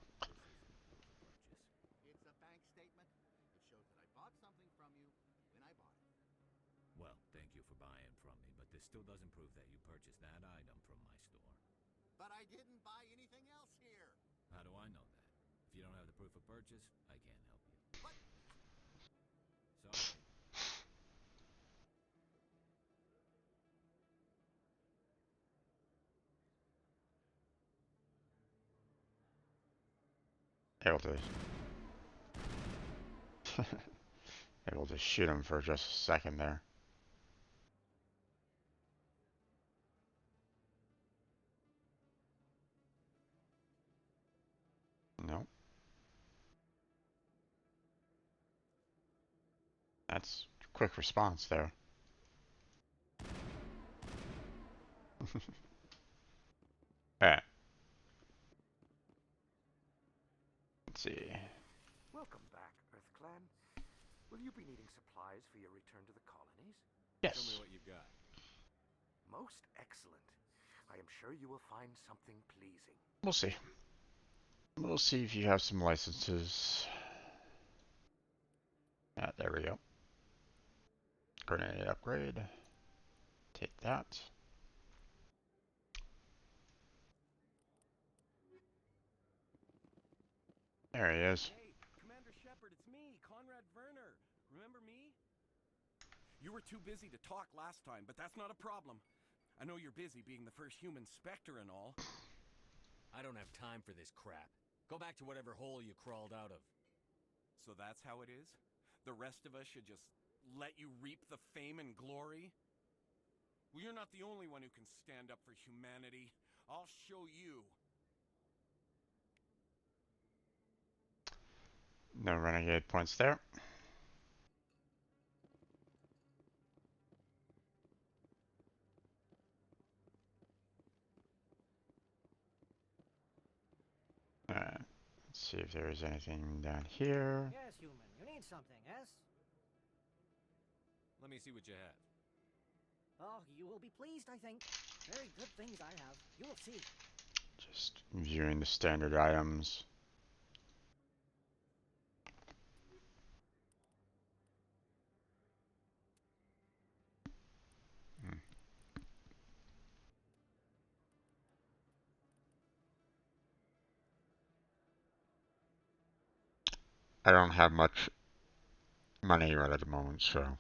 It's a bank statement. It shows that I bought something from you when I bought it. Well, thank you for buying from me, but this still doesn't prove that you purchased that item from my store. But I didn't buy anything else here. How do I know that? If you don't have the proof of purchase, I can't help you. What? Sorry. Able to... able to shoot him for just a second there. Nope. That's quick response there. Alright. Let's see. Welcome back, Earth Clan. Will you be needing supplies for your return to the colonies? Yes. Show me what you've got. Most excellent. I am sure you will find something pleasing. We'll see. We'll see if you have some licenses. Ah, there we go. Grenade upgrade. Take that. There he is. Hey, Commander Shepard, it's me, Conrad Werner. Remember me? You were too busy to talk last time, but that's not a problem. I know you're busy being the first human Spectre and all. I don't have time for this crap. Go back to whatever hole you crawled out of. So that's how it is? The rest of us should just let you reap the fame and glory? Well, you're not the only one who can stand up for humanity. I'll show you. No Renegade points there. Let's see if there is anything down here. Yes, human. You need something, yes? Let me see what you have. Oh, you will be pleased, I think. Very good things I have. You will see. Just viewing the standard items. I don't have much money right at the moment, so.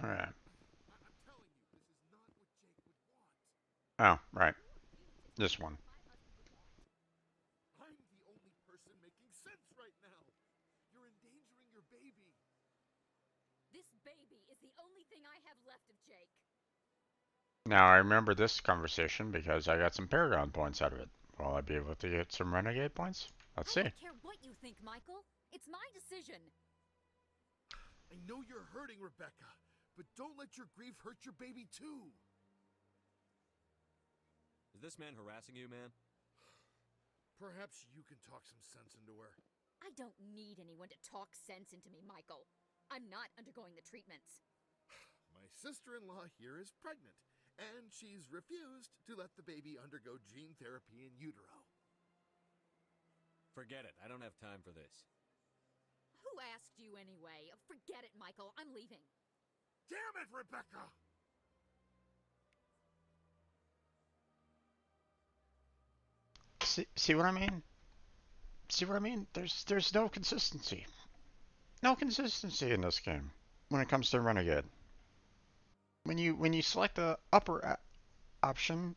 All right. I'm telling you, this is not what Jake would want. Oh, right. This one. I'm the only person making sense right now. You're endangering your baby. This baby is the only thing I have left of Jake. Now I remember this conversation because I got some Paragon points out of it. Will I be able to get some Renegade points? Let's see. I don't care what you think, Michael. It's my decision. I know you're hurting, Rebecca, but don't let your grief hurt your baby too. Is this man harassing you, man? Perhaps you can talk some sense into her. I don't need anyone to talk sense into me, Michael. I'm not undergoing the treatments. My sister-in-law here is pregnant, and she's refused to let the baby undergo gene therapy in utero. Forget it. I don't have time for this. Who asked you anyway? Forget it, Michael. I'm leaving. Damn it, Rebecca! See what I mean? See what I mean? There's no consistency. No consistency in this game when it comes to Renegade. When you select the upper option,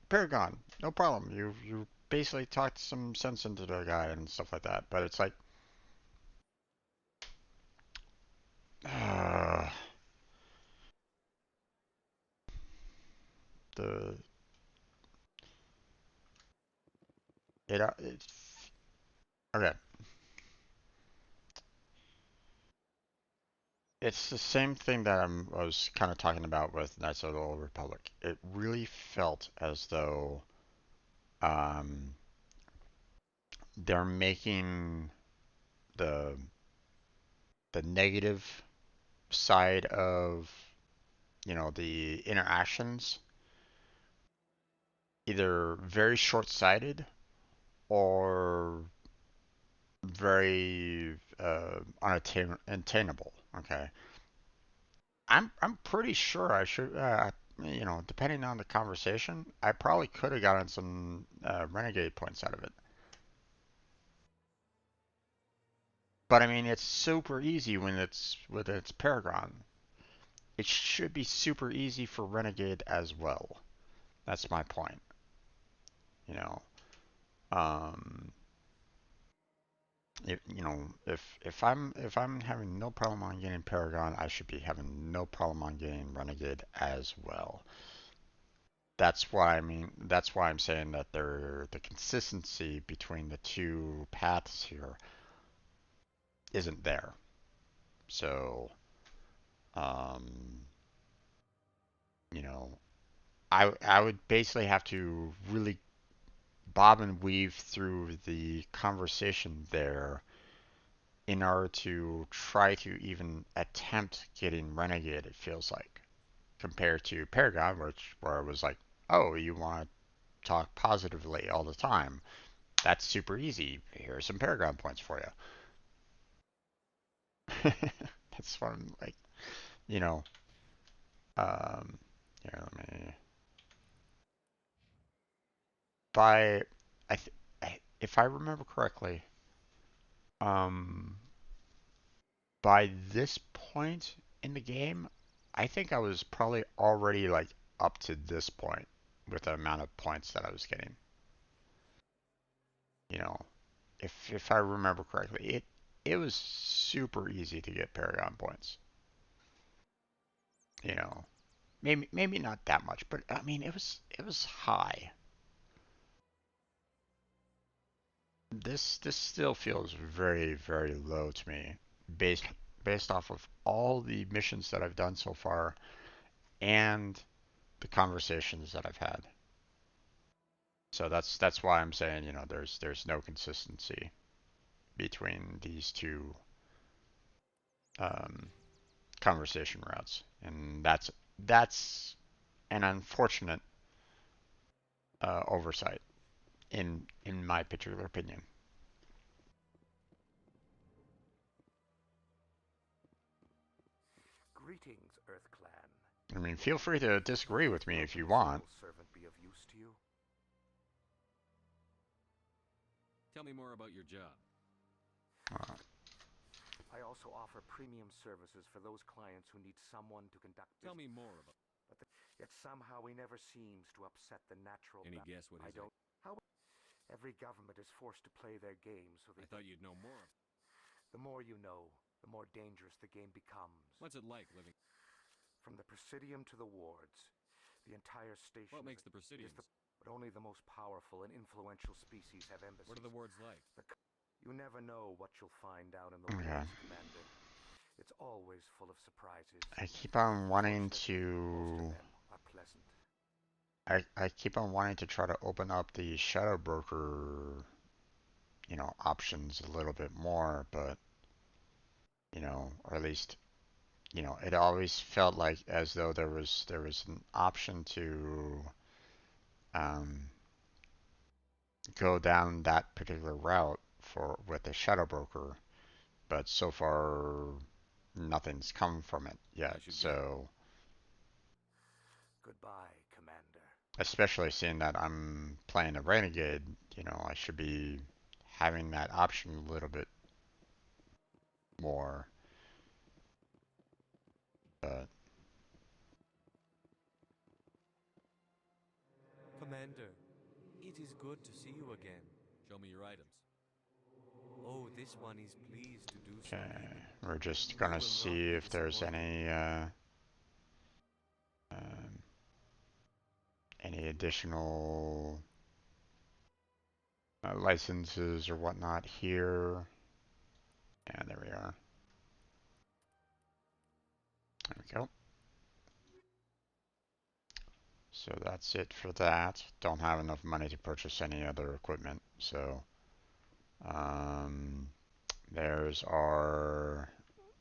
Paragon, no problem. You basically talked some sense into the guy and stuff like that. But it's like, the it's okay. It's the same thing that I was kind of talking about with Knights of the Old Republic. It really felt as though they're making the the negative side of, you know, the interactions either very short-sighted or very unattainable. Okay, I'm pretty sure I should, you know, depending on the conversation, I probably could have gotten some Renegade points out of it. But I mean, it's super easy when it's with its Paragon. It should be super easy for Renegade as well. That's my point. You know, um, you know, if I'm having no problem on getting Paragon, I should be having no problem on getting Renegade as well. That's why I mean. That's why I'm saying that the consistency between the two paths here isn't there. So, um, you know, I would basically have to really bob and weave through the conversation there in order to try to even attempt getting Renegade, it feels like, compared to Paragon, where it was like, oh, you want to talk positively all the time. That's super easy. Here's some Paragon points for you. That's what I'm like, you know, here, let me, by, if I remember correctly, um, by this point in the game, I think I was probably already like up to this point with the amount of points that I was getting. You know, if I remember correctly, it was super easy to get Paragon points. You know, maybe not that much, but I mean it was high. This still feels very low to me, based based off of all the missions that I've done so far and the conversations that I've had. So that's why I'm saying, you know, there's no consistency between these two um, conversation routes, and that's an unfortunate oversight in my particular opinion. Greetings, Earth Clan. I mean, feel free to disagree with me if you Will a want. civil servant be of use to you? Tell me more about your job. I also offer premium services for those clients who need someone to conduct business. Tell me more about. Yet somehow he never seems to upset the natural. Any guess what I his? don't. How? Every government is forced to play their game, so they. I thought you'd know more. The more you know, the more dangerous the game becomes. What's it like living? From the Presidium to the wards, the entire station. What makes the Presidium? But only the most powerful and influential species have embassies. What are the wards like? You never know what you'll find out in the wards, Commander. It's always full of surprises. I keep on wanting Fortunately, most of to. them are pleasant. I keep on wanting to try to open up the shadow broker, options a little bit more, but or at least, it always felt like as though there was an option to um, go down that particular route for with the shadow broker, but so far nothing's come from it yet. So, Goodbye, Commander. especially seeing that I'm playing a Renegade, I should be having that option a little bit more. But Commander, it is good to see you again. Show me your items. Oh, this one is pleased to do so, okay, maybe. we're just You gonna will not see be if there's disappointed. um, any additional licenses or whatnot here. And there we are. There we go. So that's it for that. Don't have enough money to purchase any other equipment. So um, there's our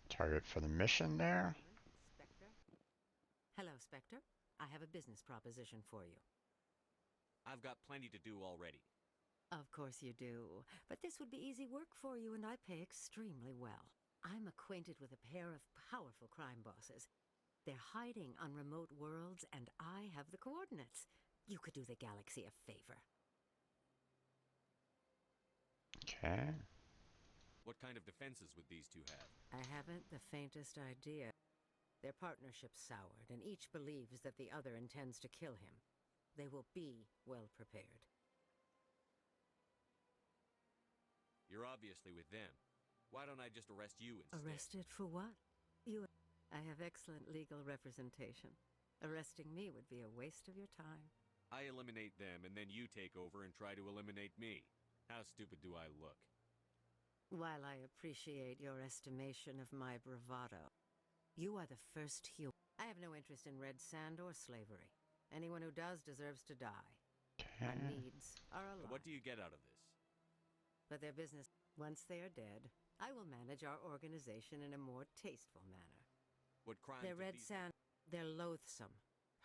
target for the mission there. Spectre? Hello, Spectre. I have a business proposition for you. I've got plenty to do already. Of course you do. But this would be easy work for you, and I pay extremely well. I'm acquainted with a pair of powerful crime bosses. They're hiding on remote worlds, and I have the coordinates. You could do the galaxy a favor. Okay. What kind of defenses would these two have? I haven't the faintest idea. Their partnership's soured, and each believes that the other intends to kill him. They will be well prepared. You're obviously with them. Why don't I just arrest you instead? Arrested for what? I have excellent legal representation. Arresting me would be a waste of your time. I eliminate them, and then you take over and try to eliminate me. How stupid do I look? While I appreciate your estimation of my bravado, you are the first human. I have no interest in red sand or slavery. Anyone who does deserves to die. My needs are alive. What do you get out of this? But their business, once they are dead, I will manage our organization in a more tasteful manner. What crimes? Their red sand, they're loathsome,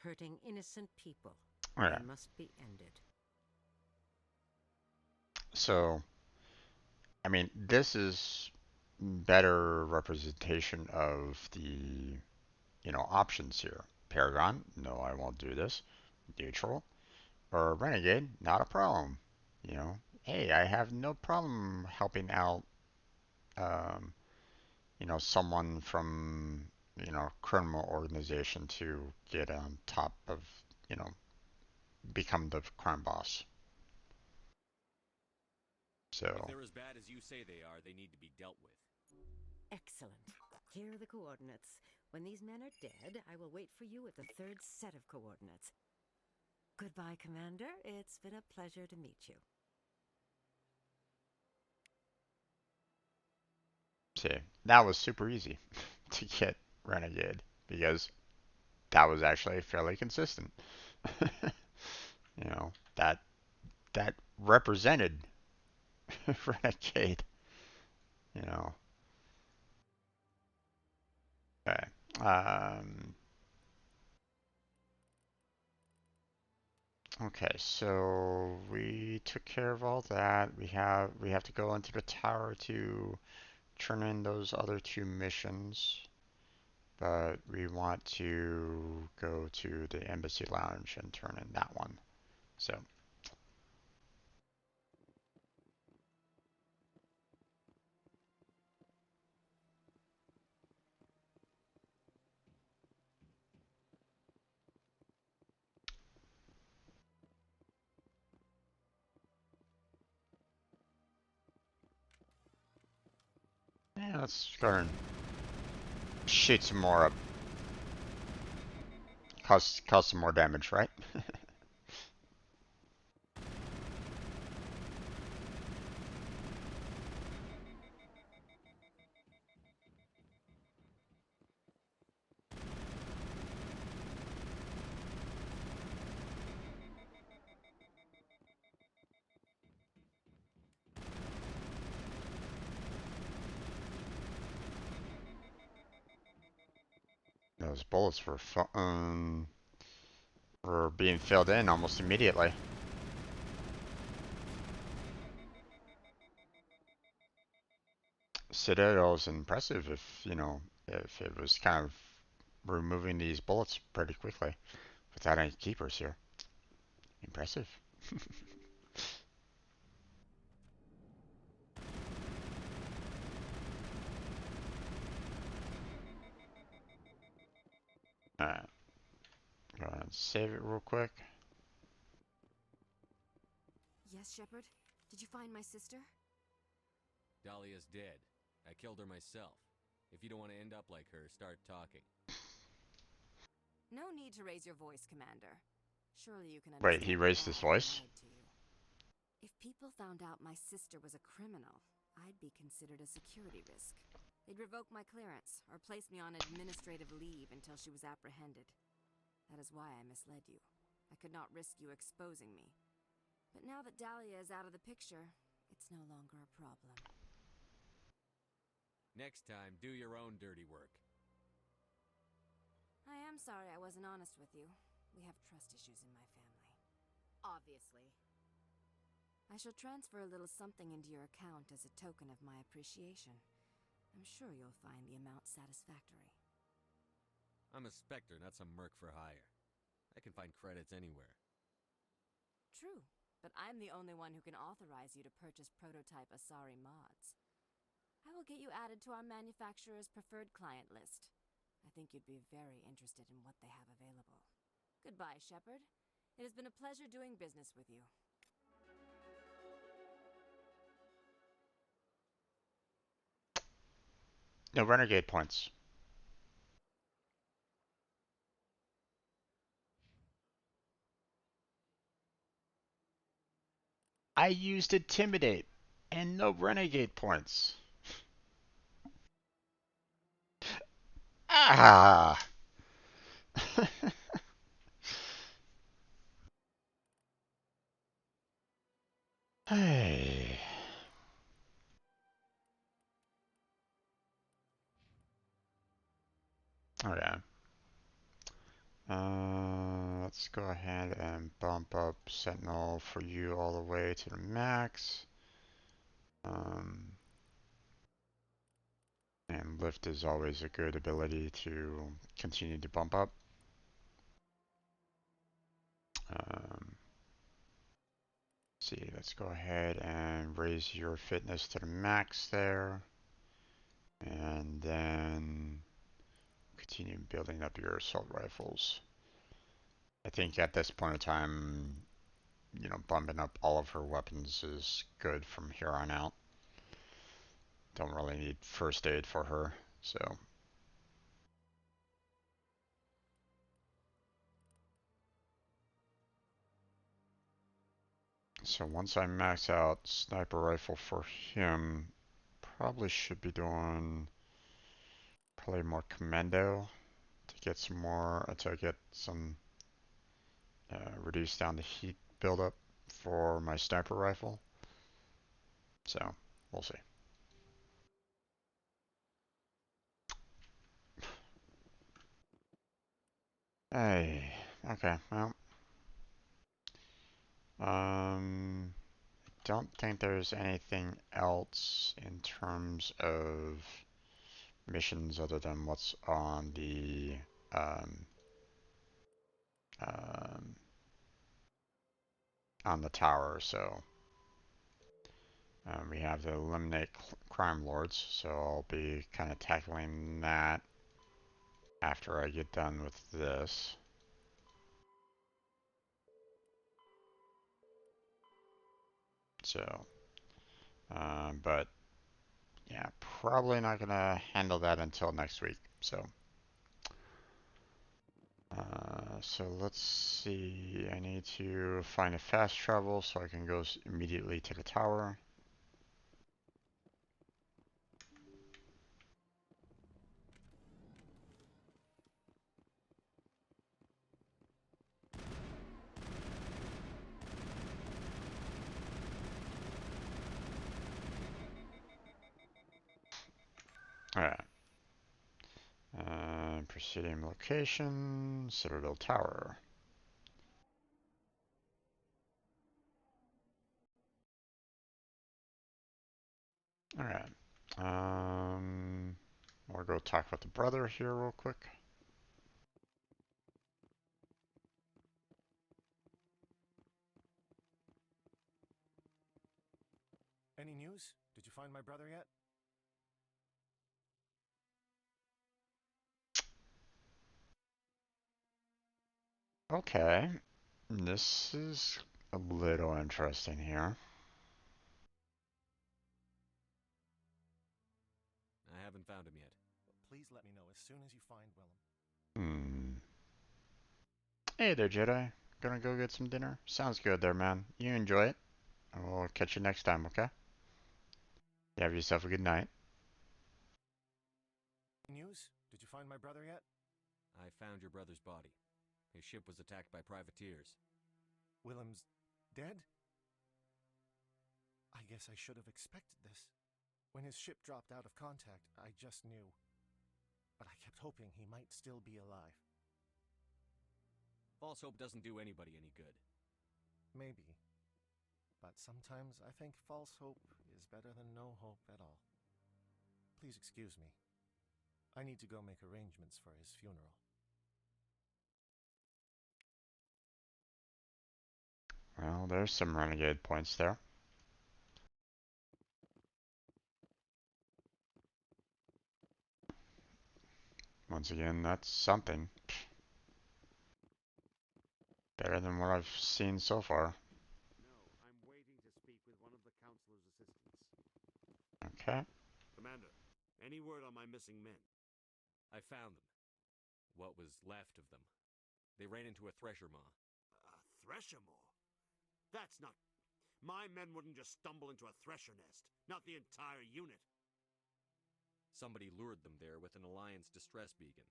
hurting innocent people. Okay. They must be ended. So, I mean, this is better representation of the, options here. Paragon, no, I won't do this. Neutral, or Renegade, not a problem. Hey, I have no problem helping out, um, someone from, criminal organization to get on top of, you know, become the crime boss. So. If they're as bad as you say they are, they need to be dealt with. Excellent. Here are the coordinates. When these men are dead, I will wait for you at the third set of coordinates. Goodbye, Commander. It's been a pleasure to meet you. See, that was super easy to get Renegade because that was actually fairly consistent. That represented Renegade. You know. Okay. Okay, so we took care of all that. We have to go into the tower to turn in those other two missions, but we want to go to the embassy lounge and turn in that one. So. Yeah, let's go and shoot some more up. Cause some more damage, right? Those bullets were being filled in almost immediately. Citadel is impressive if, you know, if it was kind of removing these bullets pretty quickly without any keepers here. Impressive. Alright. Go ahead and save it real quick. Yes, Shepard? Did you find my sister? Dahlia's dead. I killed her myself. If you don't want to end up like her, start talking. No need to raise your voice, Commander. Surely you can Wait, understand he raised his why I voice? lied to you. If people found out my sister was a criminal, I'd be considered a security risk. They'd revoke my clearance, or place me on administrative leave until she was apprehended. That is why I misled you. I could not risk you exposing me. But now that Dahlia is out of the picture, it's no longer a problem. Next time, do your own dirty work. I am sorry I wasn't honest with you. We have trust issues in my family. Obviously. I shall transfer a little something into your account as a token of my appreciation. I'm sure you'll find the amount satisfactory. I'm a Spectre, not some merc for hire. I can find credits anywhere. True, but I'm the only one who can authorize you to purchase prototype Asari mods. I will get you added to our manufacturer's preferred client list. I think you'd be very interested in what they have available. Goodbye, Shepard. It has been a pleasure doing business with you. No Renegade points. I used Intimidate and no Renegade points. Ah! Hey. Okay. Let's go ahead and bump up Sentinel for you all the way to the max. And lift is always a good ability to continue to bump up. See, let's go ahead and raise your fitness to the max there. And then continue building up your assault rifles. I think at this point in time, you know, bumping up all of her weapons is good from here on out. Don't really need first aid for her, so. So once I max out sniper rifle for him, probably should be doing probably more commando to get some more, to get some reduce down the heat buildup for my sniper rifle. So we'll see. Hey, okay, well, don't think there's anything else in terms of missions other than what's on the on the tower. So we have to eliminate crime lords, so I'll be kind of tackling that after I get done with this. So, but yeah, probably not gonna handle that until next week. So, so let's see. I need to find a fast travel so I can go immediately to the tower. Alright. And proceeding location, Citadel Tower. Alright. We'll go talk with the brother here real quick. Any news? Did you find my brother yet? Okay. This is a little interesting here. I haven't found him yet. Please let me know as soon as you find Willem. Hey there, Jedi. Gonna go get some dinner? Sounds good there, man. You enjoy it. And we'll catch you next time, okay? You have yourself a good night. News? Did you find my brother yet? I found your brother's body. His ship was attacked by privateers. Willem's dead? I guess I should have expected this. When his ship dropped out of contact, I just knew. But I kept hoping he might still be alive. False hope doesn't do anybody any good. Maybe. But sometimes I think false hope is better than no hope at all. Please excuse me. I need to go make arrangements for his funeral. Well, there's some Renegade points there. Once again, that's something. Better than what I've seen so far. No, I'm waiting to speak with one of the Councilor's assistants. Okay. Commander, any word on my missing men? I found them. What was left of them. They ran into a thresher maw. A thresher maw? That's not... My men wouldn't just stumble into a thresher nest. Not the entire unit. Somebody lured them there with an Alliance distress beacon.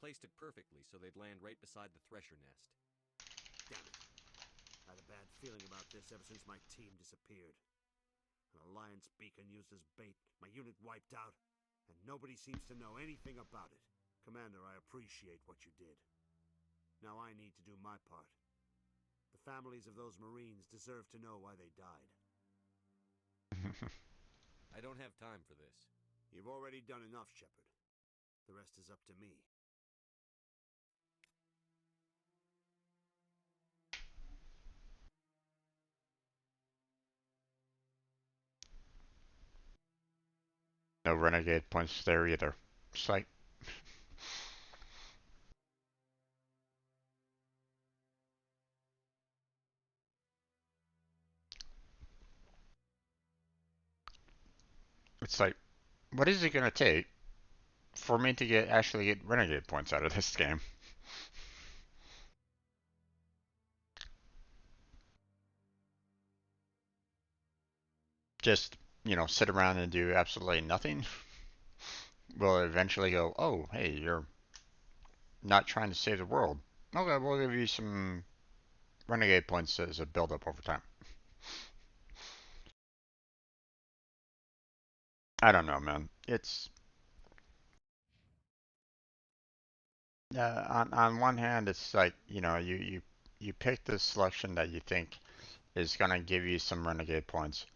Placed it perfectly so they'd land right beside the thresher nest. Damn it. I had a bad feeling about this ever since my team disappeared. An Alliance beacon used as bait, my unit wiped out, and nobody seems to know anything about it. Commander, I appreciate what you did. Now I need to do my part. The families of those Marines deserve to know why they died. I don't have time for this. You've already done enough, Shepard. The rest is up to me. No Renegade points there either. Sight. It's like, what is it gonna take for me to actually get Renegade points out of this game? Just, sit around and do absolutely nothing? Will eventually go, oh, hey, you're not trying to save the world. Okay, we'll give you some Renegade points as a build-up over time. I don't know, man. It's on one hand, it's like you pick the selection that you think is gonna give you some Renegade points,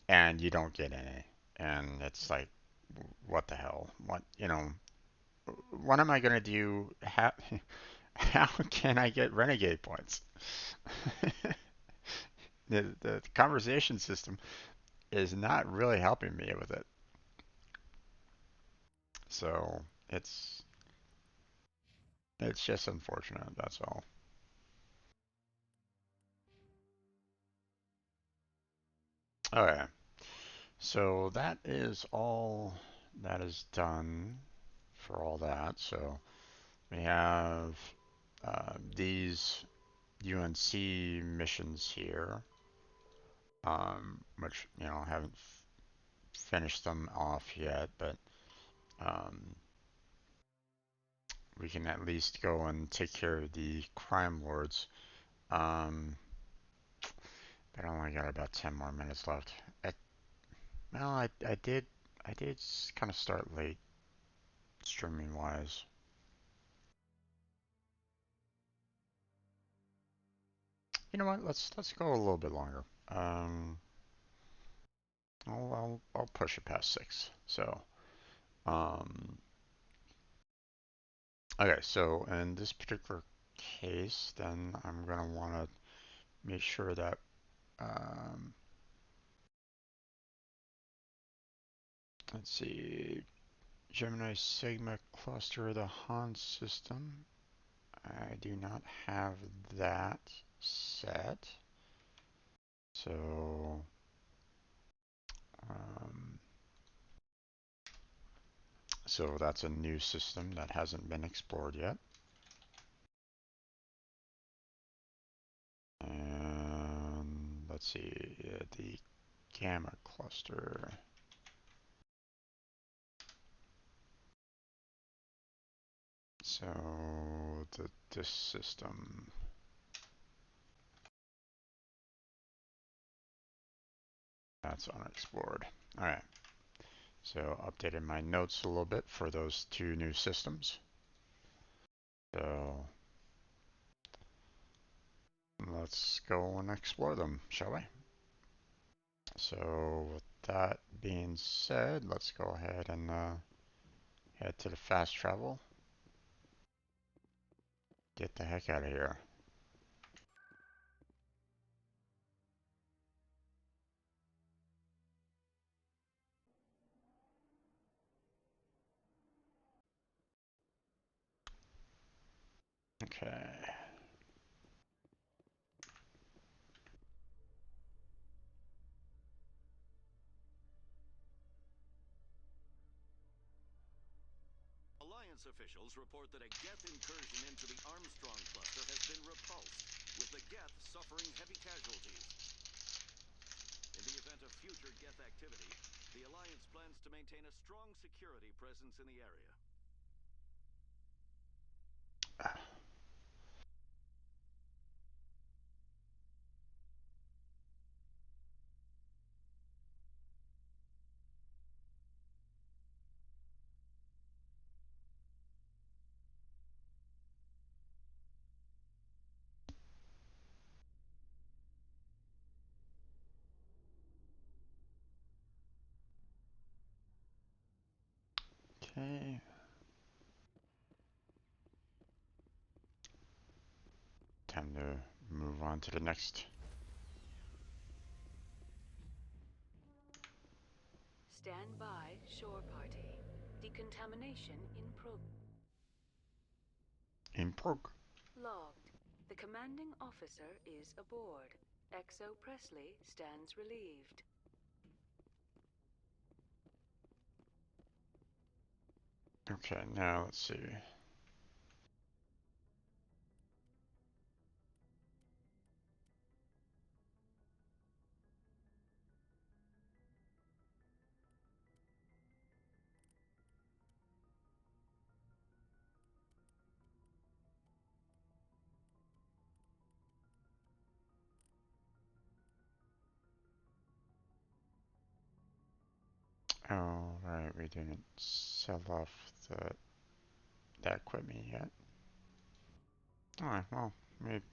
and you don't get any, and it's like, what the hell? What am I gonna do? How can I get Renegade points? The conversation system is not really helping me with it. So it's just unfortunate, that's all. Okay. So that is all that is done for all that. So we have these UNC missions here, which haven't finished them off yet, but we can at least go and take care of the crime lords. But I only got about 10 more minutes left. Well, I did kind of start late streaming wise. You know what? Let's go a little bit longer. I'll push it past 6. So, okay. So in this particular case, then I'm gonna want to make sure that let's see, Gemini Sigma cluster, the Han system. I do not have that set. So, so that's a new system that hasn't been explored yet. And let's see, the gamma cluster. So this system. That's unexplored. All right. So updated my notes a little bit for those 2 new systems. So let's go and explore them, shall we? So with that being said, let's go ahead and head to the fast travel. Get the heck out of here. Okay. Alliance officials report that a Geth incursion into the Armstrong cluster has been repulsed, with the Geth suffering heavy casualties. In the event of future Geth activity, the Alliance plans to maintain a strong security presence in the area. Okay. Time to move on to the next. Stand by, shore party. Decontamination in Logged. The commanding officer is aboard. XO Presley stands relieved. Okay, now let's see. Oh, right, we didn't sell off that equipment yet. Alright, well,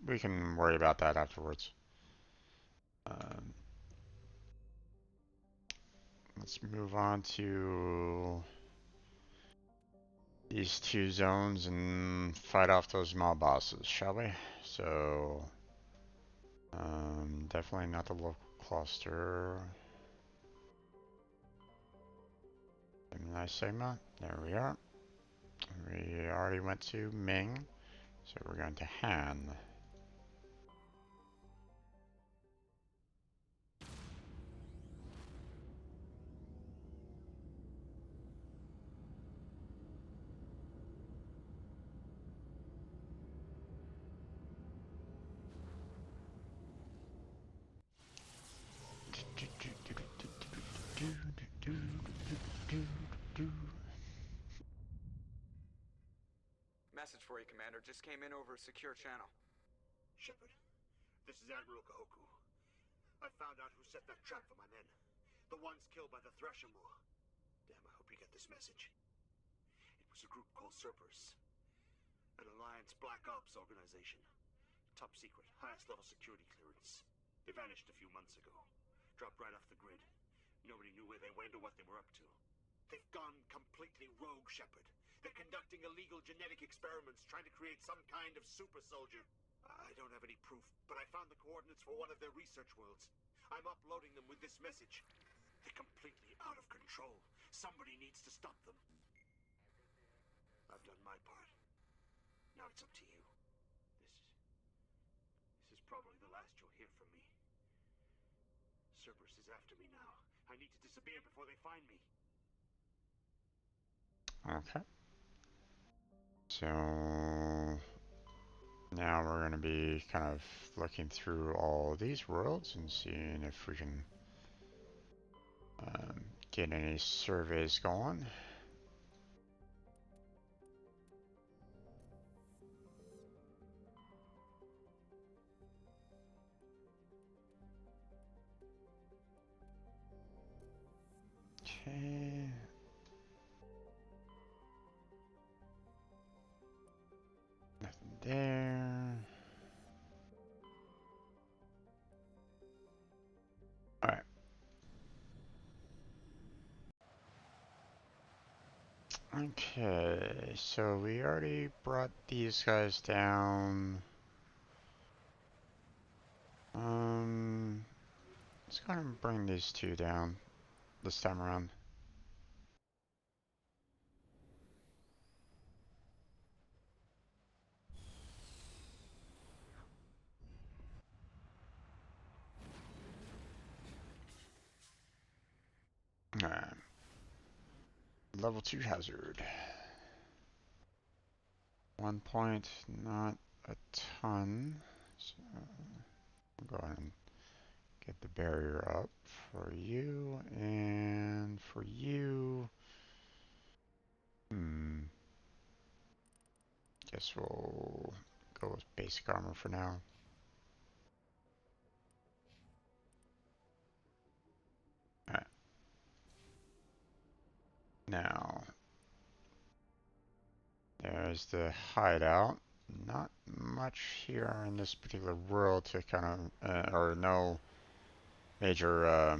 we can worry about that afterwards. Let's move on to these 2 zones and fight off those mob bosses, shall we? So, definitely not the local cluster. Nice Sigma, there we are. We already went to Ming, so we're going to Han. Message for you, Commander. Just came in over a secure channel. Shepard, this is Admiral Kahoku. I found out who set that trap for my men. The ones killed by the Thresher Moor. Damn, I hope you get this message. It was It's a group called Cerberus. An Alliance Black Ops organization. Top secret, highest level security clearance. They vanished a few months ago. Dropped right off the grid. Nobody knew where they went or what they were up to. They've gone completely rogue, Shepard. They're conducting illegal genetic experiments, trying to create some kind of super soldier. I don't have any proof, but I found the coordinates for one of their research worlds. I'm uploading them with this message. They're completely out of control. Somebody needs to stop them. I've done my part. Now it's up to you. This is probably the last you'll hear from me. Cerberus is after me now. I need to disappear before they find me. Okay. So now we're going to be kind of looking through all these worlds and seeing if we can get any surveys going. Okay. Nothing there. Alright. Okay, so we already brought these guys down. Let's go ahead and bring these two down this time around. Alright. Level 2 hazard. 1 point, not a ton. So I'll go ahead and get the barrier up for you and for you. Guess we'll go with basic armor for now. Alright. Now, there's the hideout. Not much here in this particular world to kind of, or no major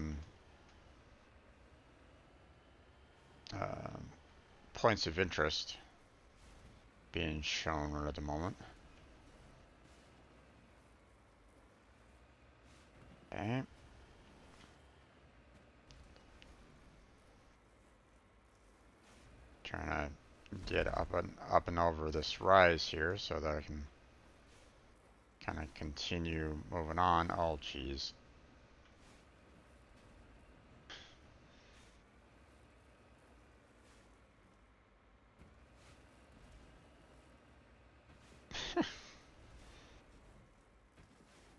points of interest being shown right at the moment. Okay. Trying to get up and over this rise here so that I can kind of continue moving on. Oh, geez.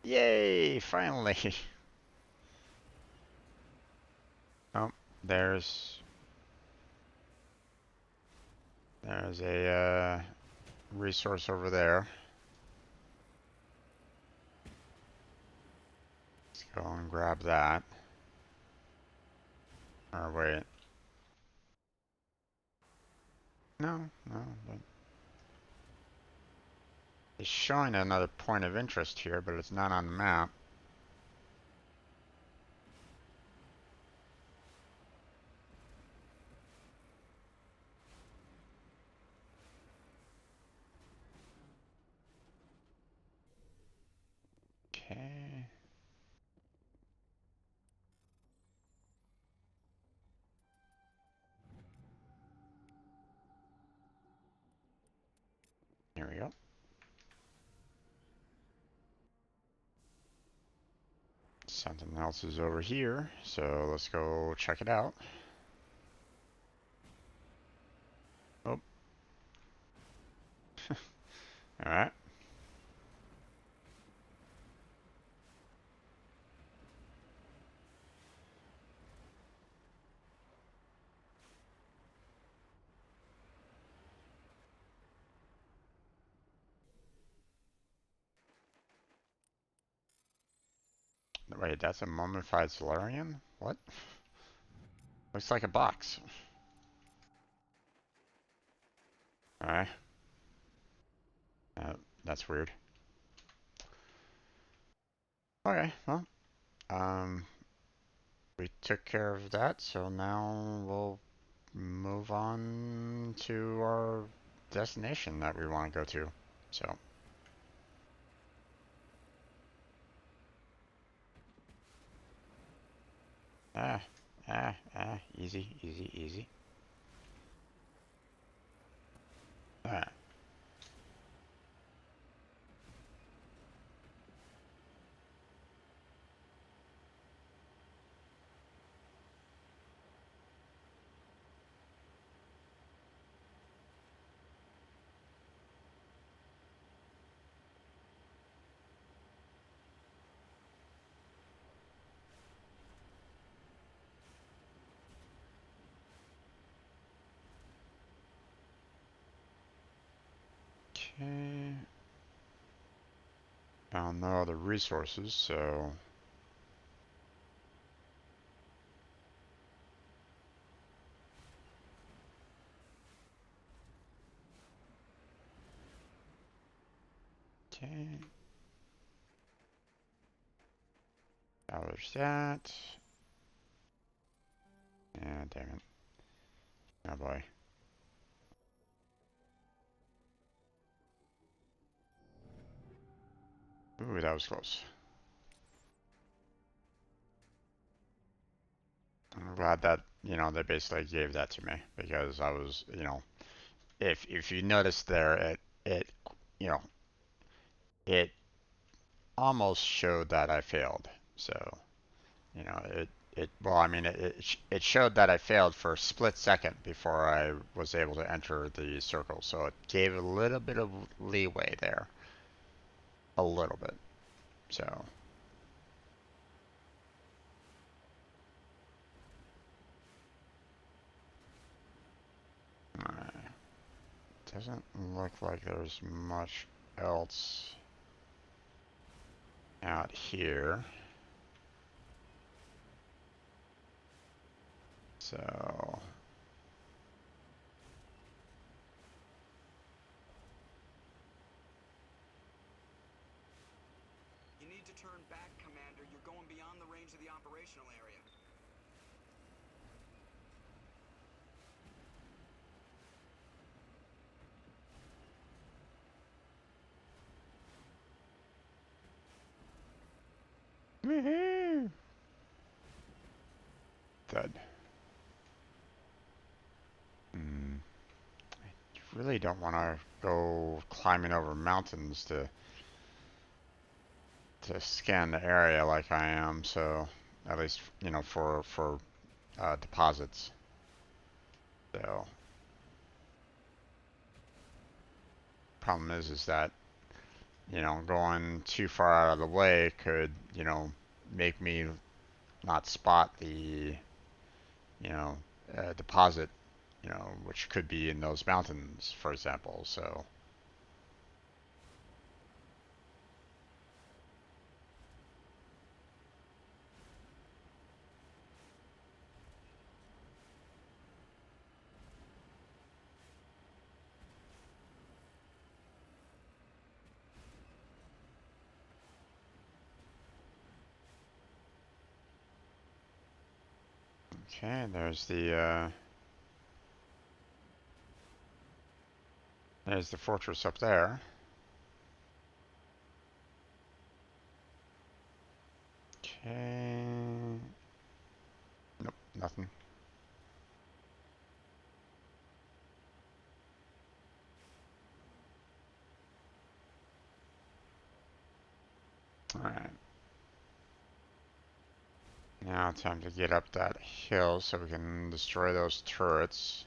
Yay! Finally. Oh, there's a resource over there. Let's go and grab that. Or wait. No. But it's showing another point of interest here, but it's not on the map. Okay. Here we go. Something else is over here, so let's go check it out. Oh. Alright. Wait, that's a mummified Solarian? What? Looks like a box. Alright. That's weird. Okay, well, we took care of that, so now we'll move on to our destination that we want to go to. So. Easy, easy, easy. Ah. Okay. Found no other resources, so. Okay. Now there's that. Yeah, damn it. Oh boy. Ooh, that was close. I'm glad that, you know, they basically gave that to me because I was, you know, if you notice there, you know, it almost showed that I failed. So, you know, well, I mean, it showed that I failed for a split second before I was able to enter the circle. So it gave a little bit of leeway there. A little bit. So. Doesn't look like there's much else out here. So. You need to turn back, Commander. You're going beyond the range of the operational area. Woohoo! Dead. I really don't want to go climbing over mountains to scan the area like I am. So at least, you know, for deposits. So problem is that, you know, going too far out of the way could, you know, make me not spot the, you know, deposit, you know, which could be in those mountains, for example. So. Okay, there's the fortress up there. Okay. Nope, nothing. Alright. Now time to get up that hill so we can destroy those turrets.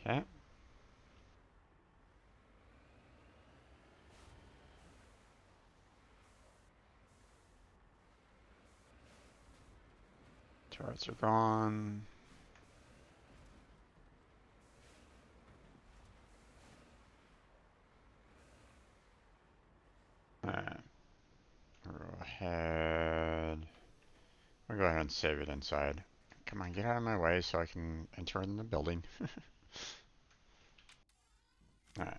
Okay. Turrets are gone. Alright. Go ahead. I'll go ahead and save it inside. Come on, get out of my way so I can enter in the building. Alright.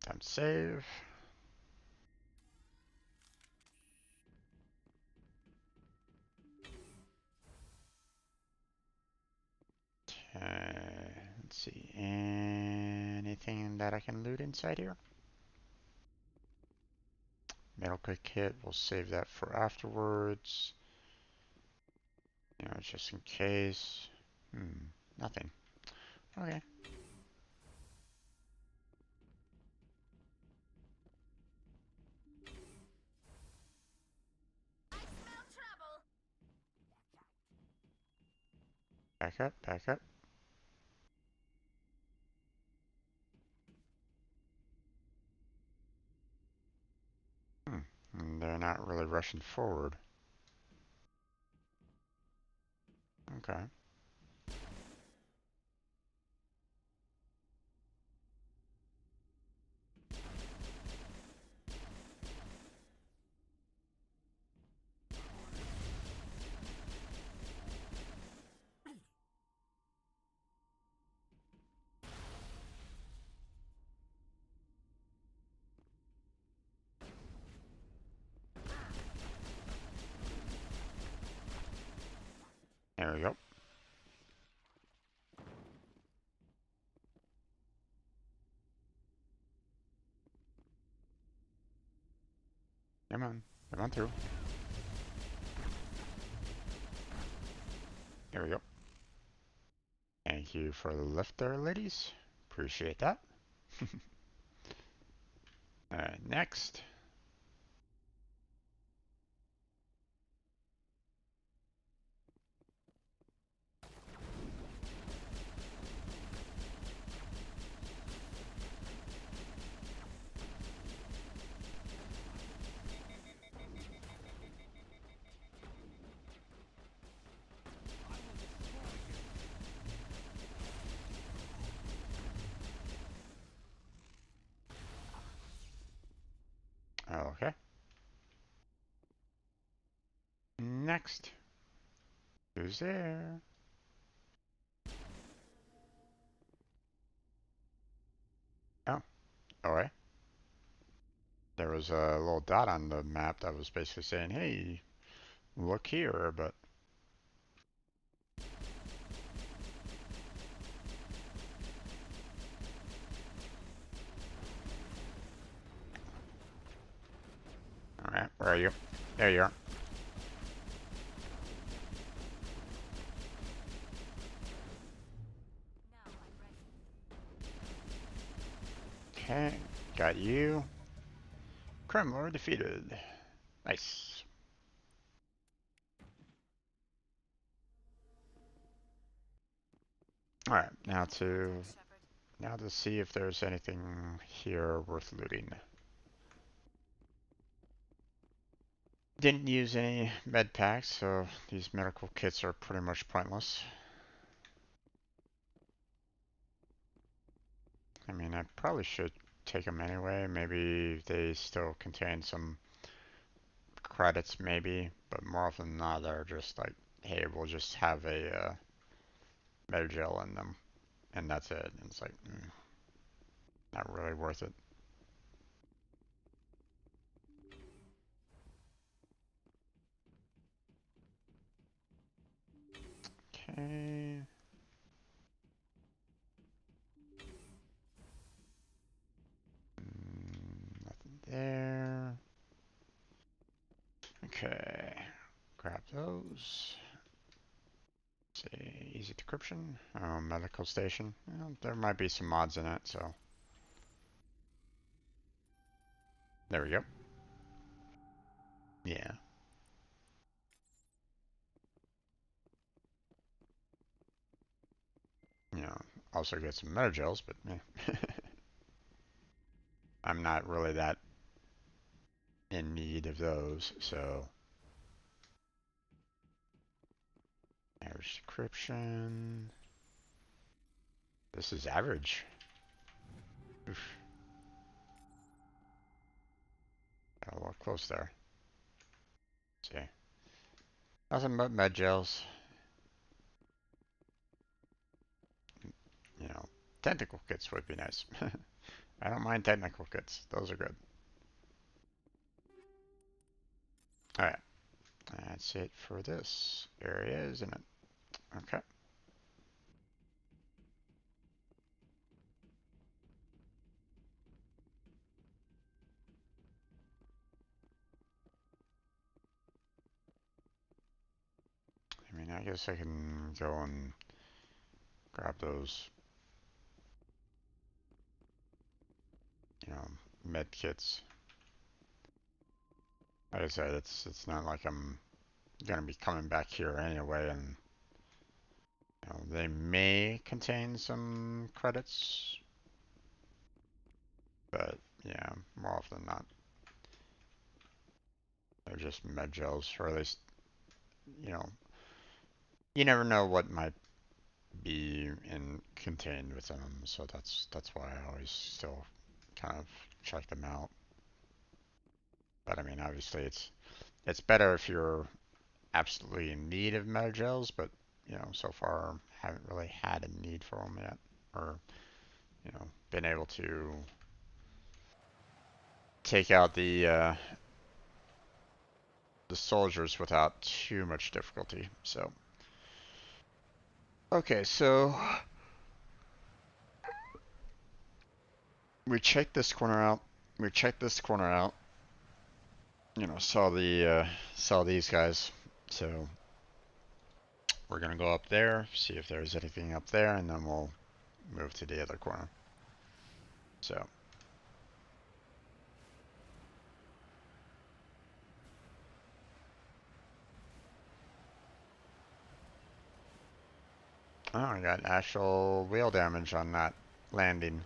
Time to save. Okay. Let's see. Anything that I can loot inside here? Medical kit. We'll save that for afterwards. You know, just in case. Nothing. Okay. Back up, back up. And they're not really rushing forward. Okay. There we go. Come on. Come on through. There we go. Thank you for the lift there, ladies. Appreciate that. Alright, next. Okay. Next. Who's there? Oh. Alright. There was a little dot on the map that was basically saying, hey, look here, but... Alright, where are you? There you are. Okay, got you. Crime Lord defeated. Nice. Alright, now to see if there's anything here worth looting. Didn't use any med packs, so these medical kits are pretty much pointless. I mean, I probably should take them anyway. Maybe they still contain some credits, maybe, but more often than not, they're just like, hey, we'll just have a Medgel in them, and that's it. And it's like, not really worth it. Okay. Nothing there. Okay. Grab those. See, easy decryption. Oh, medical station. Well, there might be some mods in it, so. There we go. Yeah. Yeah, also get some meta gels, but I'm not really that in need of those, so. Average decryption. This is average. Oof. Got a little close there. Let's see. Nothing but med gels. You know, technical kits would be nice. I don't mind technical kits. Those are good. Alright. That's it for this area, isn't it? Okay. I mean, I guess I can go and grab those, you know, med kits. Like I said, it's not like I'm gonna be coming back here anyway, and you know, they may contain some credits, but yeah, more often than not, they're just med gels, or at least, you know, you never know what might be contained within them, so that's why I always still kind of check them out. But I mean, obviously, it's better if you're absolutely in need of meta gels, but you know, so far haven't really had a need for them yet, or you know, been able to take out the soldiers without too much difficulty. So, okay, so we checked this corner out. We checked this corner out. You know, saw these guys. So we're gonna go up there, see if there's anything up there, and then we'll move to the other corner. So. Oh, I got actual wheel damage on that landing.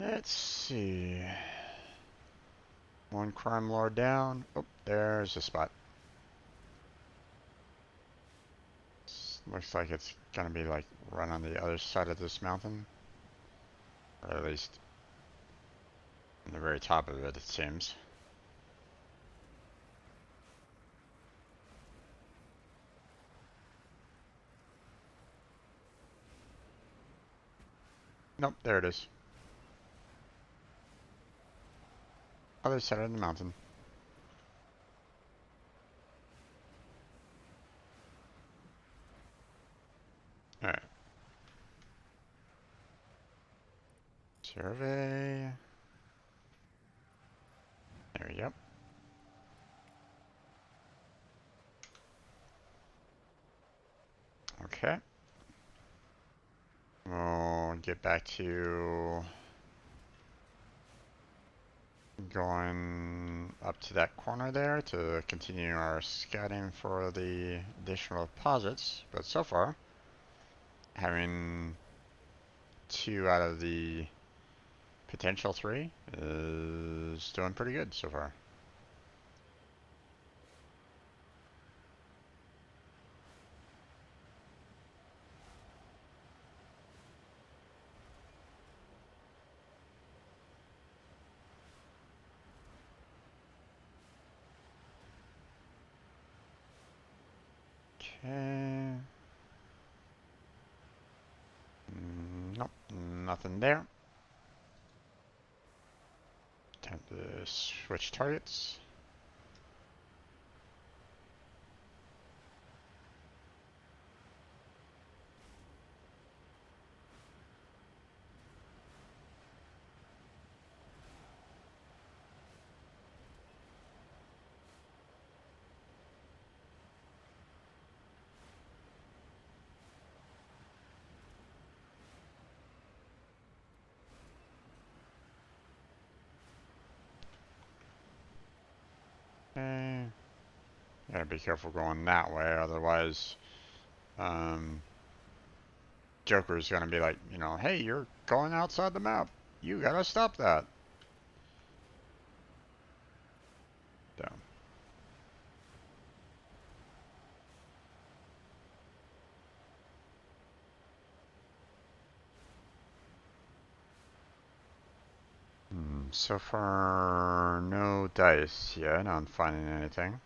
Let's see. One crime lord down. Oh, there's a spot. Looks like it's gonna be like right on the other side of this mountain. Or at least on the very top of it, it seems. Nope, there it is. Other side of the mountain. Alright. Survey. There we go. Okay. We'll get back to going up to that corner there to continue our scouting for the additional deposits. But so far, having 2 out of the potential 3 is doing pretty good so far. Okay. Nope, nothing there. Time to switch targets. Gotta be careful going that way, otherwise, Joker's gonna be like, you know, hey, you're going outside the map. You gotta stop that. So. So far, no dice yet on finding anything.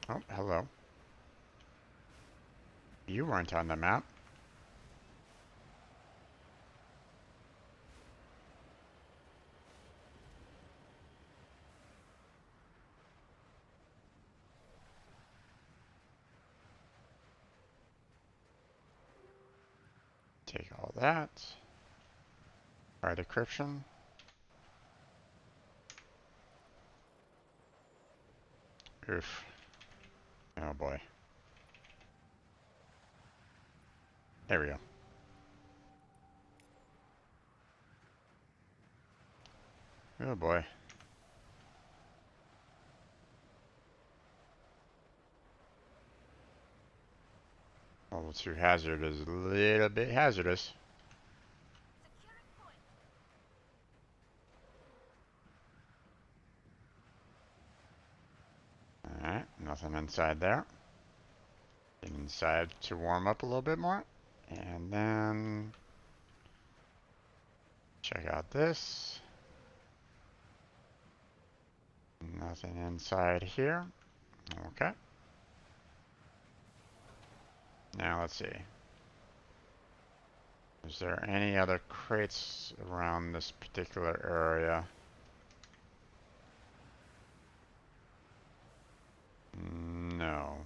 Oh, hello. You weren't on the map. Take all that. Try decryption. Oof. Oh boy. There we go. Oh boy. Level 2 hazard is a little bit hazardous. Alright, nothing inside there. Get inside to warm up a little bit more. And then check out this. Nothing inside here. Okay. Now let's see. Is there any other crates around this particular area? No.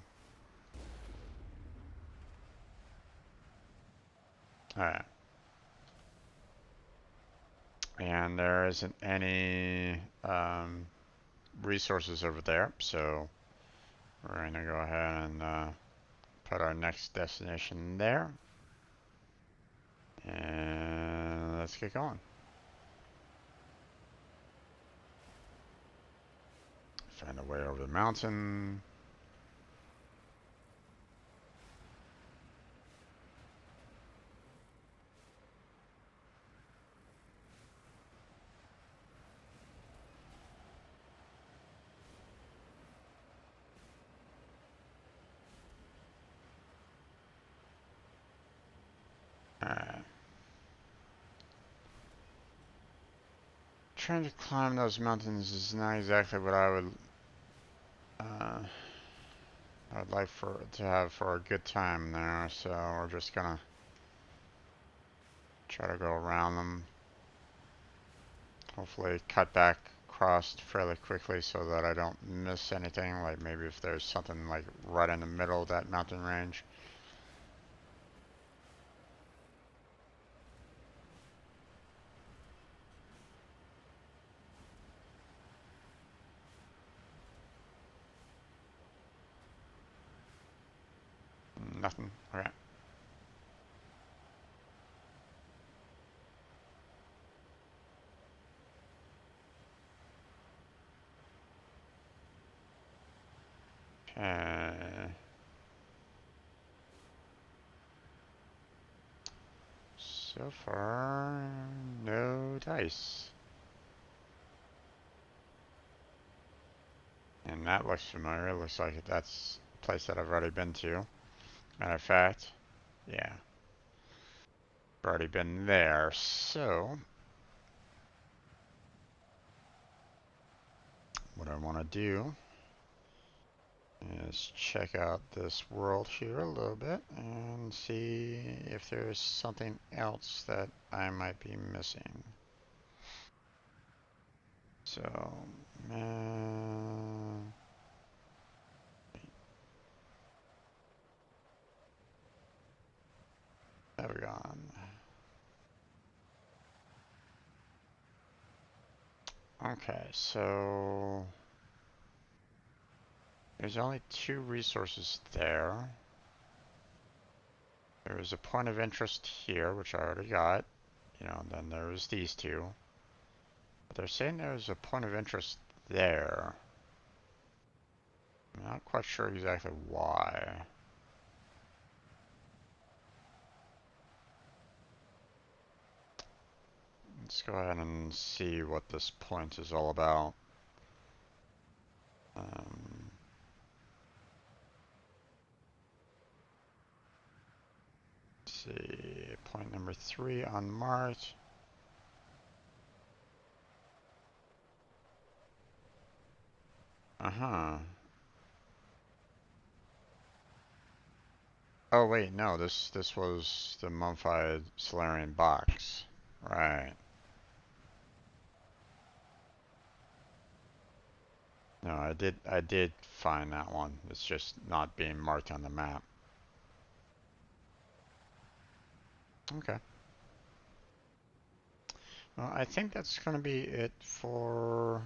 Alright. And there isn't any resources over there, so we're going to go ahead and put our next destination there. And let's get going. Find a way over the mountain. Trying to climb those mountains is not exactly what I would like to have for a good time there, so we're just gonna try to go around them. Hopefully cut back across fairly quickly so that I don't miss anything, like maybe if there's something like right in the middle of that mountain range. Nothing. Okay. So far, no dice. And that looks familiar. It looks like that's a place that I've already been to. Matter of fact, yeah. I've already been there, so what I want to do is check out this world here a little bit and see if there's something else that I might be missing. So, there we go. Okay, so There's only 2 resources there. There's a point of interest here, which I already got. You know, and then there's these 2. But they're saying there's a point of interest there. I'm not quite sure exactly why. Let's go ahead and see what this point is all about. Let's see, point number 3 on Mars. Uh-huh. Oh wait, no, this was the mummified Solarian box. Right. No, I did find that one. It's just not being marked on the map. Okay. Well, I think that's gonna be it for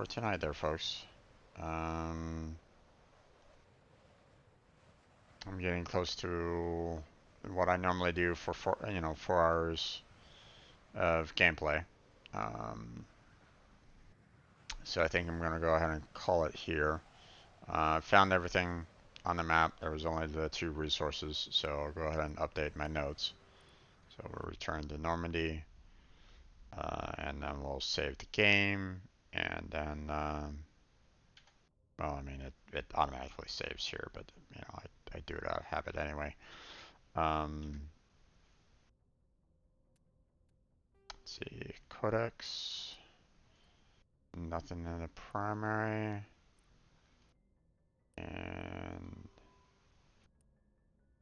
tonight there, folks. I'm getting close to what I normally do for 4 hours of gameplay. So I think I'm gonna go ahead and call it here. Found everything on the map. There was only the 2 resources, so I'll go ahead and update my notes. So we'll return to Normandy, and then we'll save the game, and then, well, I mean, it automatically saves here, but, you know, I do it out of habit anyway. Let's see, Codex, nothing in the primary, and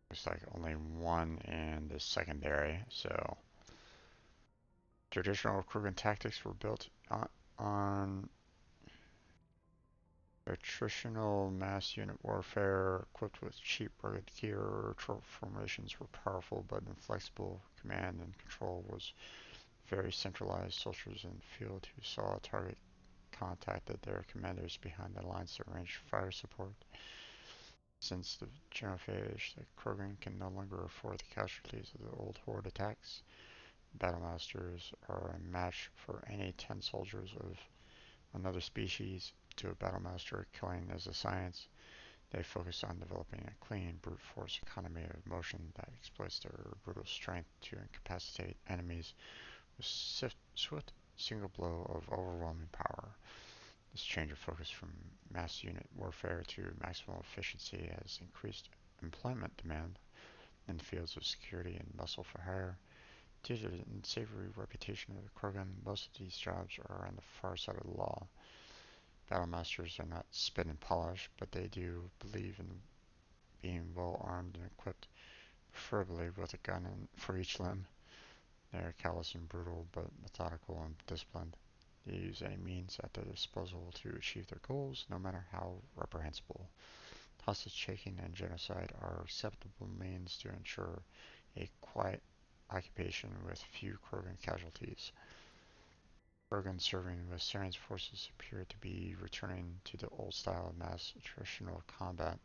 looks like only 1 in the secondary, so traditional recruitment tactics were built on attritional mass unit warfare equipped with cheap rugged gear. Troop formations were powerful but inflexible. Command and control was very centralized. Soldiers in the field who saw a target contacted their commanders behind the lines to arrange fire support. Since the genophage, the Krogan can no longer afford the casualties of the old horde attacks. Battlemasters are a match for any 10 soldiers of another species. To a battlemaster, killing is a science. They focus on developing a clean, brute force economy of motion that exploits their brutal strength to incapacitate enemies with swift single blow of overwhelming power. This change of focus from mass unit warfare to maximal efficiency has increased employment demand in the fields of security and muscle for hire. Due to the unsavory reputation of the Krogan, most of these jobs are on the far side of the law. Battlemasters are not spit and polish, but they do believe in being well armed and equipped, preferably with a gun for each limb. They are callous and brutal, but methodical and disciplined. They use any means at their disposal to achieve their goals, no matter how reprehensible. Hostage-taking and genocide are acceptable means to ensure a quiet occupation with few Krogan casualties. Krogan serving with Saren's forces appear to be returning to the old style of mass attritional combat.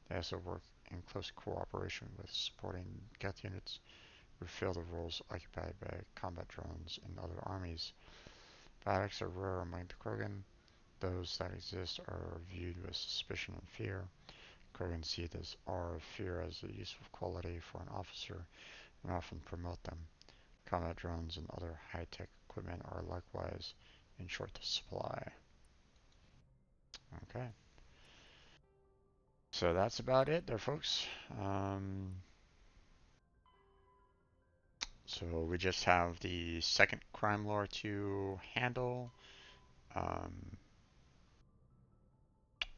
They also work in close cooperation with supporting Geth units who fill the roles occupied by combat drones in other armies. Biotics are rare among the Krogan. Those that exist are viewed with suspicion and fear. Krogan see this aura of fear as a useful quality for an officer and often promote them. Combat drones and other high-tech equipment are likewise in short supply. Okay. So that's about it there, folks. So we just have the second crime lore to handle.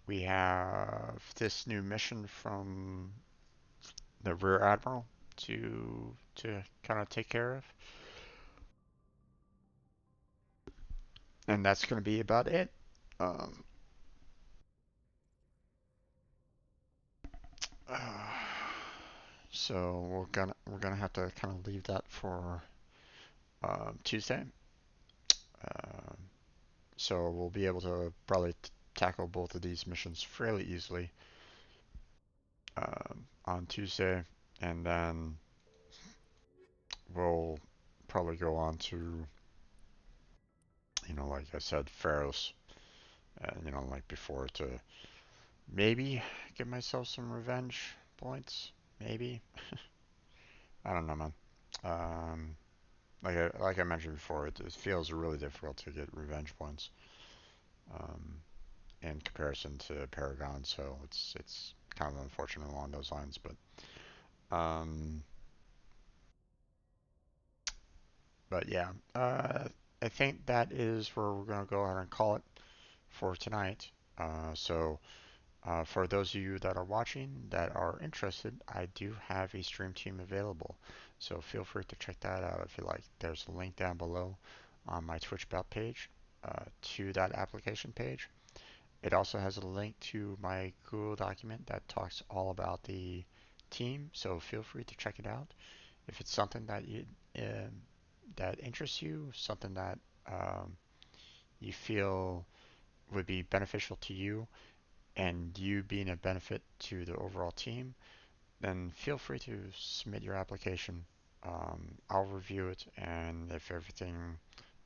We have this new mission from the Rear Admiral to kind of take care of. And that's going to be about it. So we're gonna have to kind of leave that for Tuesday. So we'll be able to probably tackle both of these missions fairly easily on Tuesday, and then we'll probably go on to, like I said, Pharaohs, like before, to maybe give myself some revenge points. Maybe. I don't know, man. Um, like I mentioned before, it feels really difficult to get revenge points in comparison to Paragon, so it's kind of unfortunate along those lines. Um, but yeah, I think that is where we're gonna go ahead and call it for tonight. So for those of you that are watching that are interested, I do have a stream team available. So feel free to check that out if you like. There's a link down below on my Twitch about page to that application page. It also has a link to my Google document that talks all about the team. So feel free to check it out. If it's something that interests you, something that you feel would be beneficial to you, and you being a benefit to the overall team, then feel free to submit your application. I'll review it, and if everything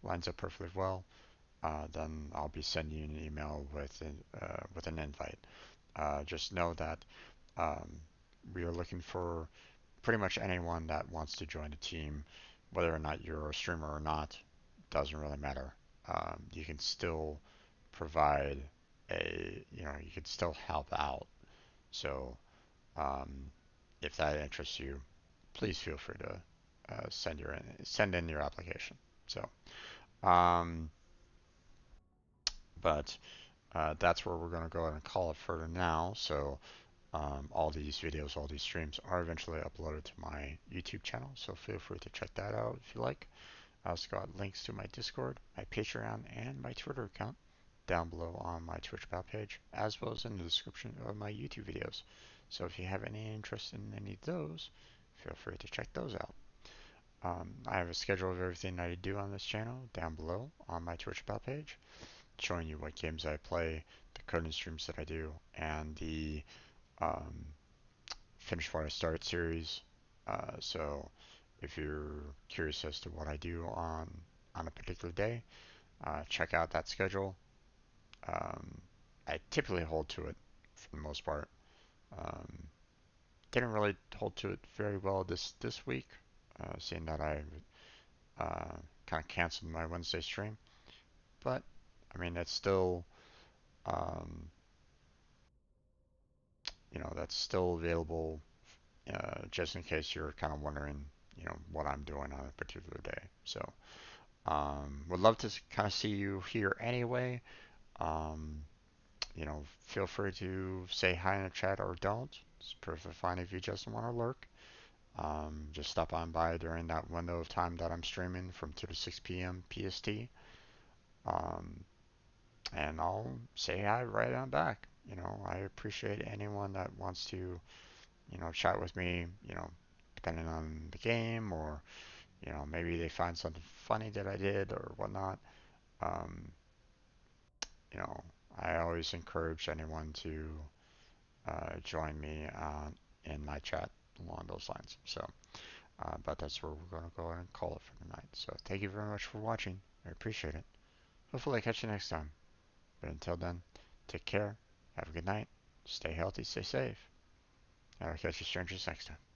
lines up perfectly well, then I'll be sending you an email with an invite. Just know that um, we are looking for pretty much anyone that wants to join the team, whether or not you're a streamer or not, doesn't really matter. You can still provide you can still help out. So um, if that interests you, please feel free to send in your application. So, um, but that's where we're going to go ahead and call it for now. So all these videos, all these streams are eventually uploaded to my YouTube channel. So feel free to check that out if you like. I also got links to my Discord, my Patreon, and my Twitter account down below on my Twitch about page, as well as in the description of my YouTube videos. So if you have any interest in any of those, feel free to check those out. I have a schedule of everything I do on this channel down below on my Twitch about page, showing you what games I play, the coding streams that I do, and the um, Finish What I Started series. So if you're curious as to what I do on a particular day, check out that schedule. I typically hold to it for the most part. Um, didn't really hold to it very well this week, seeing that I kind of canceled my Wednesday stream. But I mean, it's still um, that's still available just in case you're kind of wondering, what I'm doing on a particular day. So would love to kind of see you here anyway. Um, feel free to say hi in the chat or don't. It's perfectly fine if you just want to lurk. Just stop on by during that window of time that I'm streaming from 2 to 6 p.m. PST. Um, and I'll say hi right on back. I appreciate anyone that wants to, chat with me, depending on the game, or, maybe they find something funny that I did or whatnot. Um, you know, I always encourage anyone to join me in my chat along those lines. So, but that's where we're going to go ahead and call it for tonight. So, thank you very much for watching. I appreciate it. Hopefully, I catch you next time. But until then, take care. Have a good night. Stay healthy, stay safe. And I'll catch you strangers next time.